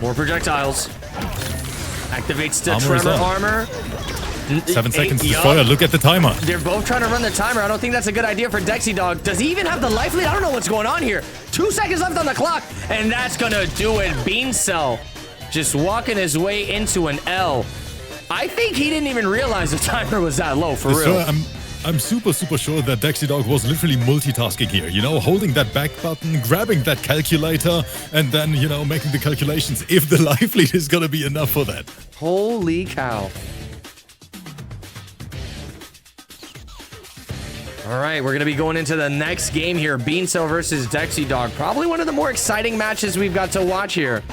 More projectiles. Activates the tremor armor. 7 seconds to Destroyer. Look at the timer. They're both trying to run the timer. I don't think that's a good idea for Dexy Dog. Does he even have the life lead? I don't know what's going on here. 2 seconds left on the clock, and that's gonna do it. Beancell just walking his way into an L. I think he didn't even realize the timer was that low, for Destroyer, real. I'm super sure that Dexydog was literally multitasking here, you know, holding that back button, grabbing that calculator, and then, you know, making the calculations if the life lead is gonna be enough for that. Holy cow. All right, we're going to be going into the next game here. Beancell versus Dexydog. Probably one of the more exciting matches we've got to watch here,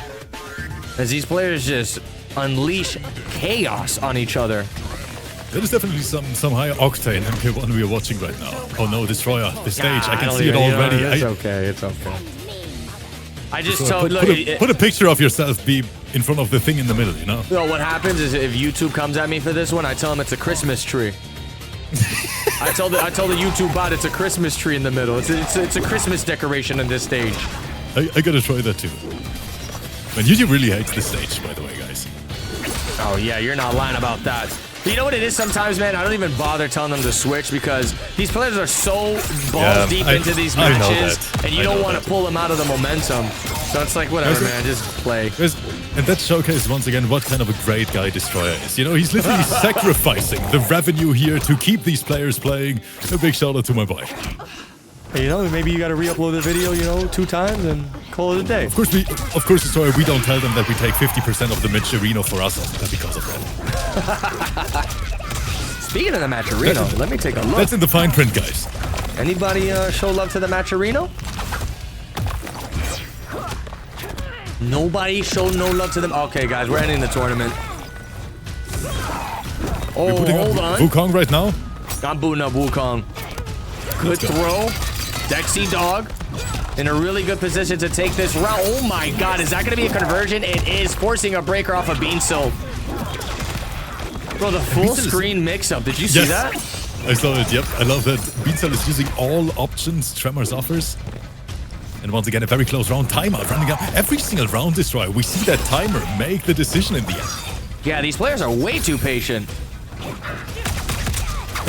as these players just unleash chaos on each other. There is definitely some high octane MP1 we are watching right now. Oh no, Destroyer, the stage, I can don't see it even- already. It's okay, it's okay. I just So told, look, put a picture of yourself be in front of the thing in the middle, you know? well, what happens is if YouTube comes at me for this one, I tell them it's a Christmas tree. I told the YouTube bot it's a Christmas tree in the middle. It's a Christmas decoration on this stage. I gotta try that too. Man, YouTube really hates this stage, by the way, guys. Oh yeah, you're not lying about that. But you know what it is sometimes, man? I don't even bother telling them to switch because these players are so balls deep into these I know matches, that. and you I don't know want to that. pull them out of the momentum. So it's like, whatever, man, just play. And that showcases once again what kind of a great guy Destroyer is. You know, he's literally sacrificing the revenue here to keep these players playing. A big shout out to my boy. You know, maybe you got to re-upload the video, you know, 2 times and call it a day. Of course, Destroyer, we don't tell them that we take 50% of the match arena for us because of that. Speaking of the Matcherino, let me take a look. That's in the fine print, guys. Anybody show love to the Matcherino? Nobody showed no love to them. Okay, guys, we're ending the tournament. Oh, Putting hold up on. Wukong right now. I'm booting up Wukong. Good Let's go. throw. Dexydog in a really good position to take this round. Oh my god, is that going to be a conversion? It is, forcing a breaker off of Beancell. Bro, the full screen mix-up. Did you see that? I saw it, yep. I love that Beancell is using all options Tremors offers. And once again, a very close round. Timeout running up. Every single round Destroyer, we see that timer make the decision in the end. Yeah, these players are way too patient.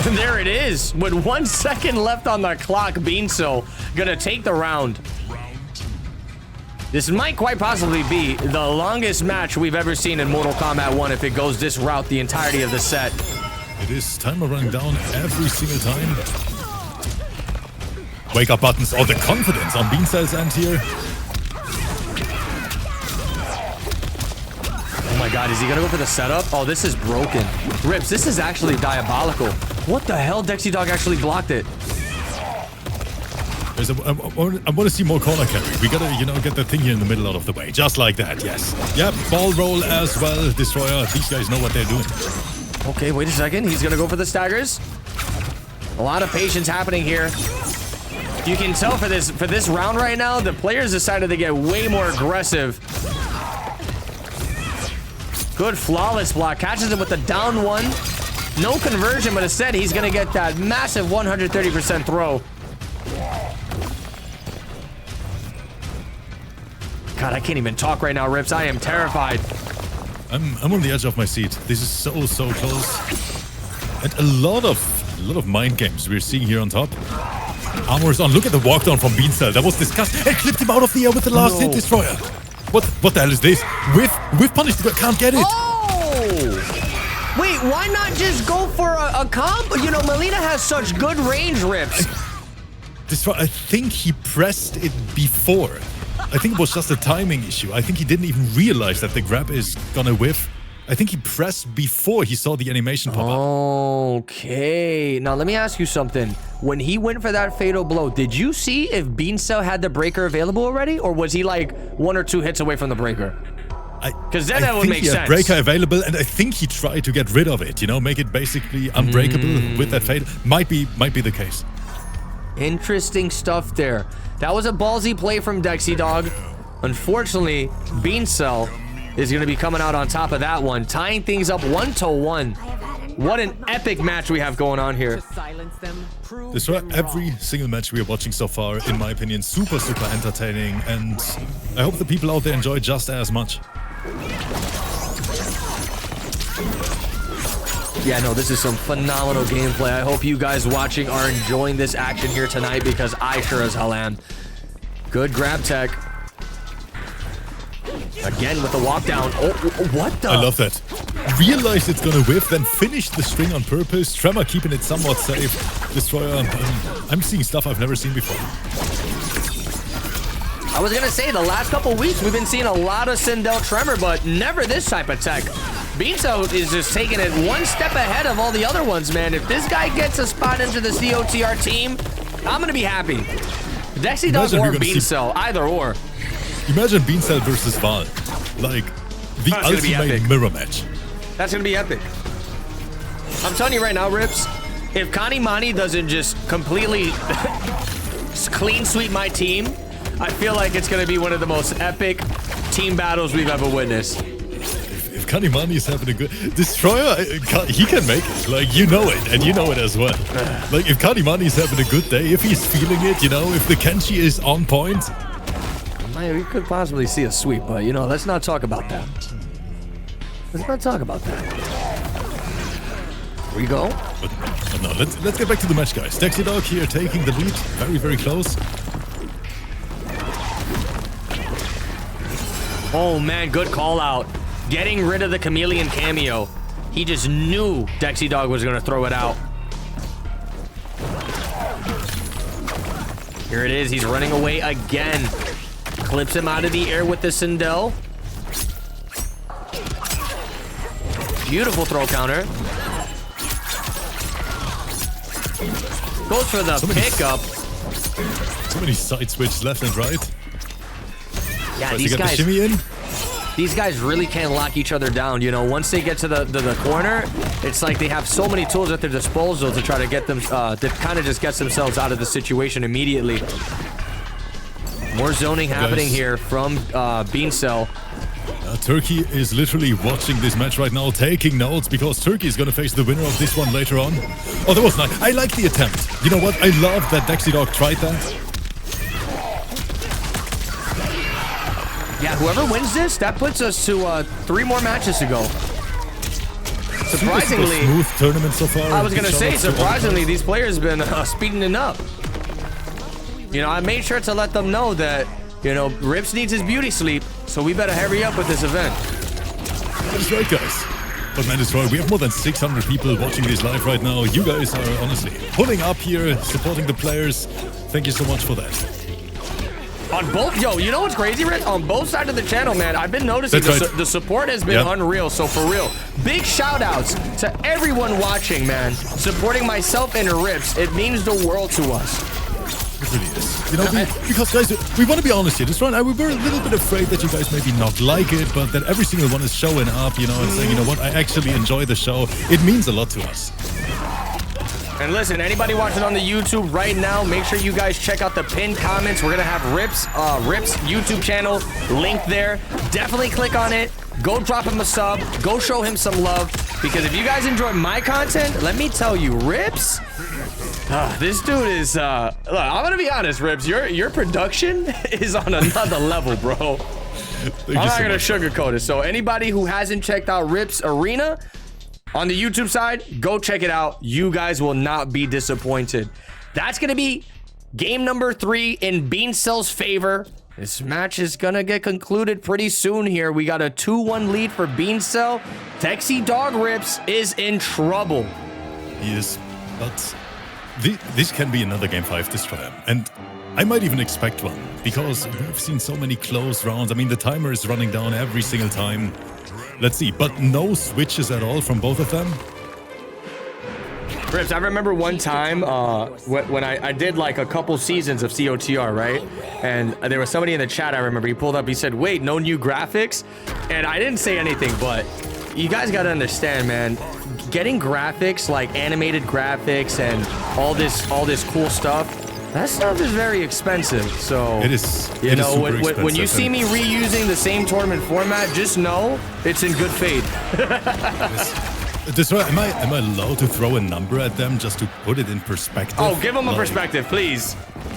There it is. With 1 second left on the clock, Beancell gonna take the round. This might quite possibly be the longest match we've ever seen in Mortal Kombat 1 if it goes this route the entirety of the set. It is timer running down every single time. Wake up buttons, all the confidence on Beancell's end here. Oh my god, is he gonna go for the setup? Oh, this is broken. Rips, this is actually diabolical. What the hell? Dexydog actually blocked it. I want to see more corner carry. We gotta, you know, get that thing here in the middle out of the way. Just like that, yes. Yep, ball roll as well, Destroyer. These guys know what they're doing. Okay, wait a second. He's gonna go for the staggers. A lot of patience happening here. You can tell for this round right now, the players decided to get way more aggressive. Good flawless block. Catches him with the down one. No conversion, but instead he's gonna get that massive 130% throw. God, I can't even talk right now, Rips. I am terrified. I'm on the edge of my seat. This is so close. And a lot of mind games we're seeing here on top. Armor's on. Look at the walk down from Beancell. That was disgusting. And clipped him out of the air with the last hit, Destroyer. What the hell is this? With punish, can't get it. Oh! Wait, why not just go for a combo? You know, Melina has such good range, Rips. Destroyer, I think he pressed it before. I think it was just a timing issue. I think he didn't even realize that the grab is gonna whiff. I think he pressed before he saw the animation pop up. Okay. Now, let me ask you something. When he went for that fatal blow, did you see if Beancell had the breaker available already? Or was he like 1 or 2 hits away from the breaker? Because then that would make he had sense. breaker available, and I think he tried to get rid of it, you know, make it basically unbreakable with that fatal. Might be the case. Interesting stuff there. That was a ballsy play from Dexydog. Unfortunately, Beancell is going to be coming out on top of that one, tying things up 1-1. What an epic match we have going on here. This was every single match we are watching so far, in my opinion, super entertaining, and I hope the people out there enjoy just as much. Yeah, no, this is some phenomenal gameplay. I hope you guys watching are enjoying this action here tonight because I sure as hell am. Good grab tech. Again with the walk down. Oh, what the? I love that. Realize it's gonna whiff, then finish the string on purpose. Tremor keeping it somewhat safe. Destroyer, I'm seeing stuff I've never seen before. I was gonna say, the last couple weeks, we've been seeing a lot of Sindel Tremor, but never this type of tech. Beanso is just taking it one step ahead of all the other ones, man. If this guy gets a spot into the COTR team, I'm gonna be happy. Dexy Dog or Beancel, either or. Imagine Beancel versus Val. Like, the ultimate mirror match. That's gonna be epic. I'm telling you right now, Rips, if Connie Mani doesn't just completely clean sweep my team, I feel like it's gonna be one of the most epic team battles we've ever witnessed. If Connie Mani is having a good... Destroyer, he can make it. Like, you know it, and you know it as well. Like, if Connie Mani is having a good day, if he's feeling it, you know, if the Kenshi is on point... Man, we could possibly see a sweep, but, you know, let's not talk about that. Let's not talk about that. Here we go. But no, let's get back to the match, guys. Dexy Dog here taking the lead. Very, very close. Oh, man, good call out. Getting rid of the chameleon cameo. He just knew Dexy Dog was going to throw it out. Here it is. He's running away again. Clips him out of the air with the Sindel. Beautiful throw counter. Goes for the pickup. So many side switches left and right. Yeah, these guys really can't lock each other down. You know, once they get to the corner, it's like they have so many tools at their disposal to try to get them, to kind of just get themselves out of the situation immediately. More zoning happening here from Beancel. Turkey is literally watching this match right now, taking notes, because Turkey is going to face the winner of this one later on. Oh, that was nice. I like the attempt. You know what? I love that Dexy Dog tried that. Yeah, whoever wins this, that puts us to 3 more matches to go. Surprisingly, super smooth tournament so far. I was going to say, surprisingly, these players have been speeding it up. You know, I made sure to let them know that, you know, Rips needs his beauty sleep, so we better hurry up with this event. That's right, guys. But man, Destroy, we have more than 600 people watching this live right now. You guys are honestly pulling up here, supporting the players. Thank you so much for that. On both, yo, you know what's crazy, Rick? On both sides of the channel, man, I've been noticing the support has been unreal. So for real, big shout outs to everyone watching, man. Supporting myself and Rips, it means the world to us. It really is. You know, because guys, we want to be honest here. Destroy and I, we were a little bit afraid that you guys maybe not like it, but that every single one is showing up, you know, and saying, you know what, I actually enjoy the show. It means a lot to us. And listen, anybody watching on the YouTube right now, make sure you guys check out the pinned comments. We're gonna have Rips YouTube channel link there. Definitely click on it. Go drop him a sub. Go show him some love. Because if you guys enjoy my content, let me tell you, Rips, this dude is look, I'm gonna be honest, Rips, your production is on another level, bro. I'm not gonna sugarcoat it. So anybody who hasn't checked out Rips Arena on the YouTube side, go check it out. You guys will not be disappointed. That's gonna be game number 3 in Beancel's favor. This match is gonna get concluded pretty soon here. We got a 2-1 lead for Beancel. Dexy Dog Rips is in trouble. He is, but this can be another game 5 destroyer. And I might even expect one, because we've seen so many close rounds. I mean, the timer is running down every single time. Let's see, but no switches at all from both of them. Rips, I remember one time when I did like a couple seasons of COTR, right? And there was somebody in the chat, I remember, he pulled up, he said, wait, no new graphics? And I didn't say anything, but you guys gotta understand, man, getting graphics, like animated graphics and all this cool stuff, that stuff is very expensive. So it is. You know, when you see me reusing the same tournament format, just know it's in good faith. Destroy, am I allowed to throw a number at them just to put it in perspective? Oh, give them a perspective, please.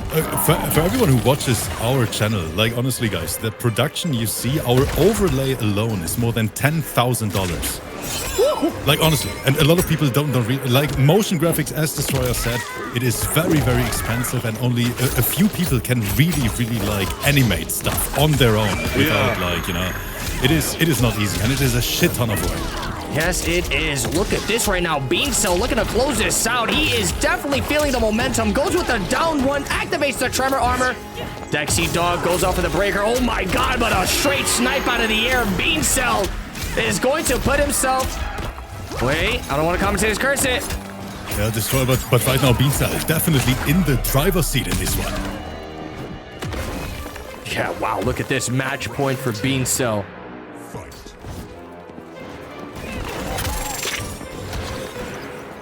For everyone who watches our channel, like honestly, guys, the production you see, our overlay alone is more than $10,000. Like honestly, and a lot of people don't like motion graphics. As Destroyer said, it is very, very expensive, and only a few people can really like animate stuff on their own without like, you know, it is not easy, and it is a shit ton of work. Yes, it is. Look at this right now. Beancell looking to close this out. He is definitely feeling the momentum. Goes with the down one, activates the tremor armor. Dexy Dog goes off of the breaker. Oh my god, but a straight snipe out of the air. Beancell is going to put himself... Wait, I don't want to commentate his curse it. Yeah, Destroyer, but right now Beancell is definitely in the driver's seat in this one. Yeah, wow, look at this match point for Beancell.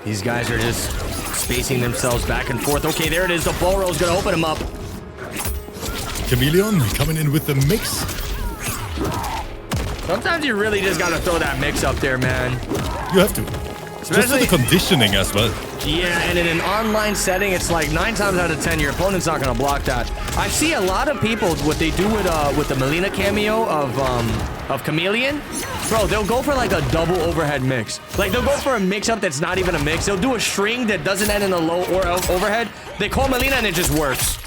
These guys are just spacing themselves back and forth. Okay, there it is. The ball roll's gonna open him up. Chameleon coming in with the mix. Sometimes you really just gotta throw that mix up there, man. You have to. Just for the conditioning as well. Yeah, and in an online setting, it's like 9 times out of 10, your opponent's not gonna block that. I see a lot of people, what they do with the Melina cameo of Chameleon, bro, they'll go for like a double overhead mix. Like they'll go for a mix-up that's not even a mix. They'll do a string that doesn't end in a low or overhead. They call Melina and it just works.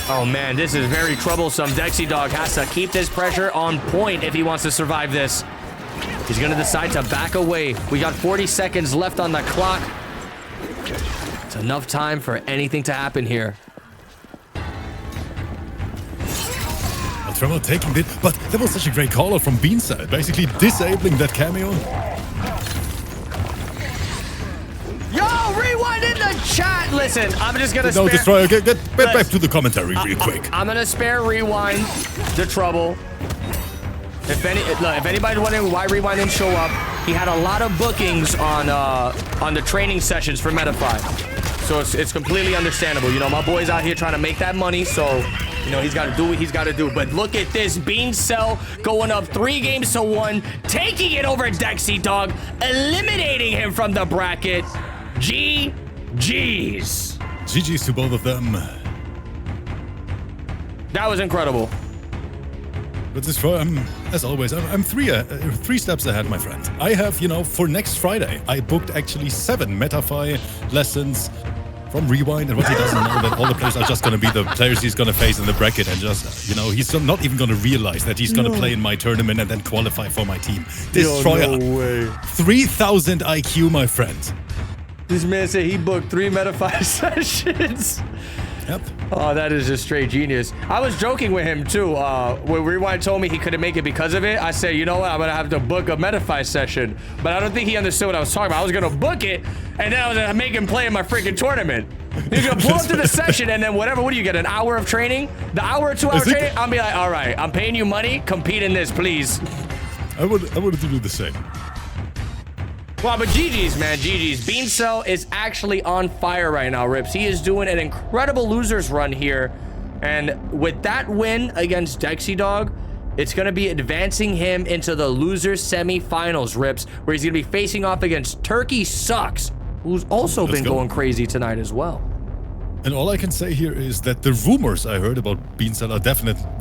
Oh man, this is very troublesome. Dexy Dog has to keep this pressure on point if he wants to survive this. He's gonna decide to back away. We got 40 seconds left on the clock. It's enough time for anything to happen here. Tremor taking it, but that was such a great call out from Beancell, basically disabling that cameo. Yo, rewind in the chat. Listen, I'm just gonna No, spare... Destroyer, get back to the commentary real quick. I'm gonna spare Rewind the trouble. If anybody's wondering why Rewind didn't show up, he had a lot of bookings on the training sessions for Metafy. So it's completely understandable. You know, my boy's out here trying to make that money, so you know he's got to do what he's got to do. But look at this, Beancell going up 3-1, taking it over Dexy Dog, eliminating him from the bracket. GG's. GG's to both of them. That was incredible. But Destroyer, as always, I'm three steps ahead, my friend. I have, you know, for next Friday, I booked actually 7 Metafy lessons from Rewind, and what he doesn't know that all the players are just going to be the players he's going to face in the bracket, and just, you know, he's not even going to realize that he's going to play in my tournament and then qualify for my team. Destroyer, no way. 3,000 IQ, my friend. This man said he booked 3 Metafy sessions. Yep. Oh, that is just straight genius. I was joking with him too. When Rewind told me he couldn't make it because of it, I said, you know what, I'm gonna have to book a Metafy session. But I don't think he understood what I was talking about. I was gonna book it, and then I was gonna make him play in my freaking tournament. He's gonna pull up to the session, and then whatever, what do you get, an hour of training? The hour or 2 hour training? I'll be like, all right, I'm paying you money, compete in this, please. I would do the same. Well, but GG's, man, GG's. Beancell is actually on fire right now, Rips. He is doing an incredible losers run here. And with that win against Dexy Dog, it's going to be advancing him into the losers semifinals, Rips, where he's going to be facing off against Turkey Sucks, who's also been going crazy tonight as well. And all I can say here is that the rumors I heard about Beancell are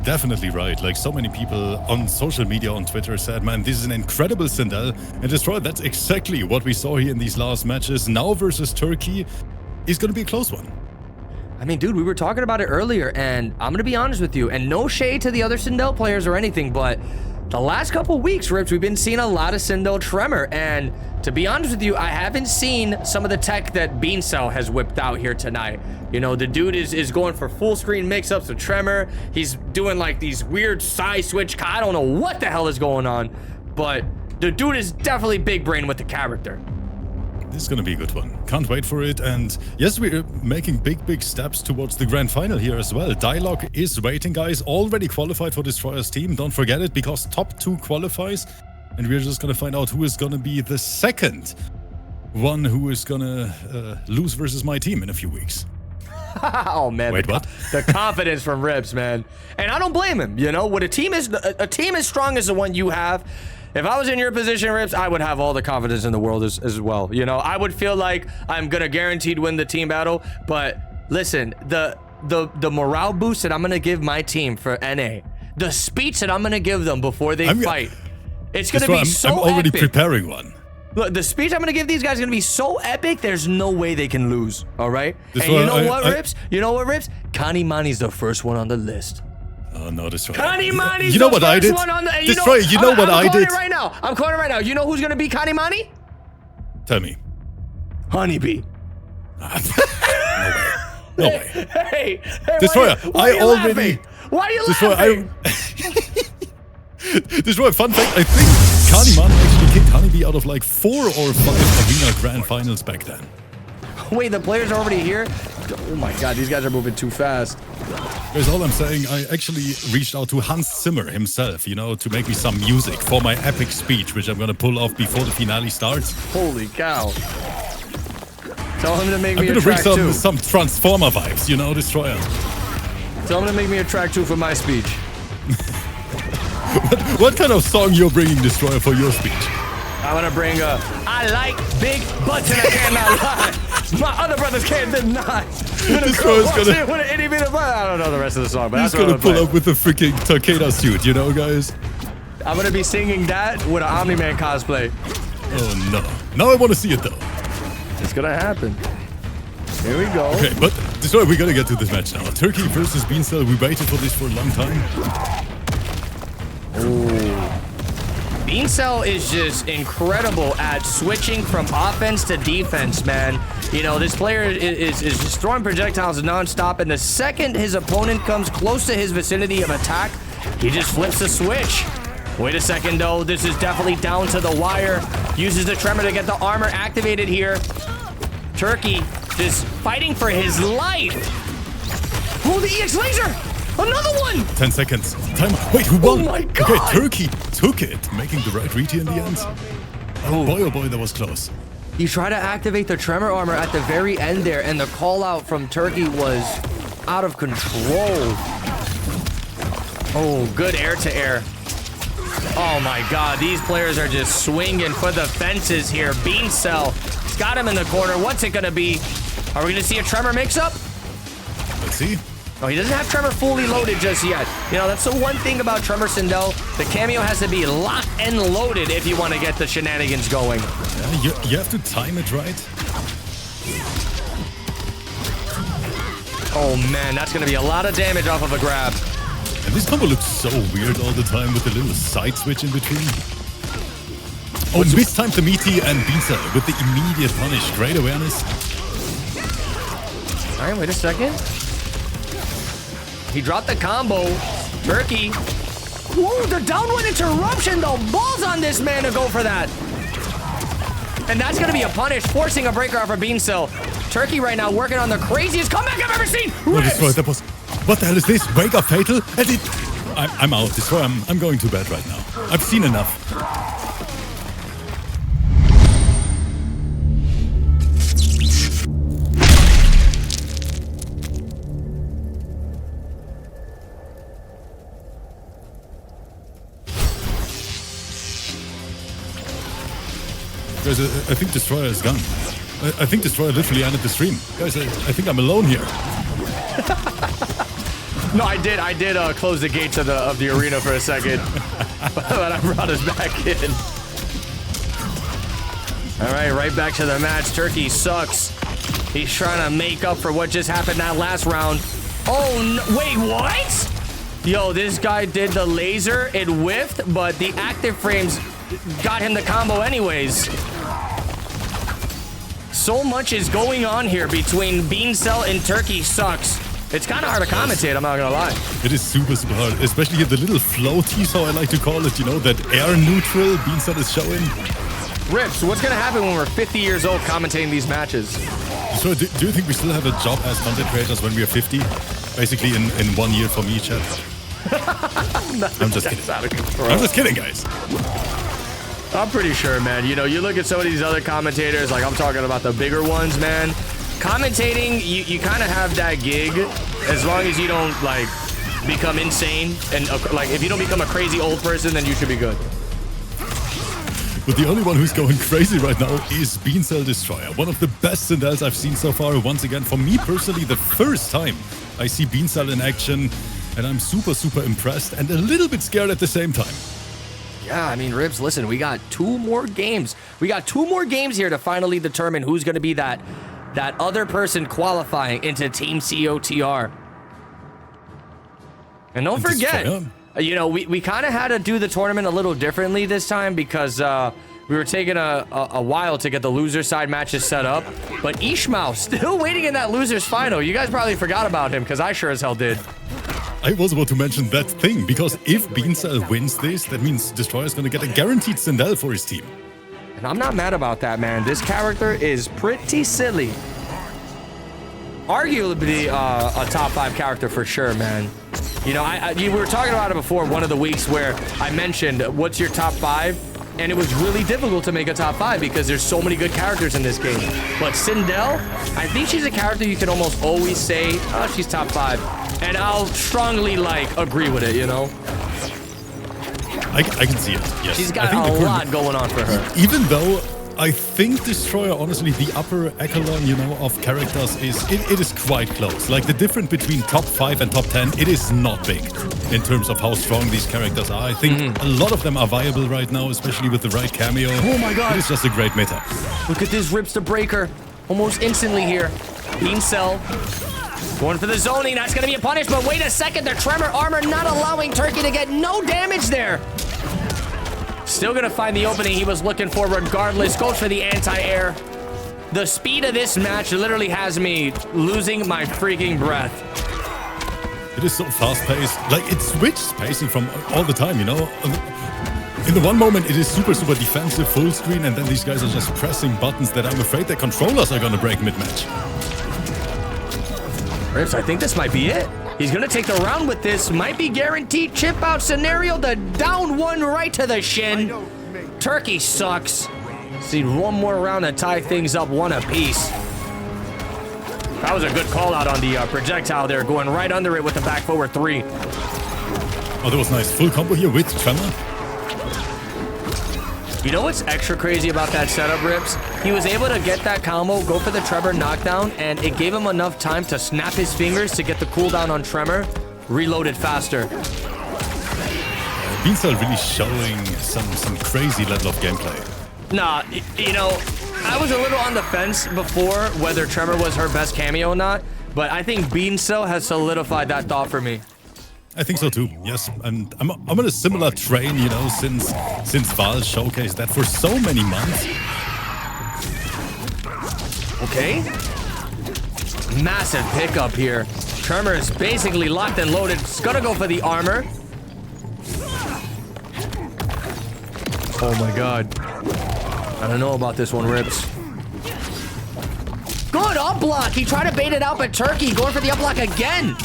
definitely right. Like, so many people on social media, on Twitter, said, man, this is an incredible Sindel. And Destroyer, that's exactly what we saw here in these last matches. Now versus Turkey is going to be a close one. I mean, dude, we were talking about it earlier, and I'm going to be honest with you, and no shade to the other Sindel players or anything, but the last couple weeks, Rips, we've been seeing a lot of Sindel Tremor, and to be honest with you, I haven't seen some of the tech that Beancell has whipped out here tonight. You know, the dude is going for full screen mix-ups of Tremor. He's doing like these weird side switch. I don't know what the hell is going on, but the dude is definitely big brain with the character. This is going to be a good one. Can't wait for it. And yes, we're making big steps towards the grand final here as well. Dialogue is waiting, guys. Already qualified for Destroyer's team. Don't forget it, because top 2 qualifies. And we're just going to find out who is going to be the second one who is going to lose versus my team in a few weeks. Oh man, wait, what? The confidence from Rips, man. And I don't blame him. You know, when a team as strong as the one you have, If I was in your position, Rips, I would have all the confidence in the world as well. You know, I would feel like I'm gonna guaranteed win the team battle. But listen, the morale boost that I'm gonna give my team for NA, the speech that I'm gonna give them before they fight, it's gonna be so I'm already epic. preparing one. Look, the speech I'm gonna give these guys is gonna be so epic. There's no way they can lose. All right. This And you one, know what, Rips? You know what, Rips? Connie Mani's the first one on the list. Oh no, Destroyer. Connie Mani's You know the what I first did? one on the, Destroyer, you know what I I'm calling did? it right now. I'm calling it right now. You know who's gonna be Connie Mani? Tell me. Honeybee. No way. Hey, Destroyer, why are you already. laughing? Why are you Destroyer, laughing? Destroyer, fun fact, I think Kahneman actually kicked Honeybee out of like 4 or 5 Arena Grand Finals back then. Wait, the players are already here? Oh my god, these guys are moving too fast. That's all I'm saying. I actually reached out to Hans Zimmer himself, you know, to make me some music for my epic speech, which I'm gonna pull off before the finale starts. Holy cow. Tell him to make I'm me a gonna bring track too. some Transformer vibes, you know, Destroyer. Tell him to make me a track too for my speech. What kind of song you're bringing, Destroyer, for your speech? I'm gonna bring I like big butts and I cannot lie. My other brothers can't deny. Destroyer's gonna... With an itty bitty butt. I don't know the rest of the song, but He's that's what gonna I'm pull playing. up with the freaking Takeda suit, you know, guys? I'm gonna be singing that with an Omni-Man cosplay. Oh no. Now I want to see it though. It's gonna happen. Here we go. Okay, but Destroyer, we gotta get to this match now. Turkey versus Beanstalk. We waited for this for a long time. Beancell is just incredible at switching from offense to defense, man. You know, this player is just throwing projectiles nonstop, and the second his opponent comes close to his vicinity of attack, he just flips the switch. Wait a second, though. This is definitely down to the wire. Uses the tremor to get the armor activated here. Turkey just fighting for his life. Oh, the EX laser! Another one! 10 seconds. Time. Wait, who won? Oh my god! Okay, Turkey took it, making the right read here in the end. Oh boy, that was close. You try to activate the tremor armor at the very end there, and the call out from Turkey was out of control. Oh, good air to air. Oh my god, these players are just swinging for the fences here. Beancell, he's got him in the corner. What's it gonna be? Are we gonna see a tremor mix-up? Let's see. Oh, he doesn't have Tremor fully loaded just yet. You know, that's the one thing about Tremor Sindel. The cameo has to be locked and loaded if you want to get the shenanigans going. Yeah, you have to time it right. Oh man, that's going to be a lot of damage off of a grab. And this combo looks so weird all the time with the little side switch in between. Oh, mistimed the meaty and Beanstalk with the immediate punish. Great awareness. All right, wait a second. He dropped the combo. Turkey. Whoa, the downward interruption though. Balls on this man to go for that. And that's going to be a punish, forcing a breaker off of Beancell. Turkey right now working on the craziest comeback I've ever seen. Oh, Destroyer, that was... What the hell is this? Wake up fatal? And it... I'm out, Destroyer. I'm going to bed right now. I've seen enough. Guys, I think Destroyer is gone. I think Destroyer literally ended the stream. Guys, I think I'm alone here. No, I did close the gates of the arena for a second. But I brought us back in. All right back to the match. Turkey sucks. He's trying to make up for what just happened that last round. Oh, no, wait, what? Yo, this guy did the laser. It whiffed, but the active frames got him the combo anyways. So much is going on here between Beancell and Turkey sucks. It's kind of hard to commentate, I'm not gonna lie. It is super hard, especially the little floaty, so I like to call it, you know, that air neutral Beanstalk is showing. Rips, what's gonna happen when we're 50 years old commentating these matches? So do you think we still have a job as content creators when we are 50? Basically in 1 year for me, chat. I'm just kidding. Out of control. I'm just kidding, guys. I'm pretty sure, man. You know, you look at some of these other commentators, like I'm talking about the bigger ones, man. Commentating, you kind of have that gig as long as you don't, like, become insane. And, like, if you don't become a crazy old person, then you should be good. But the only one who's going crazy right now is Beancell Destroyer. One of the best Sindels I've seen so far. Once again, for me personally, the first time I see Beancell in action. And I'm super, super impressed and a little bit scared at the same time. Yeah, I mean, Ribs, listen, we got 2 more games. We got 2 more games here to finally determine who's going to be that other person qualifying into Team COTR. And don't forget, you know, we kind of had to do the tournament a little differently this time because we were taking a while to get the loser side matches set up. But Ishmael still waiting in that loser's final. You guys probably forgot about him because I sure as hell did. I was about to mention that thing, because if Beancell wins this, that means Destroyer's gonna get a guaranteed Sindel for his team. And I'm not mad about that, man. This character is pretty silly. Arguably a top 5 character for sure, man. You know, we were talking about it before, one of the weeks where I mentioned, what's your top 5? And it was really difficult to make a top 5 because there's so many good characters in this game. But Sindel, I think she's a character you can almost always say, oh, she's top 5. And I'll strongly, like, agree with it, you know? I can see it, yes. She's got a lot going on for her. Even though I think Destroyer, honestly, the upper echelon, you know, of characters it is quite close. Like, the difference between top 5 and top 10, it is not big in terms of how strong these characters are. I think a lot of them are viable right now, especially with the right cameo. Oh my god. It is just a great meta. Look at this, Rips the Breaker. Almost instantly here. Beancell going for the zoning. That's going to be a punish, but wait a second. The Tremor Armor not allowing Turkey to get no damage there. Still going to find the opening he was looking for regardless. Goes for the anti-air. The speed of this match literally has me losing my freaking breath. It is so fast-paced. Like, it switches pacing from all the time, you know? In the one moment, it is super, super defensive, full screen, and then these guys are just pressing buttons that I'm afraid their controllers are going to break mid-match. Rips, I think this might be it. He's going to take the round with this. Might be guaranteed chip out scenario. The down one right to the shin. Turkey sucks. See one more round to tie things up, 1 apiece. That was a good call out on the projectile there, going right under it with the back forward 3. Oh, that was nice. Full combo here with Tremor. You know what's extra crazy about that setup, Rips? He was able to get that combo, go for the Tremor knockdown, and it gave him enough time to snap his fingers to get the cooldown on Tremor, reload it faster. Beancell really showing some crazy level of gameplay. Nah, you know, I was a little on the fence before whether Tremor was her best cameo or not, but I think Beancell has solidified that thought for me. I think so too, yes. And I'm on a similar train, you know, since Val showcased that for so many months. Okay. Massive pickup here. Tremor is basically locked and loaded. It's gonna go for the armor. Oh my god. I don't know about this one, Rips. Good up block. He tried to bait it out, but Turkey going for the up block again.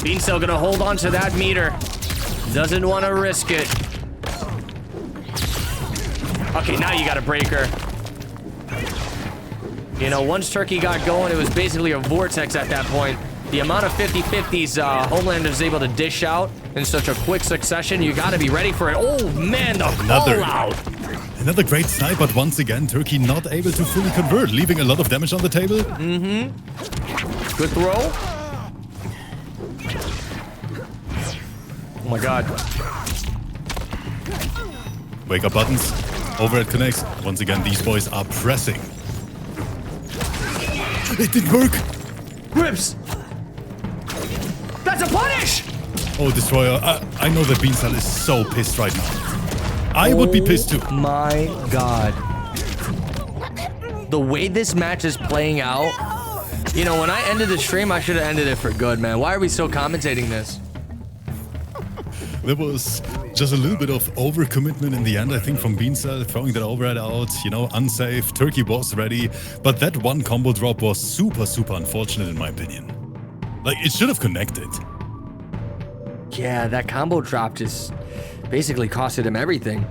Beancell gonna hold on to that meter. Doesn't want to risk it. Okay, now you got a breaker. You know, once Turkey got going, it was basically a vortex at that point. The amount of 50-50s Homelander is able to dish out in such a quick succession, you gotta be ready for it. Oh man, the call out. Another great snipe, but once again, Turkey not able to fully convert, leaving a lot of damage on the table. Good throw. Oh my god. Wake up buttons. Overhead connects. Once again, these boys are pressing. It didn't work. Rips. That's a punish. Oh, Destroyer. I know that Beancell is so pissed right now. I would be pissed too. My god. The way this match is playing out. You know, when I ended the stream, I should have ended it for good, man. Why are we still commentating this? There was just a little bit of overcommitment in the end, I think, from Beancell, throwing that overhead out, you know, unsafe. Turkey was ready, but that one combo drop was super, super unfortunate in my opinion. Like, it should have connected. Yeah, that combo drop just basically costed him everything.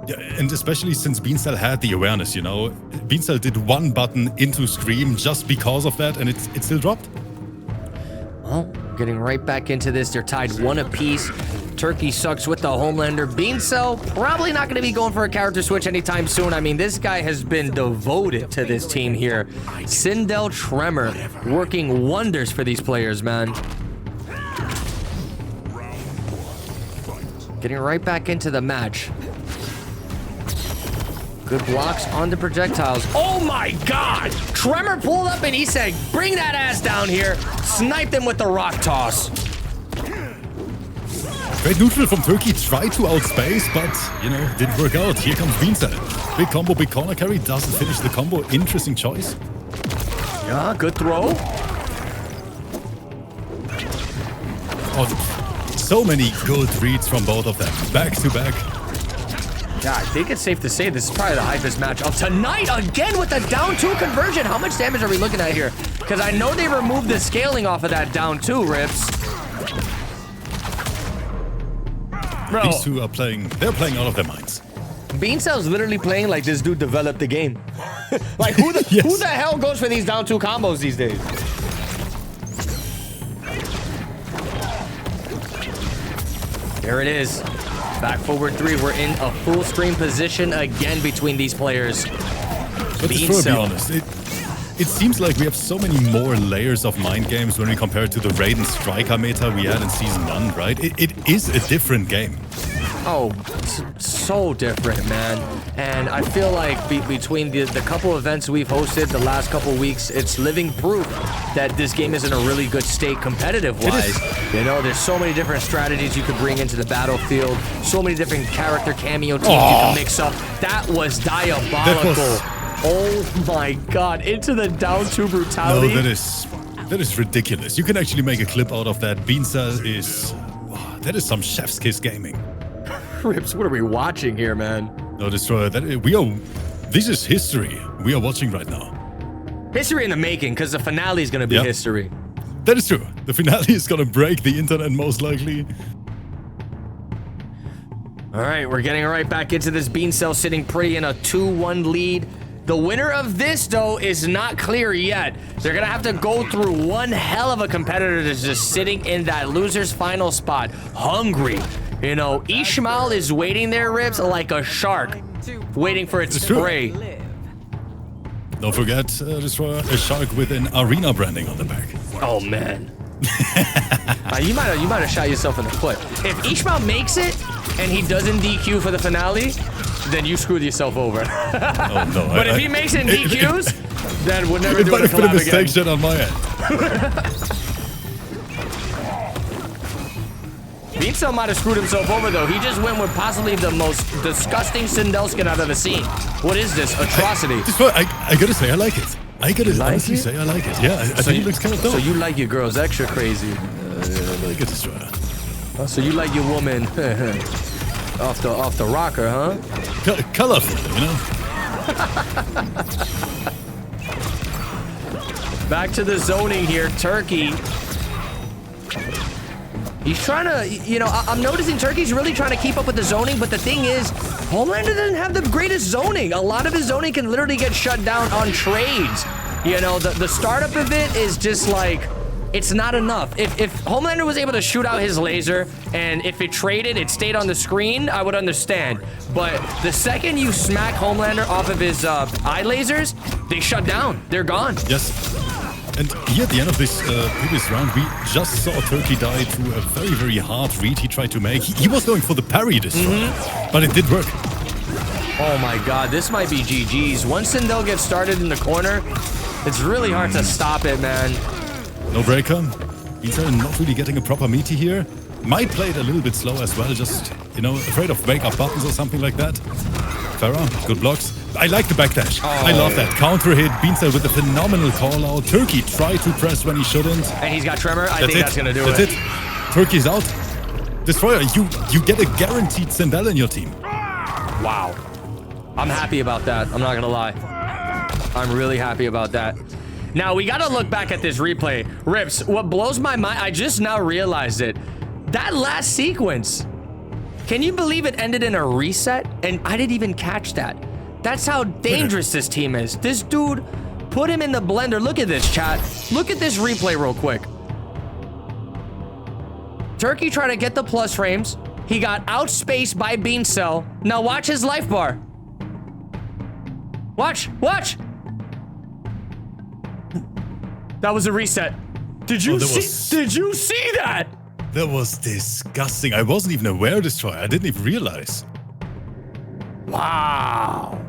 Yeah, and especially since Beancell had the awareness, you know. Beancell did one button into Scream just because of that, and it still dropped. Well, getting right back into this. They're tied 1 apiece. Turkey sucks with the Homelander. Bean Cell, probably not going to be going for a character switch anytime soon. I mean, this guy has been devoted to this team here. Sindel Tremor working wonders for these players, man. Getting right back into the match. Good blocks on the projectiles. Oh my God! Tremor pulled up and he said, bring that ass down here. Sniped him with the rock toss. Great neutral from Turkey. Tried to outspace, but, you know, didn't work out. Here comes Beansel. Big combo, big corner carry. Doesn't finish the combo. Interesting choice. Yeah, good throw. Oh, so many good reads from both of them. Back to back. Yeah, I think it's safe to say this is probably the hypest match of tonight. Again with the down 2 conversion. How much damage are we looking at here? Because I know they removed the scaling off of that down 2, Rips. Bro, These two are playing, they're playing out of their minds. Beancell's literally playing like this dude developed the game. Like, who the hell goes for these down 2 combos these days? There it is. Back forward 3. We're in a full screen position again between these players. But to be honest, it seems like we have so many more layers of mind games when we compare to the Raiden Striker meta we had in Season 1, right? It is a different game. Oh, so different, man. And I feel like between the couple events we've hosted the last couple weeks, it's living proof that this game is in a really good state competitive-wise. You know, there's so many different strategies you could bring into the battlefield, so many different character cameo teams you can mix up. That was diabolical. Oh my God, into the down 2 brutality. No, that is ridiculous. You can actually make a clip out of that. Beancell is... that is some chef's kiss gaming. Rips, what are we watching here, man? No, Destroyer, this is history we are watching right now. History in the making, because the finale is going to be history. That is true. The finale is going to break the internet most likely. All right, we're getting right back into this. Beancell sitting pretty in a 2-1 lead. The winner of this, though, is not clear yet. They're going to have to go through one hell of a competitor that's just sitting in that loser's final spot. Hungry. You know, Ishmael is waiting there, Rips, like a shark, waiing for its prey. Don't forget, Destroyer, a shark with an arena branding on the back. Oh, man. You might have shot yourself in the foot. If Ishmael makes it and he doesn't DQ for the finale, then you screwed yourself over. Oh, no. But if he makes it in DQs, then we'll never do it a mistake shit on my end. Beancell might have screwed himself over, though. He just went with possibly the most disgusting Sindel skin I've ever seen. What is this atrocity? I gotta say, I like it. I gotta honestly say, I like it. Yeah, I think it looks kind of dope. So you like your girls extra crazy? I like it, Destroyer. Oh, so you like your woman off the rocker, huh? Colorful, you know? Back to the zoning here, Turkey. He's trying to, you know, I'm noticing Turkey's really trying to keep up with the zoning, but the thing is, Homelander doesn't have the greatest zoning. A lot of his zoning can literally get shut down on trades. You know, the startup of it is just like, it's not enough. If Homelander was able to shoot out his laser, and if it traded, it stayed on the screen, I would understand. But the second you smack Homelander off of his eye lasers, they shut down. They're gone. Yes. And here at the end of this previous round, we just saw Turkey die to a very, very hard read he tried to make. He was going for the parry this round, but it did work. Oh my God, this might be GG's. Once Sindel gets started in the corner, it's really hard to stop it, man. No breaker. Beancell not really getting a proper meaty here. Might play it a little bit slow as well, just, you know, afraid of wake-up buttons or something like that. Farah, good blocks. I like the backdash. I love that. Counter hit. Beancell with a phenomenal call out. Turkey tried to press when he shouldn't. And he's got Tremor. I think that's going to do it. That's it. Turkey's out. Destroyer, you get a guaranteed Sindel in your team. Wow. I'm happy about that. I'm not going to lie. I'm really happy about that. Now, we got to look back at this replay. Rips, what blows my mind, I just now realized it. That last sequence, can you believe it ended in a reset? And I didn't even catch that. That's how dangerous this team is. This dude, put him in the blender. Look at this, chat. Look at this replay real quick. Turkey trying to get the plus frames. He got outspaced by Bean Cell. Now watch his life bar. Watch. That was a reset. Did you see? Did you see that? That was disgusting. I wasn't even aware of Destroyer. I didn't even realize. Wow.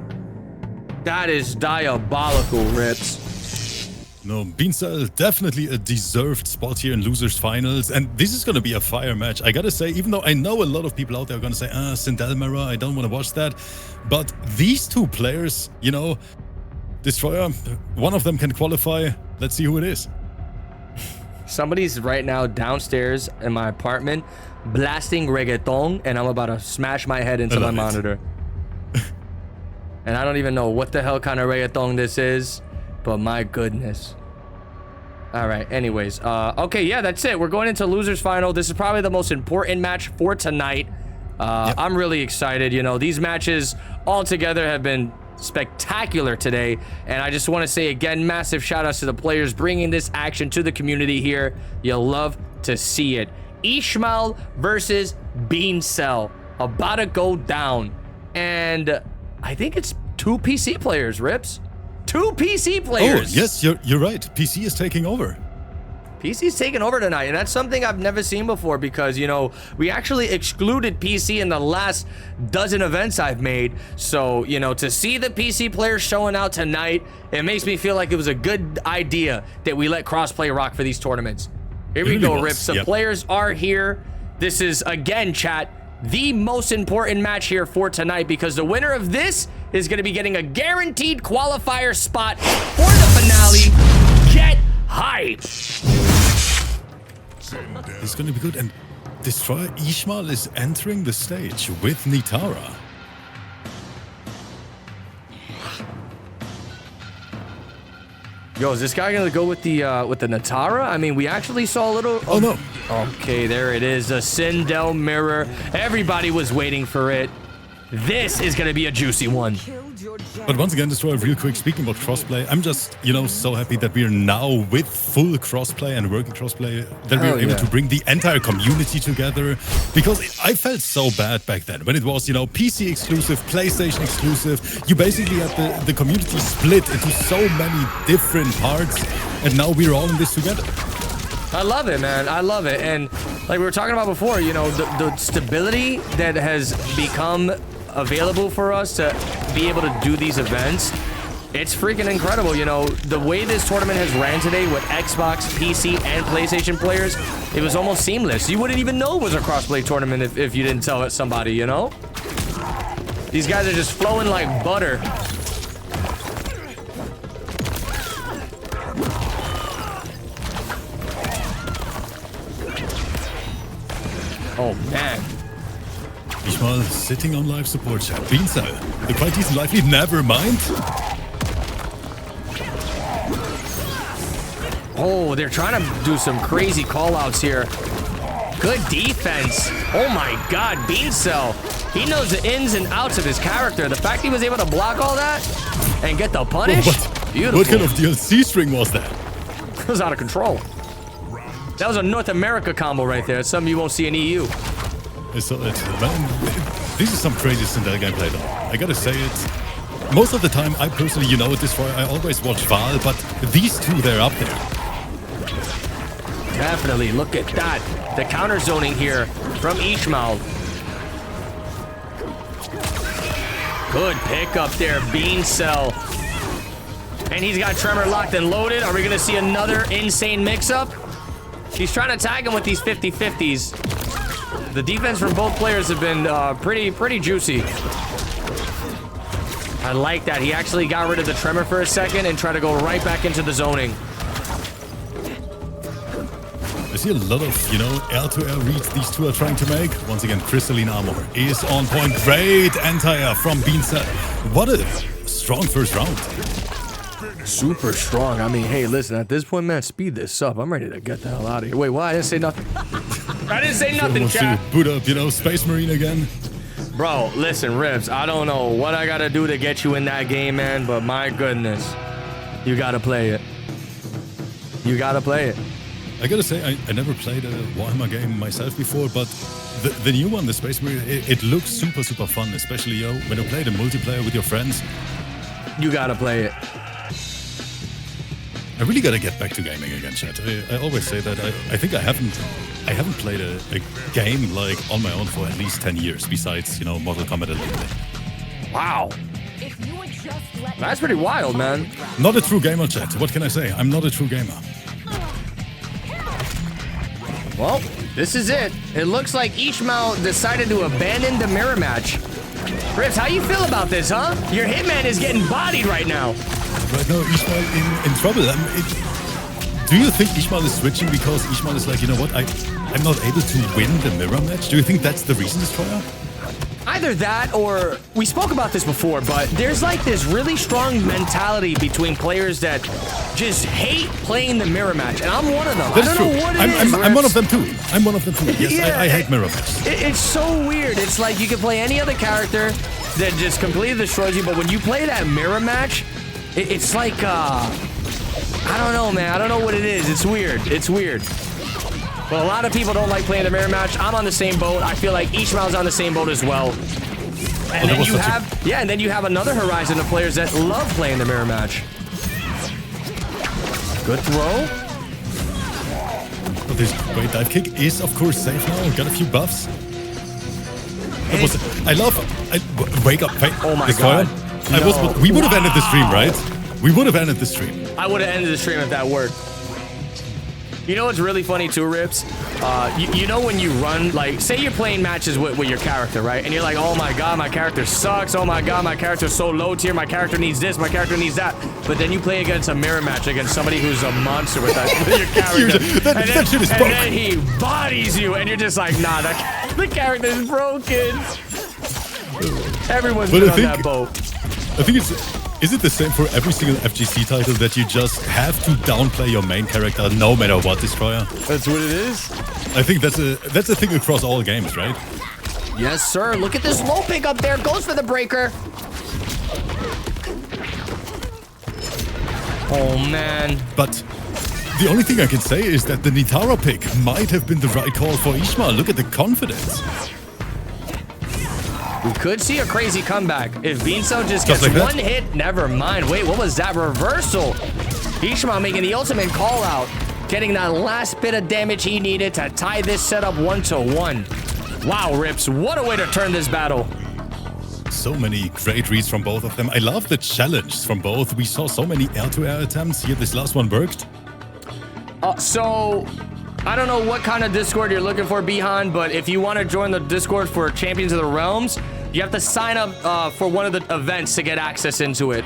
That is diabolical, Rips. No, Beancell, definitely a deserved spot here in Losers Finals. And this is going to be a fire match. I got to say, even though I know a lot of people out there are going to say, Sindelmera, I don't want to watch that. But these two players, you know, Destroyer, one of them can qualify. Let's see who it is. Somebody's right now downstairs in my apartment blasting reggaeton, and I'm about to smash my head into my monitor. And I don't even know what the hell kind of reggaeton this is, but my goodness. All right, anyways. Okay, yeah, that's it. We're going into Losers Final. This is probably the most important match for tonight. Yep. I'm really excited. You know, these matches all together have been spectacular today, and I just want to say again, massive shout outs to the players bringing this action to the community here. You'll love to see it. Ishmael versus Beancell about to go down, and I think it's 2 PC players, Rips. 2 PC players. Oh yes, you're right. PC is taking over. PC's taking over tonight, and that's something I've never seen before because, you know, we actually excluded PC in the last dozen events I've made. So, you know, to see the PC players showing out tonight, it makes me feel like it was a good idea that we let crossplay rock for these tournaments. Here we go, Rip. Some players are here. This is, again, chat, the most important match here for tonight because the winner of this is going to be getting a guaranteed qualifier spot for the finale. Get hype! It's going to be good. And Destroyer Ishmael is entering the stage with Nitara. Yo, is this guy gonna go with the Nitara? I mean, we actually saw a little. Oh no. Okay, there it is. A Sindel mirror. Everybody was waiting for it. This is gonna be a juicy one. But once again, Destroyer, real quick, speaking about crossplay, I'm just, you know, so happy that we are now with full crossplay and working crossplay, that we are able to bring the entire community together. Because I felt so bad back then when it was, you know, PC exclusive, PlayStation exclusive. You basically had the community split into so many different parts, and now we're all in this together. I love it, man. I love it. And like we were talking about before, you know, the stability that has become available for us to be able to do these events, it's freaking incredible. You know, the way this tournament has ran today with Xbox, PC, and PlayStation players, it was almost seamless. You wouldn't even know it was a crossplay tournament if you didn't tell it somebody, you know? These guys are just flowing like butter. Oh, man. Ishmael sitting on live support chat. Beancell, the quite decent live lead, never mind. Oh, they're trying to do some crazy call-outs here. Good defense. Oh my God, Beancell. He knows the ins and outs of his character. The fact he was able to block all that and get the punish, beautiful. What kind of DLC string was that? It was out of control. That was a North America combo right there. It's something you won't see in EU. I saw it. Man, this is some crazy Sindel gameplay though. I gotta say it. Most of the time, I personally, you know at this point, I always watch Val, but these two, they're up there. Definitely, look at that. The counter zoning here from Ishmael. Good pick up there, Beancell. And he's got Tremor locked and loaded. Are we gonna see another insane mix-up? He's trying to tag him with these 50-50s. The defense from both players have been pretty juicy. I like that. He actually got rid of the Tremor for a second and tried to go right back into the zoning. I see a lot of, you know, air-to-air reads these two are trying to make. Once again, Crystalline Armor is on point. Great anti-air from Beancell. What a strong first round. Super strong. I mean, hey, listen, at this point, man, speed this up. I'm ready to get the hell out of here. Wait, what? I didn't say nothing. I didn't say nothing, chat. Boot up, you know, Space Marine again. Bro, listen, Rips, I don't know what I gotta do to get you in that game, man, but my goodness, you gotta play it. You gotta play it. I gotta say, I never played a Warhammer game myself before, but the new one, the Space Marine, it looks super, super fun, especially when you play the multiplayer with your friends. You gotta play it. I really gotta get back to gaming again, chat. I always say that I think I haven't played a game like on my own for at least 10 years, besides, you know, Mortal Kombat a little bit. Wow. If you would just let That's pretty wild, man. Not a true gamer, chat. What can I say? I'm not a true gamer. Well, this is it. It looks like Ishmael decided to abandon the mirror match. Rips, how you feel about this, huh? Your hitman is getting bodied right now. Right now, Ishmael in trouble. Do you think Ishmael is switching because Ishmael is like, you know what, I'm not able to win the mirror match? Do you think that's the reason, Destroyer? Either that or we spoke about this before, but there's like this really strong mentality between players that just hate playing the mirror match, and I'm one of them. That's I don't true. know what it I'm is. one of them too. I'm one of them too. Yes, Yeah, I hate mirror matches. It's so weird. It's like you can play any other character that just completely destroys you, but when you play that mirror match, it's like, I don't know, man. I don't know what it is. It's weird. It's weird. But a lot of people don't like playing the mirror match. I'm on the same boat. I feel like Ishmael's on the same boat as well. And then you have, and then you have another horizon of players that love playing the mirror match. Good throw. But this great dive kick is, of course, safe now. Got a few buffs. Wake up. Wait, Oh my Destroyer. God. We would have ended the stream, right? We would have ended the stream. I would have ended the stream if that worked. You know what's really funny too, Rips? You know when you run, like, say you're playing matches with your character, right? And you're like, oh my god, my character sucks. Oh my god, my character's so low tier. My character needs this. My character needs that. But then you play against a mirror match against somebody who's a monster with your character. that shit is broken. And then he bodies you, and you're just like, nah, the character's broken. Everyone's been on that boat. I think is it the same for every single FGC title that you just have to downplay your main character no matter what, Destroyer? That's what it is. I think that's a thing across all games, right? Yes, sir. Look at this low pick up there. Goes for the breaker. Oh, man. But the only thing I can say is that the Nitara pick might have been the right call for Ishmael. Look at the confidence. We could see a crazy comeback. If Beansell just gets like one hit, never mind. Wait, what was that reversal? Ishmael making the ultimate call out, getting that last bit of damage he needed to tie this setup 1-1. Wow, Rips, what a way to turn this battle. So many great reads from both of them. I love the challenge from both. We saw so many air-to-air attempts. Here, this last one worked. So, I don't know what kind of Discord you're looking for, Bihan, but if you want to join the Discord for Champions of the Realms, you have to sign up for one of the events to get access into it.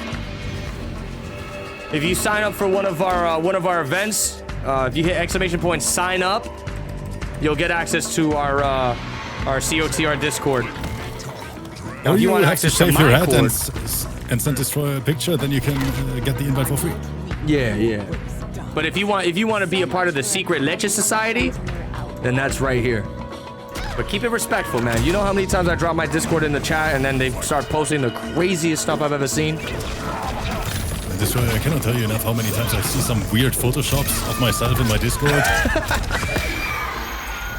If you sign up for one of our events, if you hit ! sign up, you'll get access to our COTR Discord. Now, Or if you want have to access to shave your my head cord, and send Destroyer a picture, then you can get the invite for free. yeah. But if you want to be a part of the secret Leche Society, then that's right here. But keep it respectful, man. You know how many times I drop my Discord in the chat and then they start posting the craziest stuff I've ever seen? And Destroyer, I cannot tell you enough how many times I see some weird photoshops of myself in my Discord.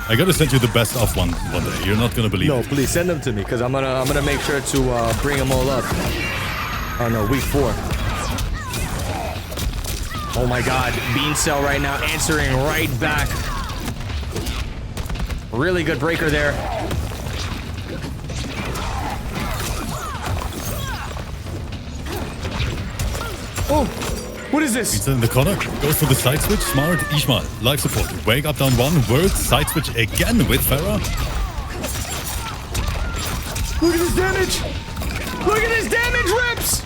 I gotta send you the best of one day. You're not gonna believe it. No, please send them to me because I'm gonna make sure to bring them all up. Oh no, week 4. Oh my god, Beancell right now answering right back. Really good breaker there. Oh, what is this? Pizza in the corner, goes for the side switch, smart, Ishmael, life support, wake up down 1, word, side switch again with Farah. Look at this damage! Look at this damage, Rips!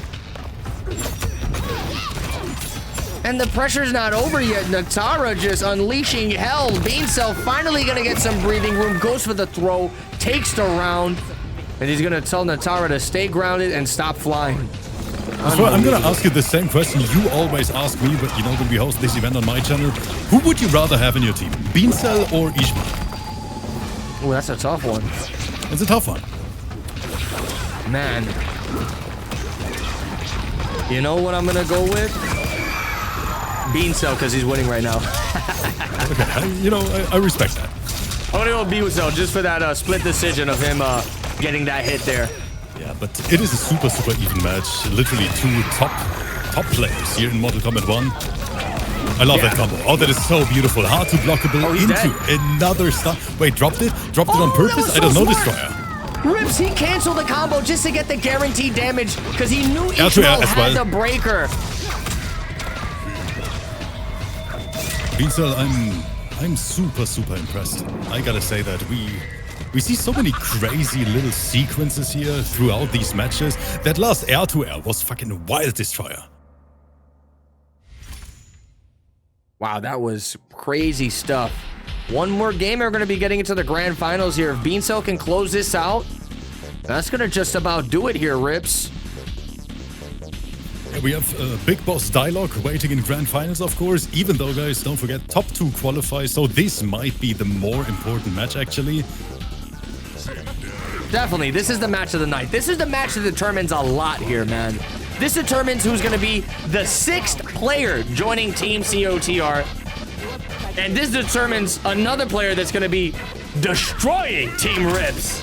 And the pressure's not over yet. Natara just unleashing hell. Beancell finally gonna get some breathing room. Goes for the throw, takes the round, and he's gonna tell Natara to stay grounded and stop flying. So I'm gonna ask you the same question you always ask me, but you know, when we host this event on my channel, who would you rather have in your team, Beancell or Ishmael? Oh, that's a tough one. It's a tough one. Man. You know what I'm gonna go with? Beancell, because he's winning right now. Okay, I respect that. I'm gonna go Biuso just for that split decision of him getting that hit there. Yeah, but it is a super even match. Literally two top players here in Mortal Kombat 1. I love that combo. Oh, that is so beautiful. Hard to blockable he's into dead. another stun. Wait, dropped it? Dropped it on that purpose? was so I don't know, smart. Destroyer. Rips, he canceled the combo just to get the guaranteed damage because he knew R2R Ishmael as had well. the breaker. Beansel, I'm super impressed. I gotta say that we see so many crazy little sequences here throughout these matches. That last R2R was fucking wild, Destroyer. Wow, that was crazy stuff. One more game, we're going to be getting into the grand finals here. If Beancel can close this out, that's going to just about do it here, Rips. We have Big Boss dialogue waiting in grand finals, of course. Even though, guys, don't forget, top 2 qualify, so this might be the more important match, actually. Definitely, this is the match of the night. This is the match that determines a lot here, man. This determines who's going to be the 6th player joining Team COTR. And this determines another player that's going to be destroying Team RIPS.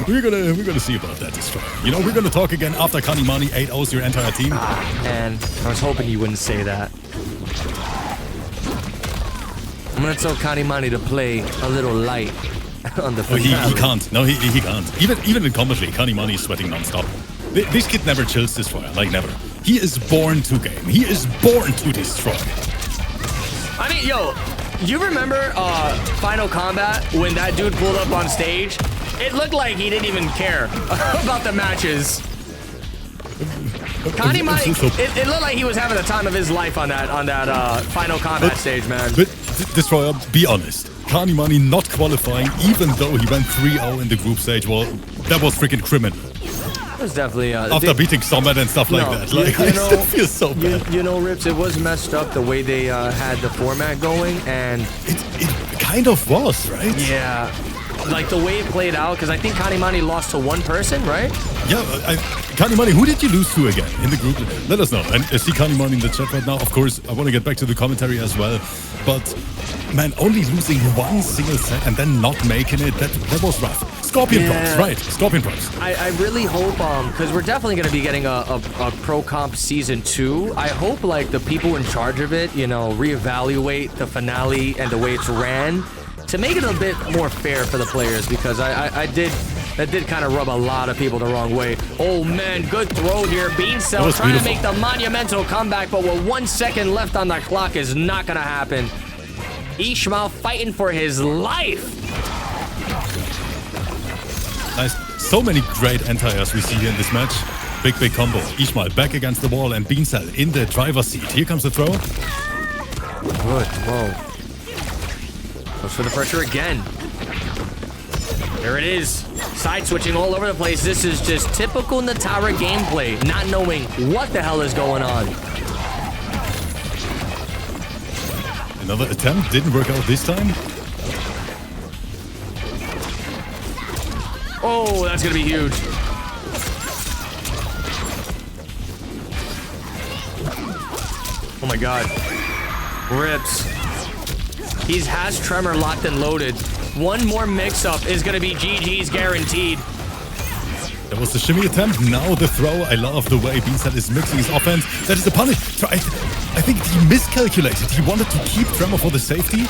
We're gonna see about that, Destroyer. You know, we're gonna talk again after Kanimani 8-0s your entire team. And I was hoping you wouldn't say that. I'm going to tell Kanimani to play a little light on the finale. He can't. No, he can't. Even in commentary, Kanimani is sweating non-stop. This kid never chills, Destroyer. Like, never. He is born to game. He is born to destroy. I mean, yo, you remember Final Combat when that dude pulled up on stage? It looked like he didn't even care about the matches. Kanimani, it looked like he was having the time of his life on that Final Combat stage, man. But Destroyer, be honest. Kanimani not qualifying, even though he went 3-0 in the group stage, well, that was freaking criminal. It was definitely after beating Summit and stuff like that. Like, I still feel so bad. You know, Rips, it was messed up the way they had the format going, and it kind of was, right? Yeah, like the way it played out, because I think Kanimani lost to one person, right? Yeah, Kanimani, who did you lose to again in the group? Let us know. And I see Kanimani in the chat right now. Of course, I want to get back to the commentary as well. But, man, only losing one single set and then not making it, that was rough. Scorpion props, right? Scorpion props. I really hope, because we're definitely going to be getting a Pro Comp Season 2. I hope, like, the people in charge of it, you know, reevaluate the finale and the way it's ran to make it a bit more fair for the players, because that did kind of rub a lot of people the wrong way. Oh, man, good throw here. Beancel trying to make the monumental comeback, but with 1 second left on the clock is not going to happen. Ishmael fighting for his life. Nice. So many great anti-airs we see here in this match. Big combo. Ishmael back against the wall and Beancel in the driver's seat. Here comes the throw. Good. Whoa. Goes for the pressure again. There it is. Side switching all over the place. This is just typical Natara gameplay, not knowing what the hell is going on. Another attempt. Didn't work out this time. Oh, that's going to be huge. Oh my god. Rips. He has Tremor locked and loaded. One more mix-up is going to be GG's guaranteed. That was the shimmy attempt. Now the throw. I love the way Beancel is mixing his offense. That is the punish. I think he miscalculated. He wanted to keep Tremor for the safety.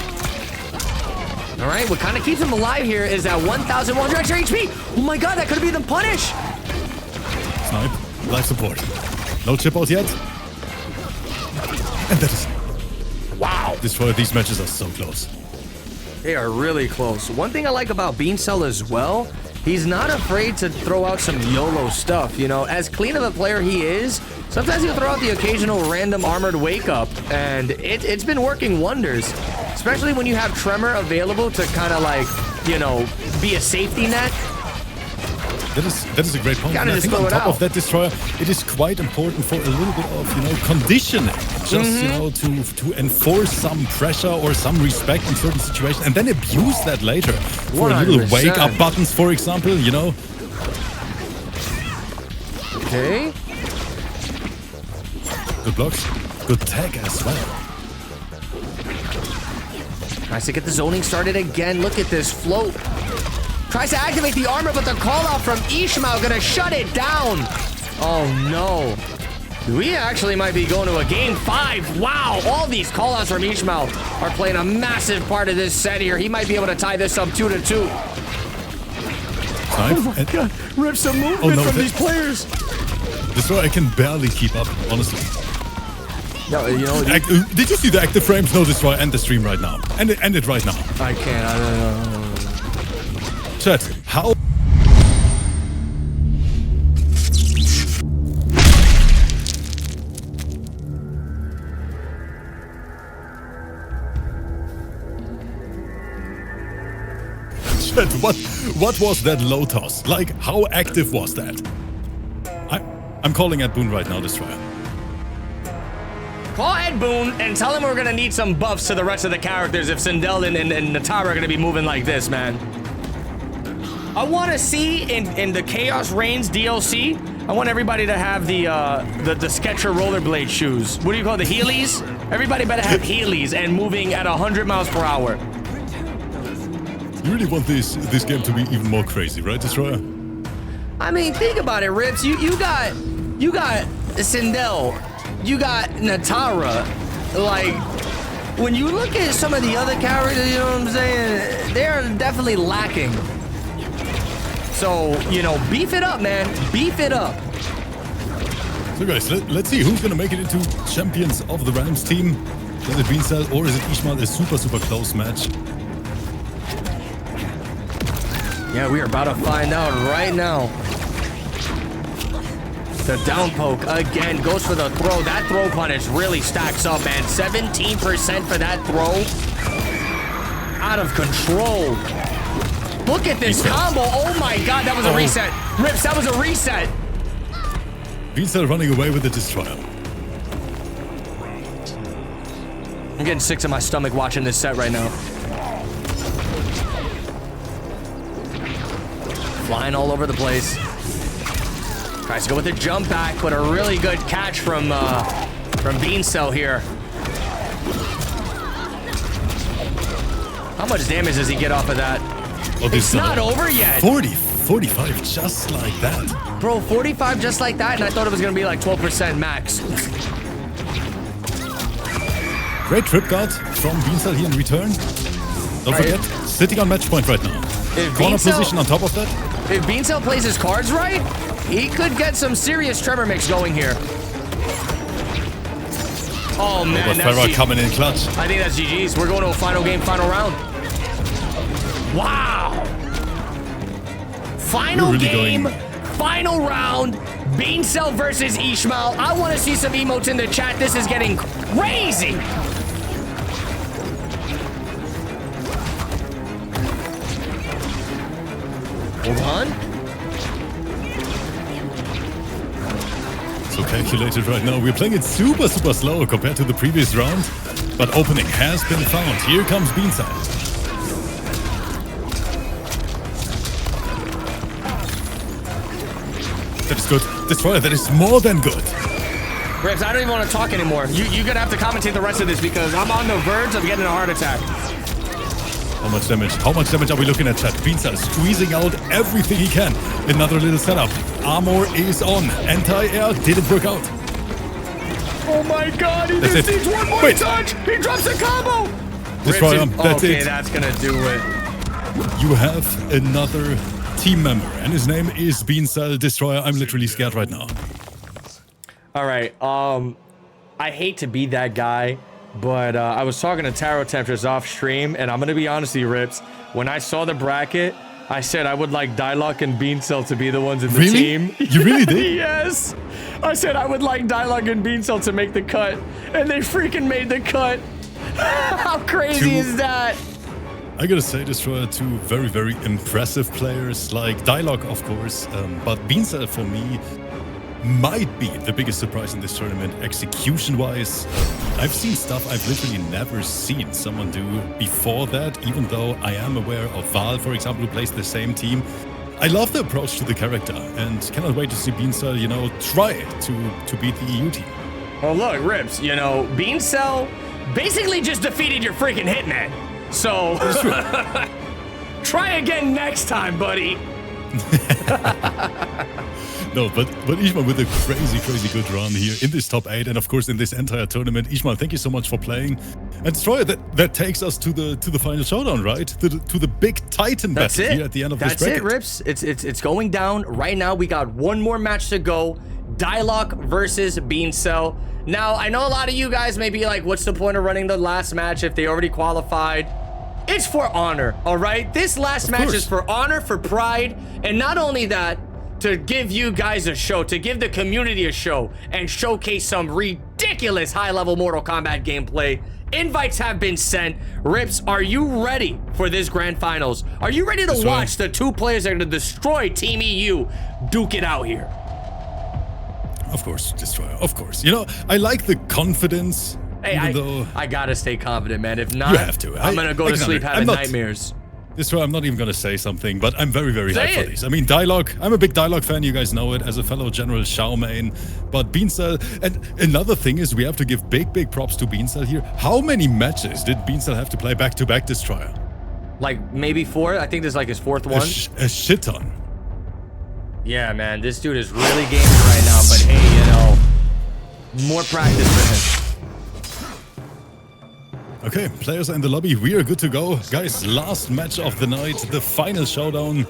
All right, what kind of keeps him alive here is that 1,100 extra HP. Oh my god, that could have been the punish. Snipe. Life support. No chip out yet. And that is... Wow. These matches are so close. They are really close. One thing I like about Beancel as well, he's not afraid to throw out some YOLO stuff, you know. As clean of a player he is, sometimes he'll throw out the occasional random armored wake-up, and it's been working wonders. Especially when you have Tremor available to kind of like, you know, be a safety net. That is a great point. And I think on top of that, Destroyer, it is quite important for a little bit of, you know, conditioning. Just, you know, to enforce some pressure or some respect in certain situations and then abuse that later. For 100%. Little wake-up buttons, for example, you know. Okay. Good blocks. Good tag as well. Tries to get the zoning started again. Look at this float. Tries to activate the armor, but the call out from Ishmael gonna shut it down. Oh no. We actually might be going to a game 5. Wow, all these call outs from Ishmael are playing a massive part of this set here. He might be able to tie this up 2-2. Oh my god, rip some movement from these players. This one I can barely keep up, honestly. No, you know, did you see the active frames? No, Destroy, end the stream right now. End it right now. I can't. I don't know. Chat, how? Chat, what was that low toss? Like, how active was that? I'm calling at Boone right now, Destroyer. Call Ed Boone and tell him we're gonna need some buffs to the rest of the characters if Sindel and Natara are gonna be moving like this, man. I want to see in the Chaos Reigns DLC, I want everybody to have the Sketcher rollerblade shoes. What do you call it, the Heelys? Everybody better have Heelys and moving at 100 miles per hour. You really want this game to be even more crazy, right, Destroyer? I mean, think about it, Rips. You got Sindel, you got Natara. Like, when you look at some of the other characters, you know what I'm saying? They're definitely lacking. So, you know, beef it up, man. Beef it up. So guys, let's see who's gonna make it into champions of the Rams team. Is it Beancel or is it Ishmael? A super close match. Yeah, we are about to find out right now. The down poke again goes for the throw. That throw punish really stacks up, man. 17% for that throw. Out of control. Look at this combo. Oh my god, that was a reset. Rips, that was a reset. Beancel running away with the Destroyer. I'm getting sick to my stomach watching this set right now. Flying all over the place. Tries to go with the jump back, but a really good catch from Beancel here. How much damage does he get off of that? Oh, it's not over yet. 45 just like that. Bro, 45 just like that, and I thought it was gonna be like 12% max. Great trip guard from Beancel here in return. Don't forget, sitting on match point right now. Corner position on top of that. If Beancel plays his cards right, he could get some serious Tremor mix going here. Oh man, that's coming in clutch. I think that's GG's. We're going to a final game, final round. Wow! Final game, final round. Beancel versus Ishmael. I want to see some emotes in the chat. This is getting crazy. Hold on. So calculated right now. We're playing it super slow compared to the previous round. But opening has been found. Here comes Beancel. That is good. Destroyer, that is more than good. Rips, I don't even want to talk anymore. You're gonna have to commentate the rest of this because I'm on the verge of getting a heart attack. How much damage? How much damage are we looking at, chat? Beancel squeezing out everything he can. Another little setup. Armor is on. Anti-air didn't work out. Oh my god, he just needs one more touch! He drops a combo! Destroy him. That's it. Okay, that's gonna do it. You have another team member, and his name is Beancel. Destroyer. I'm literally scared right now. Alright, I hate to be that guy, but I was talking to Tarot Temptress off stream, and I'm gonna be honest with you, Rips. When I saw the bracket, I said I would like Dialogue and Beancel to be the ones in the team. You really did? Yes! I said I would like Dialogue and Beancel to make the cut, and they freaking made the cut. How crazy is that? I gotta say, Destroyer, two very impressive players, like Dialogue, of course, but Beancel for me might be the biggest surprise in this tournament, execution-wise. I've seen stuff I've literally never seen someone do before that, even though I am aware of Val, for example, who plays the same team. I love the approach to the character, and cannot wait to see Beancel, you know, try to beat the EU team. Well, look, Rips, you know, Beancel basically just defeated your freaking Hitman. So try again next time, buddy. No, but Ishmael with a crazy good run here in this top 8 and of course in this entire tournament. Ishmael, thank you so much for playing. And Destroyer, that takes us to the final showdown, right? To the big Titan battle here at the end of this bracket. That's it, Rips. It's going down right now. We got one more match to go. Dialogue versus Bean Cell. Now, I know a lot of you guys may be like, what's the point of running the last match if they already qualified? It's for honor, all right? This last match is for honor, for pride, and not only that, to give you guys a show, to give the community a show, and showcase some ridiculous high-level Mortal Kombat gameplay. Invites have been sent. Rips, are you ready for this grand finals? Are you ready to watch the two players that are going to destroy Team EU duke it out here? Of course, Destroyer, of course. You know, I like the confidence. Hey, I gotta stay confident, man. If not, you have to. I'm gonna go to sleep having nightmares. Destroyer, I'm not even gonna say something, but I'm very hyped for it. this. I mean, Dialogue, I'm a big Dialogue fan, you guys know it, as a fellow General Shao main. But Beancell, and another thing is we have to give big props to Beancell here. How many matches did Beancell have to play back-to-back, Destroyer? Like, maybe 4? I think this is like his 4th one. A shit ton. Yeah, man, this dude is really gaming right now, but hey, you know, more practice for him. Okay, players in the lobby, we are good to go. Guys, last match of the night, the final showdown.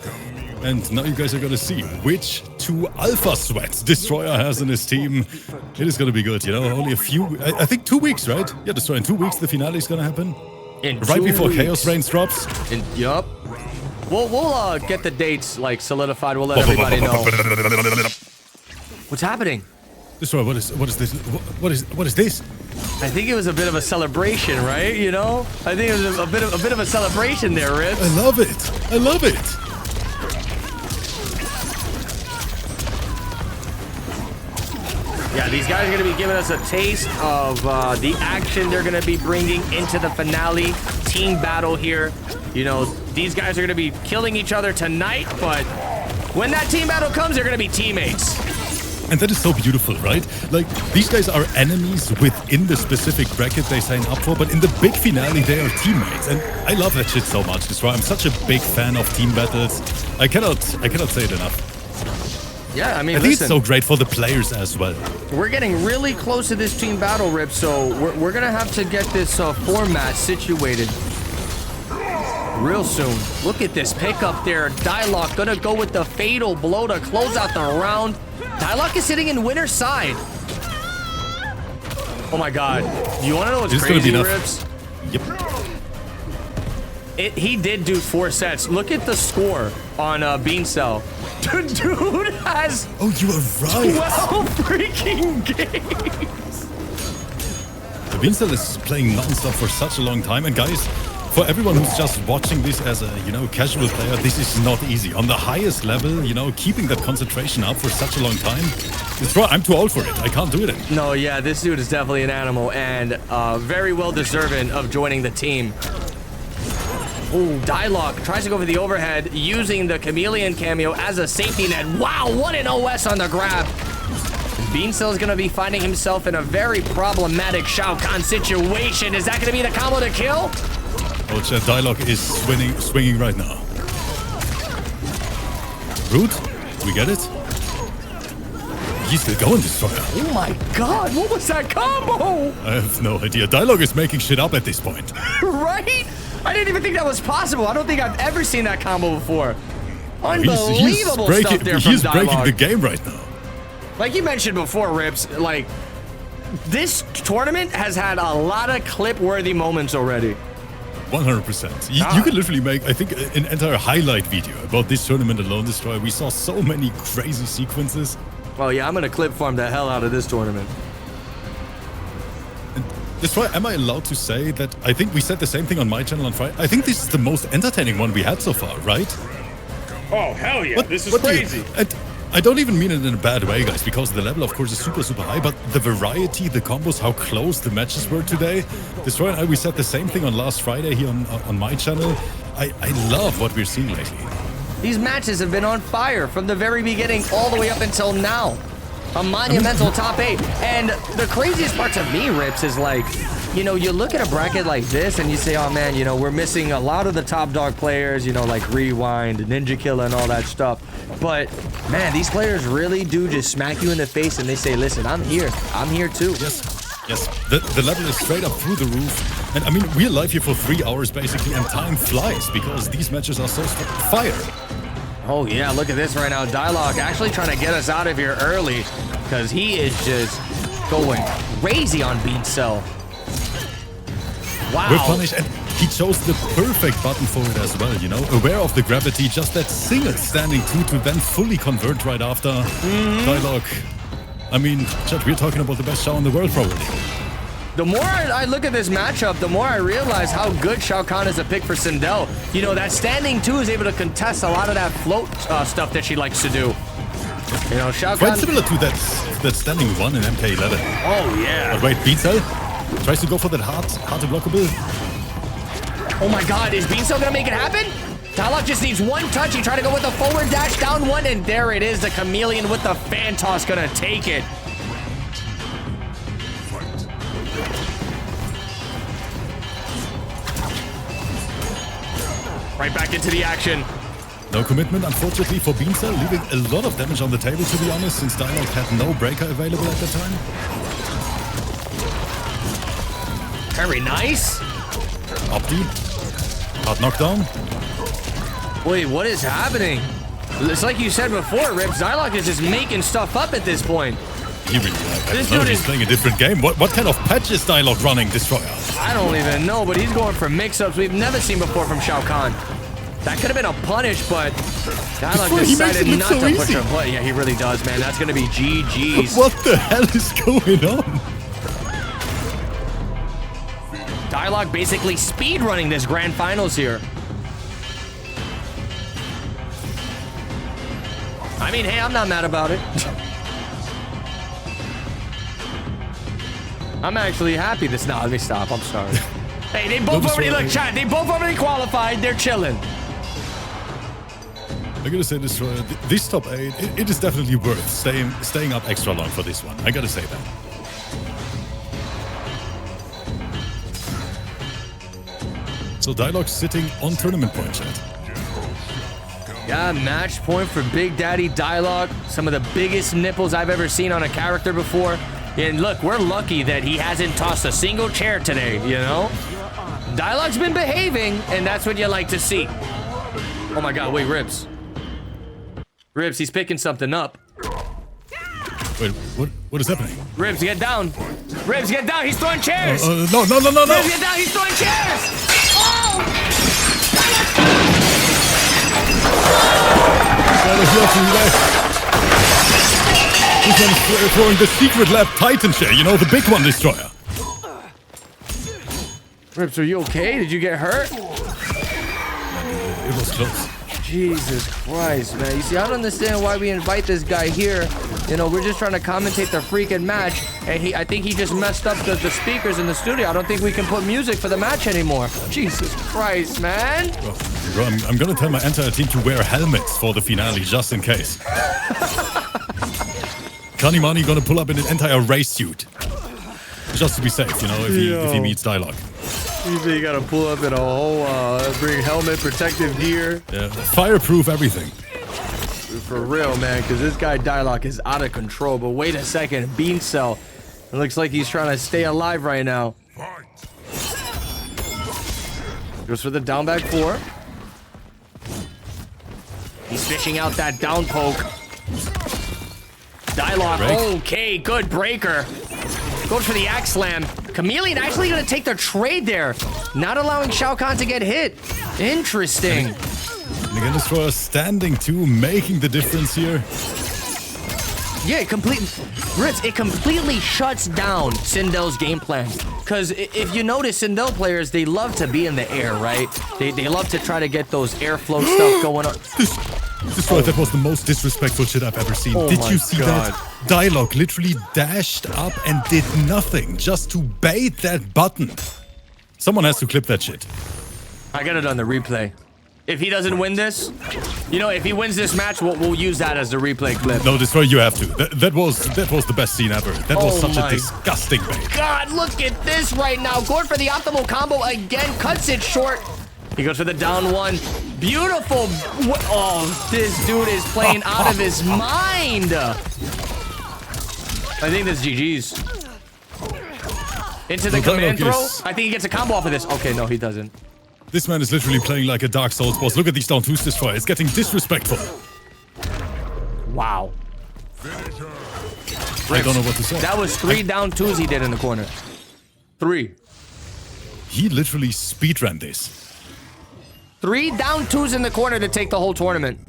And now you guys are gonna see which two alpha sweats Destroyer has in his team. It is gonna be good, you know, only a few, I think 2 weeks, right? Yeah, Destroyer, in 2 weeks the finale is gonna happen. Right before Chaos Reigns drops. Yup. We'll get the dates like solidified. We'll let everybody know. What's happening? Destroyer, what is this? What is this? I think it was a bit of a celebration, right? You know, I think it was a bit of a celebration there, Rips. I love it. I love it. Yeah, these guys are going to be giving us a taste of the action they're going to be bringing into the finale team battle here. You know, these guys are going to be killing each other tonight, but when that team battle comes, they're going to be teammates. And that is so beautiful, right? Like, these guys are enemies within the specific bracket they sign up for, but in the big finale, they are teammates. And I love that shit so much. That's why I'm such a big fan of team battles. I cannot say it enough. Yeah, I mean, I think it's so great for the players as well. We're getting really close to this team battle, Rip, so we're going to have to get this format situated real soon. Look at this pickup there. Dialogue going to go with the fatal blow to close out the round. Dialogue is sitting in winner's side. Oh my god. You want to know what's crazy, Rips? Yep. He did do 4 sets. Look at the score on Beancell. The dude has you are right. 12 freaking games. Beancell is playing non-stop for such a long time. And guys, for everyone who's just watching this as a, you know, casual player, this is not easy. On the highest level, you know, keeping that concentration up for such a long time, I'm too old for it. I can't do it anymore. No, yeah, this dude is definitely an animal and very well deserving of joining the team. Ooh, Dialogue tries to go for the overhead using the Chameleon cameo as a safety net. Wow, what an OS on the grab. Beancell is going to be finding himself in a very problematic Shao Kahn situation. Is that going to be the combo to kill? Oh, Chad, Dialogue is swinging right now. Root, we get it? He's still going, Destroyer. Oh my god, what was that combo? I have no idea. Dialogue is making shit up at this point. Right? I didn't even think that was possible. I don't think I've ever seen that combo before. Unbelievable stuff there from He's Dialogue. breaking the game right now. Like you mentioned before, Rips, like, this tournament has had a lot of clip-worthy moments already. 100%. You could literally make, I think, an entire highlight video about this tournament alone, Destroyer. We saw so many crazy sequences. Oh yeah, I'm gonna clip farm the hell out of this tournament. And Destroyer, am I allowed to say that I think we said the same thing on my channel on Friday? I think this is the most entertaining one we had so far, right? Oh, hell yeah. This is crazy. And I don't even mean it in a bad way, guys, because the level, of course, is super high, but the variety, the combos, how close the matches were today. Destroyer and I, we said the same thing on last Friday here on my channel. I love what we're seeing lately. These matches have been on fire from the very beginning all the way up until now. A monumental top 8. And the craziest part to me, Rips, is like, you know, you look at a bracket like this and you say, oh man, you know, we're missing a lot of the top dog players, you know, like Rewind, Ninja Killer and all that stuff. But man, these players really do just smack you in the face and they say, listen, I'm here too. Yes, the level is straight up through the roof. And I mean, we're live here for 3 hours basically, and time flies because these matches are so fire. Oh yeah, look at this right now. Dialogue actually trying to get us out of here early because he is just going crazy on Bean Cell. Wow. We're punished, and he chose the perfect button for it as well, you know? Aware of the gravity, just that single standing 2 to then fully convert right after. Dialogue. I mean, Chad, we're talking about the best Shao in the world, probably. The more I look at this matchup, the more I realize how good Shao Kahn is a pick for Sindel. You know, that standing 2 is able to contest a lot of that float stuff that she likes to do. You know, Shao Kahn... Quite similar to that standing 1 in MK11. Oh, yeah. But wait, Bean Cell tries to go for that hard to blockable. Oh my god, is Bean Cell gonna make it happen? Dialogue just needs one touch. He tried to go with a forward dash, down 1, and there it is. The Chameleon with the fan toss gonna take it. Right back into the action. No commitment, unfortunately, for Bean Cell, leaving a lot of damage on the table, to be honest, since Dialogue had no breaker available at the time. Very nice. Up D. Hard knockdown. Wait, what is happening? It's like you said before, Rips. Dialogue is just making stuff up at this point. He really, he's playing a different game. What kind of patch is Dialogue running, Destroyer? I don't even know, but he's going for mix-ups we've never seen before from Shao Kahn. That could have been a punish, but Dialogue decided not to push her. But yeah, he really does, man. That's going to be GG's. What the hell is going on? Dialogue basically speed running this grand finals here. I mean, hey, I'm not mad about it. I'm actually happy this. No, let me stop. I'm sorry. Hey, they both already look, chat. They both already qualified. They're chilling. I gotta say, Destroyer, this top 8, it is definitely worth staying up extra long for this one. I gotta say that. So Dialogue sitting on tournament point, chat. Yeah, match point for Big Daddy Dialogue. Some of the biggest nipples I've ever seen on a character before. And look, we're lucky that he hasn't tossed a single chair today, you know? Dialogue's been behaving, and that's what you like to see. Oh my god, wait, Rips. Rips, he's picking something up. Wait, what is happening? Rips, get down. Rips, get down. He's throwing chairs. No. Rips, get down. He's throwing chairs. Oh! He's throwing the secret lab Titan chair, you know, the big one, Destroyer. Rips, are you okay? Did you get hurt? It was close. Jesus Christ, man. You see, I don't understand why we invite this guy here. You know, we're just trying to commentate the freaking match. And I think he just messed up the speakers in the studio. I don't think we can put music for the match anymore. Jesus Christ, man. Bro, I'm gonna tell my entire team to wear helmets for the finale, just in case. Kanimani gonna pull up in an entire race suit. Just to be safe, you know, if he meets Dialogue. You say you gotta pull up in a whole bring helmet, protective gear. Yeah, fireproof everything. For real, man, because this guy Dialogue is out of control. But wait a second, Bean Cell. It looks like he's trying to stay alive right now. Goes for the down back 4. He's fishing out that down poke. Dialogue, Break. okay, good breaker. Goes for the axe slam. Chameleon actually gonna take the trade there. Not allowing Shao Kahn to get hit. Interesting. And again, Destroyer standing 2, making the difference here. Yeah, it completely shuts down Sindel's game plan. Because if you notice, Sindel players, they love to be in the air, right? They love to try to get those airflow stuff going on. Destroyer, that was the most disrespectful shit I've ever seen. Did you see that? Dialogue literally dashed up and did nothing just to bait that button. Someone has to clip that shit. I got it on the replay. If he doesn't win this, you know, if he wins this match, we'll use that as the replay clip. No, Destroyer, you have to. That was the best scene ever. That was such a my disgusting bait. God, look at this right now. Going for the optimal combo again, cuts it short. He goes for the down one. Beautiful. Oh, this dude is playing out of his mind. I think this GG's. Into the command throw. I think he gets a combo off of this. Okay, no, he doesn't. This man is literally playing like a Dark Souls boss. Look at these down twos, Destroyer. It's getting disrespectful. Wow. I don't know what to say. That was 3 down twos he did in the corner. 3. He literally speedran this. 3 down twos in the corner to take the whole tournament.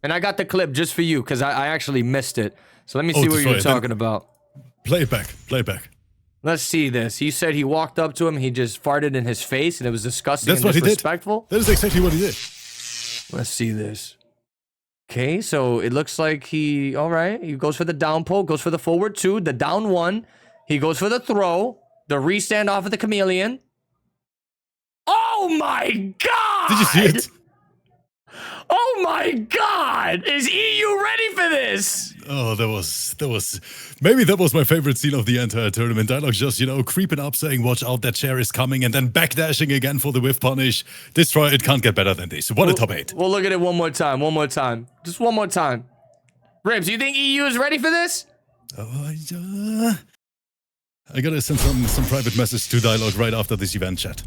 And I got the clip just for you because I actually missed it. So let me see what you're talking about. Play it back. Play it back. Let's see this. He said he walked up to him. He just farted in his face, and it was disgusting and disrespectful. That is exactly what he did. Let's see this. Okay, so it looks like he... All right. He goes for the down pull, goes for the forward 2, the down 1. He goes for the throw, the restand off of the chameleon. Oh, my God! Did you see it? Oh, my God! Is EU ready for this? Oh, that was... Maybe that was my favorite scene of the entire tournament. Dialogue just, you know, creeping up, saying, watch out, that chair is coming, and then backdashing again for the whiff punish. Destroyer, it can't get better than this. What a top 8. We'll look at it one more time. Just one more time. Ribs, you think EU is ready for this? I gotta send some private message to Dialogue right after this event chat.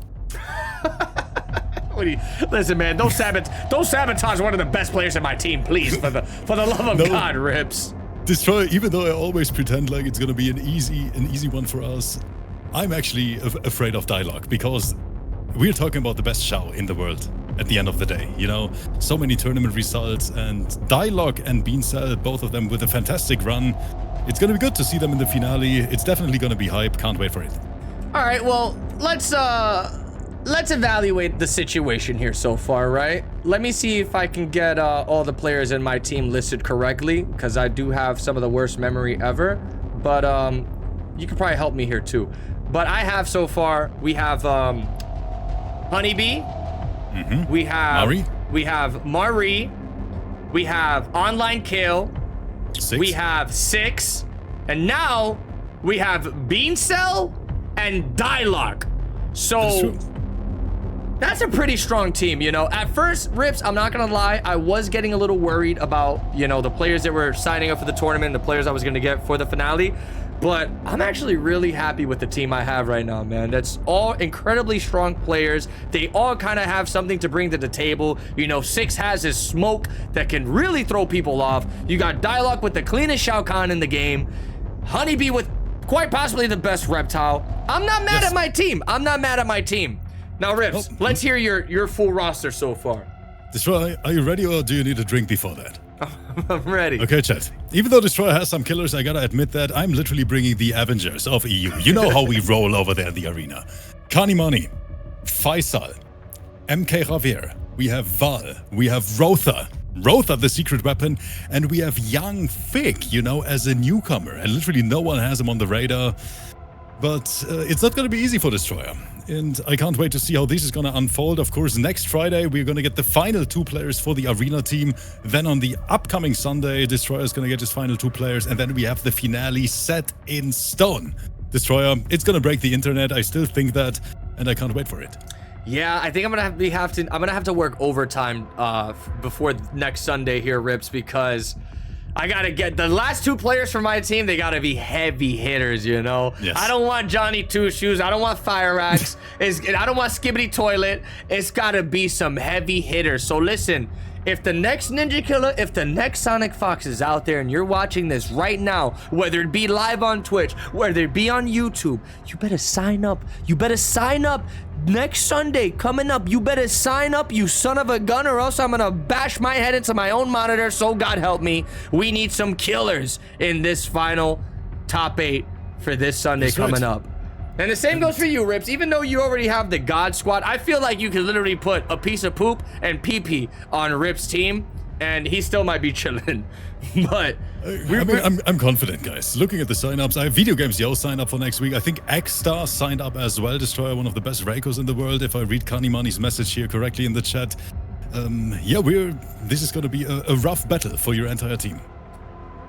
Listen, man, don't sabotage one of the best players in my team, please, for the love of God, Rips. Destroyer, even though I always pretend like it's gonna be an easy one for us, I'm actually afraid of Dialogue because we're talking about the best Shao in the world at the end of the day. You know, so many tournament results, and Dialogue and Beancell, both of them with a fantastic run. It's gonna be good to see them in the finale. It's definitely gonna be hype. Can't wait for it. All right, well, let's evaluate the situation here so far, right? Let me see if I can get all the players in my team listed correctly, because I do have some of the worst memory ever. But you can probably help me here too. But I have so far, we have Honeybee, we have Marie, we have Online Kill, 6. we have 6, and now we have Beancell and Dialogue. So that's a pretty strong team, you know. At first, Rips, I'm not gonna lie, I was getting a little worried about, you know, the players that were signing up for the tournament, the players I was gonna get for the finale. But I'm actually really happy with the team I have right now, man. That's all incredibly strong players. They all kind of have something to bring to the table. You know, 6 has his smoke that can really throw people off. You got Dialogue with the cleanest Shao Kahn in the game. Honeybee with quite possibly the best reptile. I'm not mad at my team. Now, Rips, let's hear your full roster so far. Destroyer, are you ready, or do you need a drink before that? I'm ready. Okay, chat. Even though Destroyer has some killers, I gotta admit that I'm literally bringing the Avengers of EU. You know how we roll over there in the arena. Kanimani, Faisal, MK Javier, we have Val, we have Rotha, the secret weapon, and we have Young Fig, you know, as a newcomer, and literally no one has him on the radar. But it's not going to be easy for Destroyer, and I can't wait to see how this is going to unfold. Of course, next Friday, we're going to get the final 2 players for the arena team. Then on the upcoming Sunday, Destroyer is going to get his final 2 players, and then we have the finale set in stone. Destroyer, it's going to break the internet. I still think that, and I can't wait for it. Yeah, I think I'm gonna have to work overtime before next Sunday here, Rips, because I gotta get the last 2 players from my team. They gotta be heavy hitters, you know. Yes. I don't want Johnny Two Shoes. I don't want Fire Axe. I don't want Skibbity Toilet. It's gotta be some heavy hitters. So listen, if the next Ninja Killer, if the next Sonic Fox is out there and you're watching this right now, whether it be live on Twitch, whether it be on YouTube, you better sign up. You better sign up. Next Sunday coming up, you better sign up, you son of a gun, or else I'm gonna bash my head into my own monitor. So God help me, we need some killers in this final top 8 for this Sunday coming up. And the same goes for you, Rips. Even though you already have the God Squad, I feel like you can literally put a piece of poop and pee-pee on Rips' team, and he still might be chilling. But I'm confident, guys. Looking at the signups, I have Video Games Yo signed up for next week. I think X-Star signed up as well. Destroyer, one of the best Reikos in the world, if I read Kanimani's message here correctly in the chat. Yeah, this is going to be a rough battle for your entire team.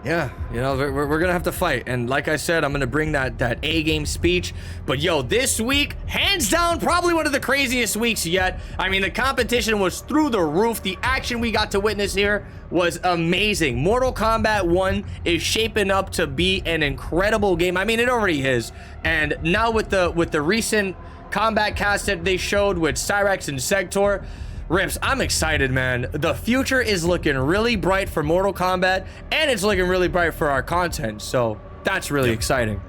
yeah, you know, we're gonna have to fight, and like I said, I'm gonna bring that A-game speech. But yo, this week, hands down, probably one of the craziest weeks yet. I mean, the competition was through the roof. The action we got to witness here was amazing. Mortal Kombat 1 is shaping up to be an incredible game. I mean, it already is, and now with the recent combat cast that they showed with Cyrex and Sector, Rips, I'm excited, man. The future is looking really bright for Mortal Kombat, and it's looking really bright for our content, so that's really exciting.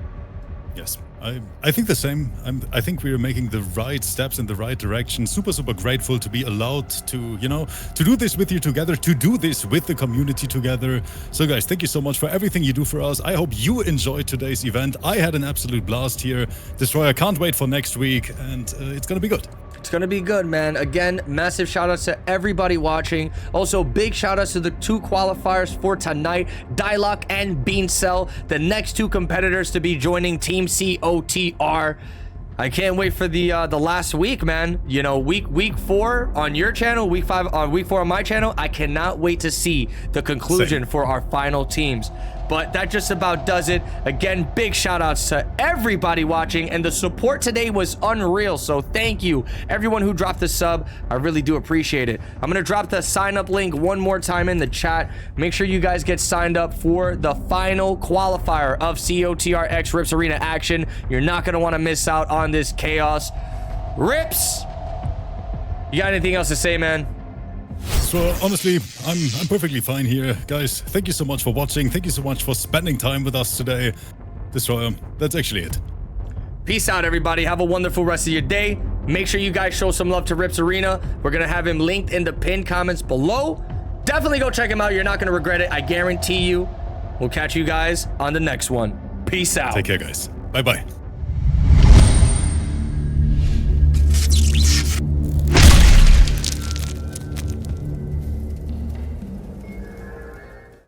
Yes, I think the same. I think we are making the right steps in the right direction. Super grateful to be allowed to, you know, to do this with you together, to do this with the community together. So guys, thank you so much for everything you do for us. I hope you enjoyed today's event. I had an absolute blast here. Destroyer, can't wait for next week, and it's gonna be good. It's gonna be good, man. Again, massive shout outs to everybody watching. Also, big shout outs to the 2 qualifiers for tonight, Dialogue and Beancell, the next 2 competitors to be joining Team COTR. I can't wait for the last week, man. You know, week 4 on your channel, week 5 on week 4 on my channel. I cannot wait to see the conclusion for our final teams. But that just about does it. Again, big shout outs to everybody watching, and the support today was unreal. So thank you everyone who dropped the sub. I really do appreciate it. I'm gonna drop the sign up link one more time in the chat. Make sure you guys get signed up for the final qualifier of COTR X Rips Arena action. You're not gonna want to miss out on this chaos. Rips, you got anything else to say, man? So honestly, I'm perfectly fine here. Guys, thank you so much for watching. Thank you so much for spending time with us today. Destroyer, that's actually it. Peace out, everybody. Have a wonderful rest of your day. Make sure you guys show some love to Rips Arena. We're gonna have him linked in the pinned comments below. Definitely go check him out. You're not gonna regret it, I guarantee you. We'll catch you guys on the next one. Peace out. Take care, guys. Bye-bye.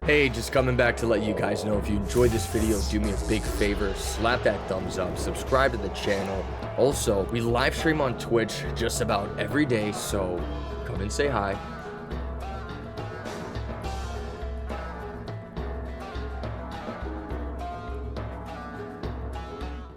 Hey, just coming back to let you guys know, if you enjoyed this video, do me a big favor, slap that thumbs up, subscribe to the channel. Also, we live stream on Twitch just about every day, so come and say hi.